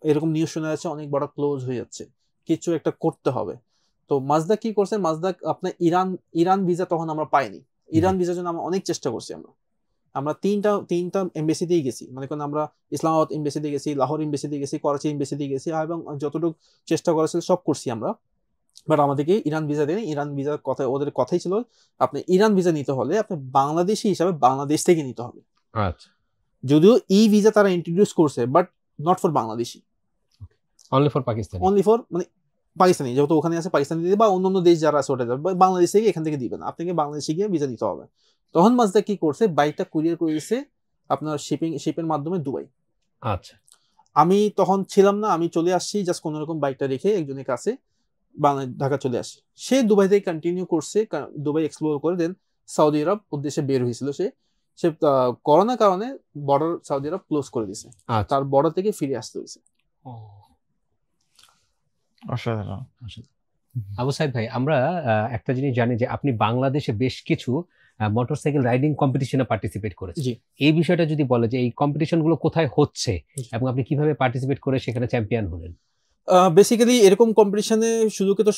এরকম নিউজ শোনা যাচ্ছে অনেক বড় ক্লোজ হয়ে যাচ্ছে, কিছু একটা করতে হবে। তো মাজদাক কি করছে, মাজদাক আপনার ইরান ভিসা তখন আমরা পাইনি, ইরান ভিসার জন্য আমরা অনেক চেষ্টা করছি আমরা, আমরা তিনটা এমবেসিতেই গেছি, মানে কোন আমরা ইসলামাবাদ এমবেসিতে গেছি, লাহোর এমবেসিতে গেছি, করাচি এমবেসিতে গেছি, এবং যতটুকু চেষ্টা করা ছিল সব করছি আমরা। বাট আমাদেরকে ইরান ভিসা দেয়নি। ইরান ভিসার কথা, ওদের কথাই ছিল আপনি ইরান ভিসা নিতে হলে আপনি বাংলাদেশি হিসাবে বাংলাদেশ থেকে নিতে হবে। আচ্ছা, যদিও এই ভিসা তারা ইন্ট্রোডিউস করছে, but not for Bangladeshi, only for Pakistan, only for মানে পাকিস্তানি, যেহেতু ওখানে আছে পাকিস্তানি দিবে, বা অন্যান্য দেশ যারা আছে ওটা যাবে, বাংলাদেশ থেকে এখান থেকে দিবে না, আপনাকে বাংলাদেশে গিয়ে ভিসা নিতে হবে। তখন মাজদা কি করছে, বাইকটা কুরিয়ার করে দিয়েছে আপনার শিপের মাধ্যমে দুবাই। আচ্ছা, আমি তখন ছিলাম না, আমি চলে আসছি জাস্ট কোনো রকম বাইকটা রেখে একজনের কাছে ঢাকা চলে আসি। সে দুবাই থেকে কন্টিনিউ করছে, দুবাই এক্সপ্লোর করে দেন সৌদি আরব উদ্দেশ্যে বের হয়েছিল। সে করোনার কারণে বর্ডার সৌদি আরব ক্লোজ করে দিয়েছে, তার বর্ডার থেকে ফিরে আসতে হয়েছে। অসাধারণ। আবু সাইদ ভাই, আমরা একটা জিনিস জানি যে আপনি বাংলাদেশে বেশ কিছু মোটরসাইকেল রাইডিং কম্পিটিশনে পার্টিসিপেট করেছেন। এই বিষয়টা যদি বলে যে এই কম্পিটিশন গুলো কোথায় হচ্ছে এবং আপনি কিভাবে পার্টিসিপেট করে সেখানে চ্যাম্পিয়ন হলেন? বেসিক্যালি এরকম কম্পিটিশনে সুযোগে তো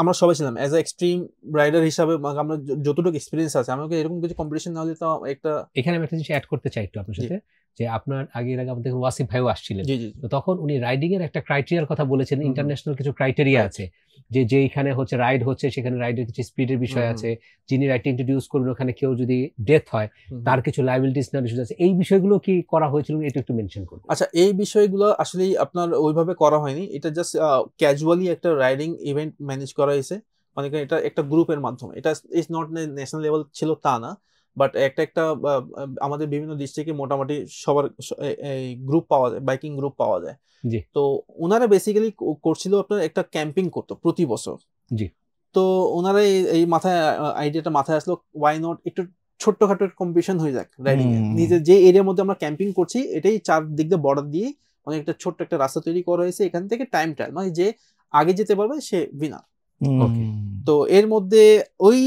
আমরা সবাই ছিলাম অ্যাজ এ এক্সট্রিম রাইডার হিসাবে, আমরা যতটুকু এক্সপিরিয়েন্স আছে, আমাকে এরকম কিছু কম্পিটিশন না হলে তো একটা। এখানে আমি একটা জিনিস অ্যাড করতে চাই একটু আপনার সাথে, যে আপনার আগে আমাদের ওয়াসিফ ভাইও আসছিলেন, তো তখন উনি রাইডিং এর একটা ক্রাইটেরিয়ার কথা বলেছেন, ইন্টারন্যাশনাল কিছু ক্রাইটেরিয়া আছে, যে যেখানে হচ্ছে রাইড হচ্ছে সেখানে রাইডের কিছু স্পিডের বিষয় আছে, যিনি রাইডটা ইন্ট্রোডিউস করবেন ওখানে কেউ যদি ডেথ হয় তার কিছু লায়াবিলিটিস না ইস্যু আছে, এই বিষয়গুলো কি করা হয়েছিল এটা একটু মেনশন করুন। আচ্ছা, এই বিষয়গুলো আসলে আপনার ওইভাবে করা হয়নি, এটা জাস্ট ক্যাজুয়ালি একটা রাইডিং ইভেন্ট ম্যানেজ করা হয়েছে, মানে এটা একটা গ্রুপের মাধ্যমে, এটা ইজ নট ন্যাশনাল লেভেল ছিল তা না, বাট একটা আমাদের বিভিন্ন ডিস্ট্রিক্টে মোটামুটি সবার গ্রুপ পাওয়া যায়, বাইকিং গ্রুপ পাওয়া যায়। তো ওনারা বেসিক্যালি করছিল আপনার একটা ক্যাম্পিং করতো প্রতি বছর। তো ওনারা এই আইডিয়াটা মাথায় আসলো, ওয়াই নট একটু ছোট্টখাটো কম্পিটিশন হয়ে যাক রাইডিং এ, নিজের যে এরিয়ার মধ্যে আমরা ক্যাম্পিং করছি এটাই চারদিক দিয়ে বর্ডার দিয়ে একটা ছোট্ট একটা রাস্তা তৈরি করা হয়েছে, এখান থেকে টাইম ট্রায়াল, মানে যে আগে যেতে পারবে সে উইনার। তো এর মধ্যে ওই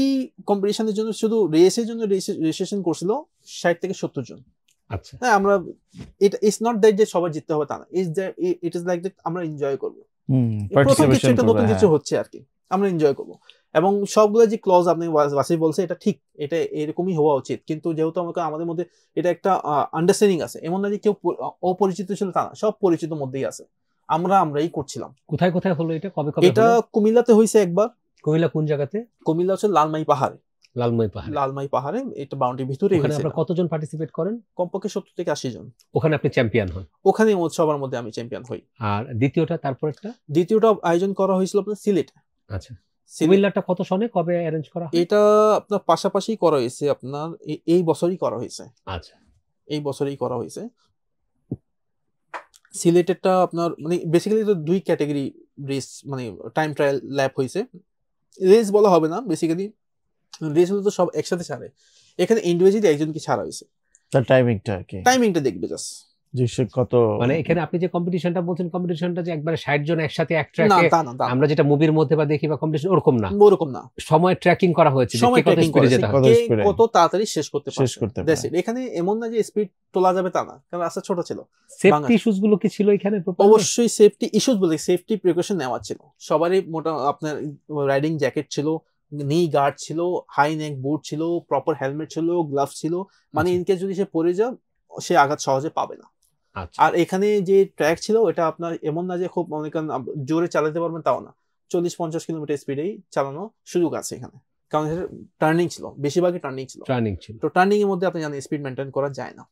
কম্পিটিশনের জন্য শুধু রেসের জন্য রেজিস্ট্রেশন করছিল 60 থেকে 70 জন। আচ্ছা, হ্যাঁ, আমরা এটা ইজ নট দ্যাট যে সবাই জিততে হবে তা না, ইট ইজ লাইক দ্যাট আমরা এনজয় করবো, প্রথম কিছু একটা নতুন কিছু হচ্ছে আর কি, আমরা এনজয় করবো। এবং সবগুলো যে ক্লজ আপনি ওয়াসিফ বলছে এটা ঠিক, এটা এরকমই হওয়া উচিত, কিন্তু যেহেতু আমাদের মধ্যে এটা একটা আন্ডারস্ট্যান্ডিং আছে, এমন না যে কেউ অপরিচিত ছিল তা না, সব পরিচিত মধ্যেই আছে, আমরাই করছিলাম। কোথায় কোথায় হলো এটা, কবে কবে? এটা কুমিল্লাতে হয়েছে একবার। কুমিল্লা কোন জায়গাতে? কুমিল্লা হচ্ছে লালমাই পাহাড়ে। লালমাই পাহাড়ে এটা বাউন্ডারির ভিতরে। ওখানে আপনারা কতজন পার্টিসিপেট করেন? কমপক্ষে 70 থেকে 80 জন। ওখানে আপনি চ্যাম্পিয়ন হন? ওখানে সবার মধ্যে আমি চ্যাম্পিয়ন হই। আর দ্বিতীয়টা আয়োজন করা হয়েছিল আপনার সিলেটে। আচ্ছা, কুমিল্লাটা কত সনে কবে অ্যারেঞ্জ করা হয়? এটা আপনার পাশাপাশি করা হয়েছে, আপনার এই বছরই করা হয়েছে। আচ্ছা, এই বছরই করা হয়েছে। সিলেটেরটা আপনার মানে বেসিক্যালি তো দুই ক্যাটাগরি রেস, মানে টাইম ট্রায়াল ল্যাব হয়েছে, রেস বলা হবে না, বেসিক্যালি রেস হলে তো সব একসাথে ছাড়ে, এখানে ইন্ডিভিজুয়ালি একজনকে ছাড়া হয়েছে, তার টাইমিংটা দেখবে জাস্ট যে সে কত, মানে এখানে আপনি যে কম্পিটিশনটা বলছেন, কম্পিটিশনটা যে একবারে 60 জন একসাথে এক ট্র্যাকে, আমরা যেটা মুভির মধ্যে বা দেখি বা কম্পিটিশন ওরকম না, সময় ট্র্যাকিং করা হয়েছে, কত তাড়াতাড়ি শেষ করতে পারবে। এখানে এমন না যে স্পিড তোলা যাবে তা না, কারণ রাস্তা ছোট ছিল। সেফটি ইস্যুস গুলো কি ছিল এখানে? অবশ্যই সেফটি ইস্যুস বলে সেফটি প্রিকশন নেওয়া ছিল সবারই, মোটা আপনার রাইডিং জ্যাকেট ছিল, নি গার্ড ছিল, হাই নেক বুট ছিল, প্রপার হেলমেট ছিল, গ্লাভস ছিল, মানে ইনকেস যদি সে পড়ে যায় সে আঘাত সহজে পাবে না। আর এখানে যে ট্র্যাক ছিল এটা আপনার এমন না যে খুব অনেক জোরে চালাতে পারবেন তাও না, 40-50 কিলোমিটার স্পিডেই চালানো সুযোগ আছে এখানে, কারণ টার্নিং ছিল, বেশিরভাগই টার্নিং ছিল। তো টার্নিং এর মধ্যে আপনি জানেন স্পিড মেইনটেইন করা যায় না।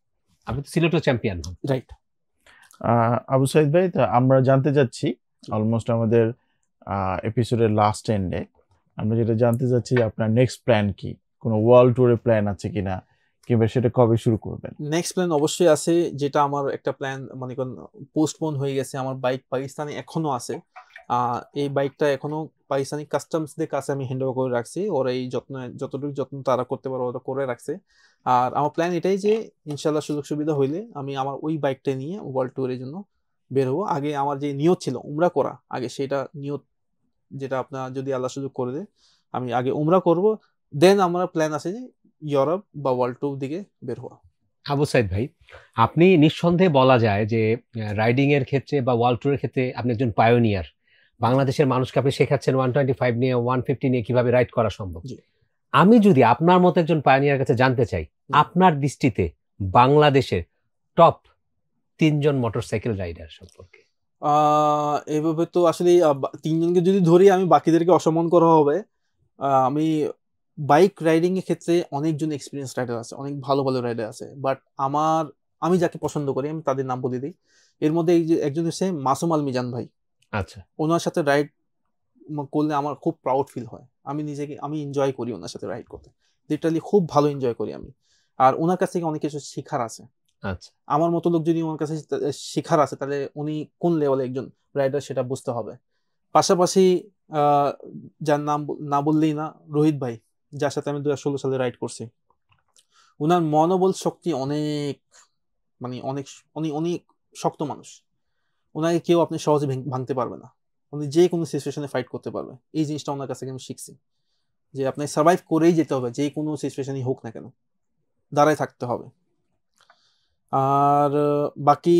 আপনি তো সিলেটও চ্যাম্পিয়ন হন, রাইট? আবু সাইদ ভাই, আমরা জানতে যাচ্ছি অলমোস্ট আমাদের এপিসোডের লাস্ট এন্ডে, আমরা যেটা জানতে চাচ্ছি আপনার নেক্সট প্ল্যান কি, কোনো ওয়ার্ল্ড ট্যুরের প্ল্যান আছে কিনা, কিংবা সেটা কবে শুরু করবেন? নেক্সট প্ল্যান অবশ্যই আছে, যেটা আমার একটা প্ল্যান মানে কোন পোস্টপোন হয়ে গেছে। আমার বাইক পাকিস্তানে এখনো আছে, এই বাইকটা এখনো পাকিস্তানি কাস্টমসদের কাছে আমি হ্যান্ড ওভার করে রাখছি, ওরা এই যতটুকু যত্ন তারা করতে পারো ওরা করে রাখছে। আর আমার প্ল্যান এটাই যে ইনশাল্লাহ সুযোগ সুবিধা হইলে আমি আমার ওই বাইকটা নিয়ে ওয়ার্ল্ড ট্যুরের জন্য বের হবো। আগে আমার যে নিয়ত ছিল উমরা করা, আগে সেটা নিয়ত, যেটা আপনার যদি আল্লাহ সুযোগ করে দেয় আমি আগে উমরা করব, দেন আমার প্ল্যান আছে যে ইউরোপ বা ওয়ার্ল্ড ট্যুর দিকে বের হওয়া। আবু সাইদ ভাই, আপনি নিঃসন্দেহে বলা যায় যে রাইডিং এর ক্ষেত্রে বা ওয়ার্ল্ড ট্যুরের ক্ষেত্রে আপনি একজন পায়োনিয়ার। বাংলাদেশের মানুষকে আপনি শেখাচ্ছেন 125 নিয়ে 150 নিয়ে কিভাবে রাইড করা সম্ভব। আমি যদি আপনার মতো একজন পায়োনিয়ার কাছে জানতে চাই, আপনার দৃষ্টিতে বাংলাদেশের টপ 3 জন মোটরসাইকেল রাইডার সম্পর্কে? এভাবে তো আসলে 3 জনকে যদি ধরি আমি বাকিদেরকে অসম্মান করা হবে। আমি বাইক রাইডিং এর ক্ষেত্রে অনেকজন এক্সপিরিয়েন্স রাইডার আছে, অনেক ভালো ভালো রাইডার আছে, বাট আমি যাকে পছন্দ করি আমি তাদের নাম বলে দিই। এর মধ্যে এই যে একজন হচ্ছে মাসুম আল মিজান ভাই। আচ্ছা, ওনার সাথে রাইড করলে আমার খুব প্রাউড ফিল হয়। আমি এনজয় করি ওনার সাথে রাইড করতে, লিটারালি খুব ভালো এনজয় করি আমি। আর ওনার কাছ থেকে অনেক কিছু শেখার আছে। আচ্ছা, আমার মতো লোক যদি ওনার কাছে শেখার আছে তাহলে উনি কোন লেভেলে একজন রাইডার সেটা বুঝতে হবে। পাশাপাশি যার নাম না বললেই না, রোহিত ভাই, যার সাথে আমি 2016 সালে রাইড করছি। ওনার মনোবল শক্তি অনেক, মানে অনেক, অনেক শক্ত মানুষ। ওনাকে কেউ আপনি সহজে ভাঙতে পারবে না। উনি যে কোনো সিচুয়েশনে ফাইট করতে পারবে। এই জিনিসটা ওনার কাছ থেকে আমি শিখছি, যে আপনি সার্ভাইভ করেই যেতে হবে, যে কোনো সিচুয়েশনই হোক না কেন, দাঁড়ায় থাকতে হবে। আর বাকি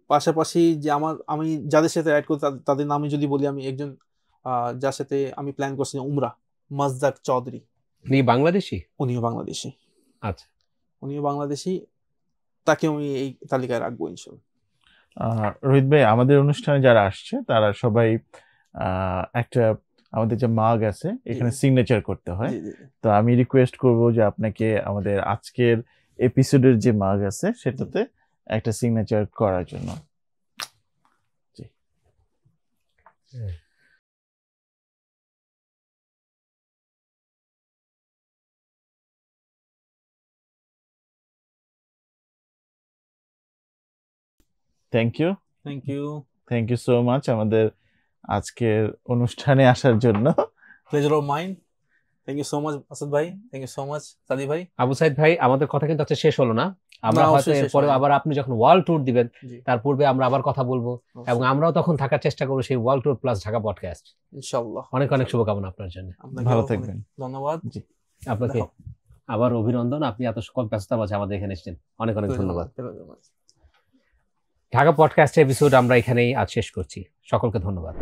পাশাপাশি যে আমি যাদের সাথে রাইড করি তাদের নামে যদি বলি, আমি একজন যার সাথে আমি প্ল্যান করছি উমরা, মাজদাক চৌধুরী। উনি বাংলাদেশি? উনিও বাংলাদেশি। আচ্ছা, উনিও বাংলাদেশি, তাকে আমি এই তালিকায় রাখবো ইনশাল্লাহ। রোহিত ভাই, আমাদের অনুষ্ঠানে যারা আসছে তারা সবাই একটা আমাদের যে মাগ আছে এখানে সিগনেচার করতে হয়। তো আমি রিকোয়েস্ট করব যে আপনাকে আমাদের আজকের এপিসোডের যে মাগ আছে সেটাতে একটা সিগনেচার করার জন্য। জি, থ্যাংক ইউ সো মাচ আমাদের আজকের অনুষ্ঠানে আসার জন্য। Pleasure of mind. Thank you so much Asad ভাই, থ্যাংক ইউ সো মাচ সাদি ভাই। আবু সাইদ ভাই, আমাদের কথা কিন্তু আজকে শেষ হলো না। আমরা হয়তো এরপরে আবার আপনি যখন ওয়ার্ল্ড ট্যুর দিবেন তার পূর্বে আমরা আবার কথা বলবো, এবং আমরাও তখন থাকার চেষ্টা করবো সেই world tour plus Dhaka podcast. ইনশাআল্লাহ। অনেক অনেক শুভকামনা আপনার জন্য। ভালো থাকবেন। ধন্যবাদ। জি, আপনাকে আবার অভিনন্দন, আপনি এত সকল ব্যস্ততা মাঝে আমাদের এখানে এসেছেন, অনেক অনেক ধন্যবাদ। ঢাকা পডকাস্টের এপিসোড আমরা এখানেই আজ শেষ করছি। সকলকে ধন্যবাদ।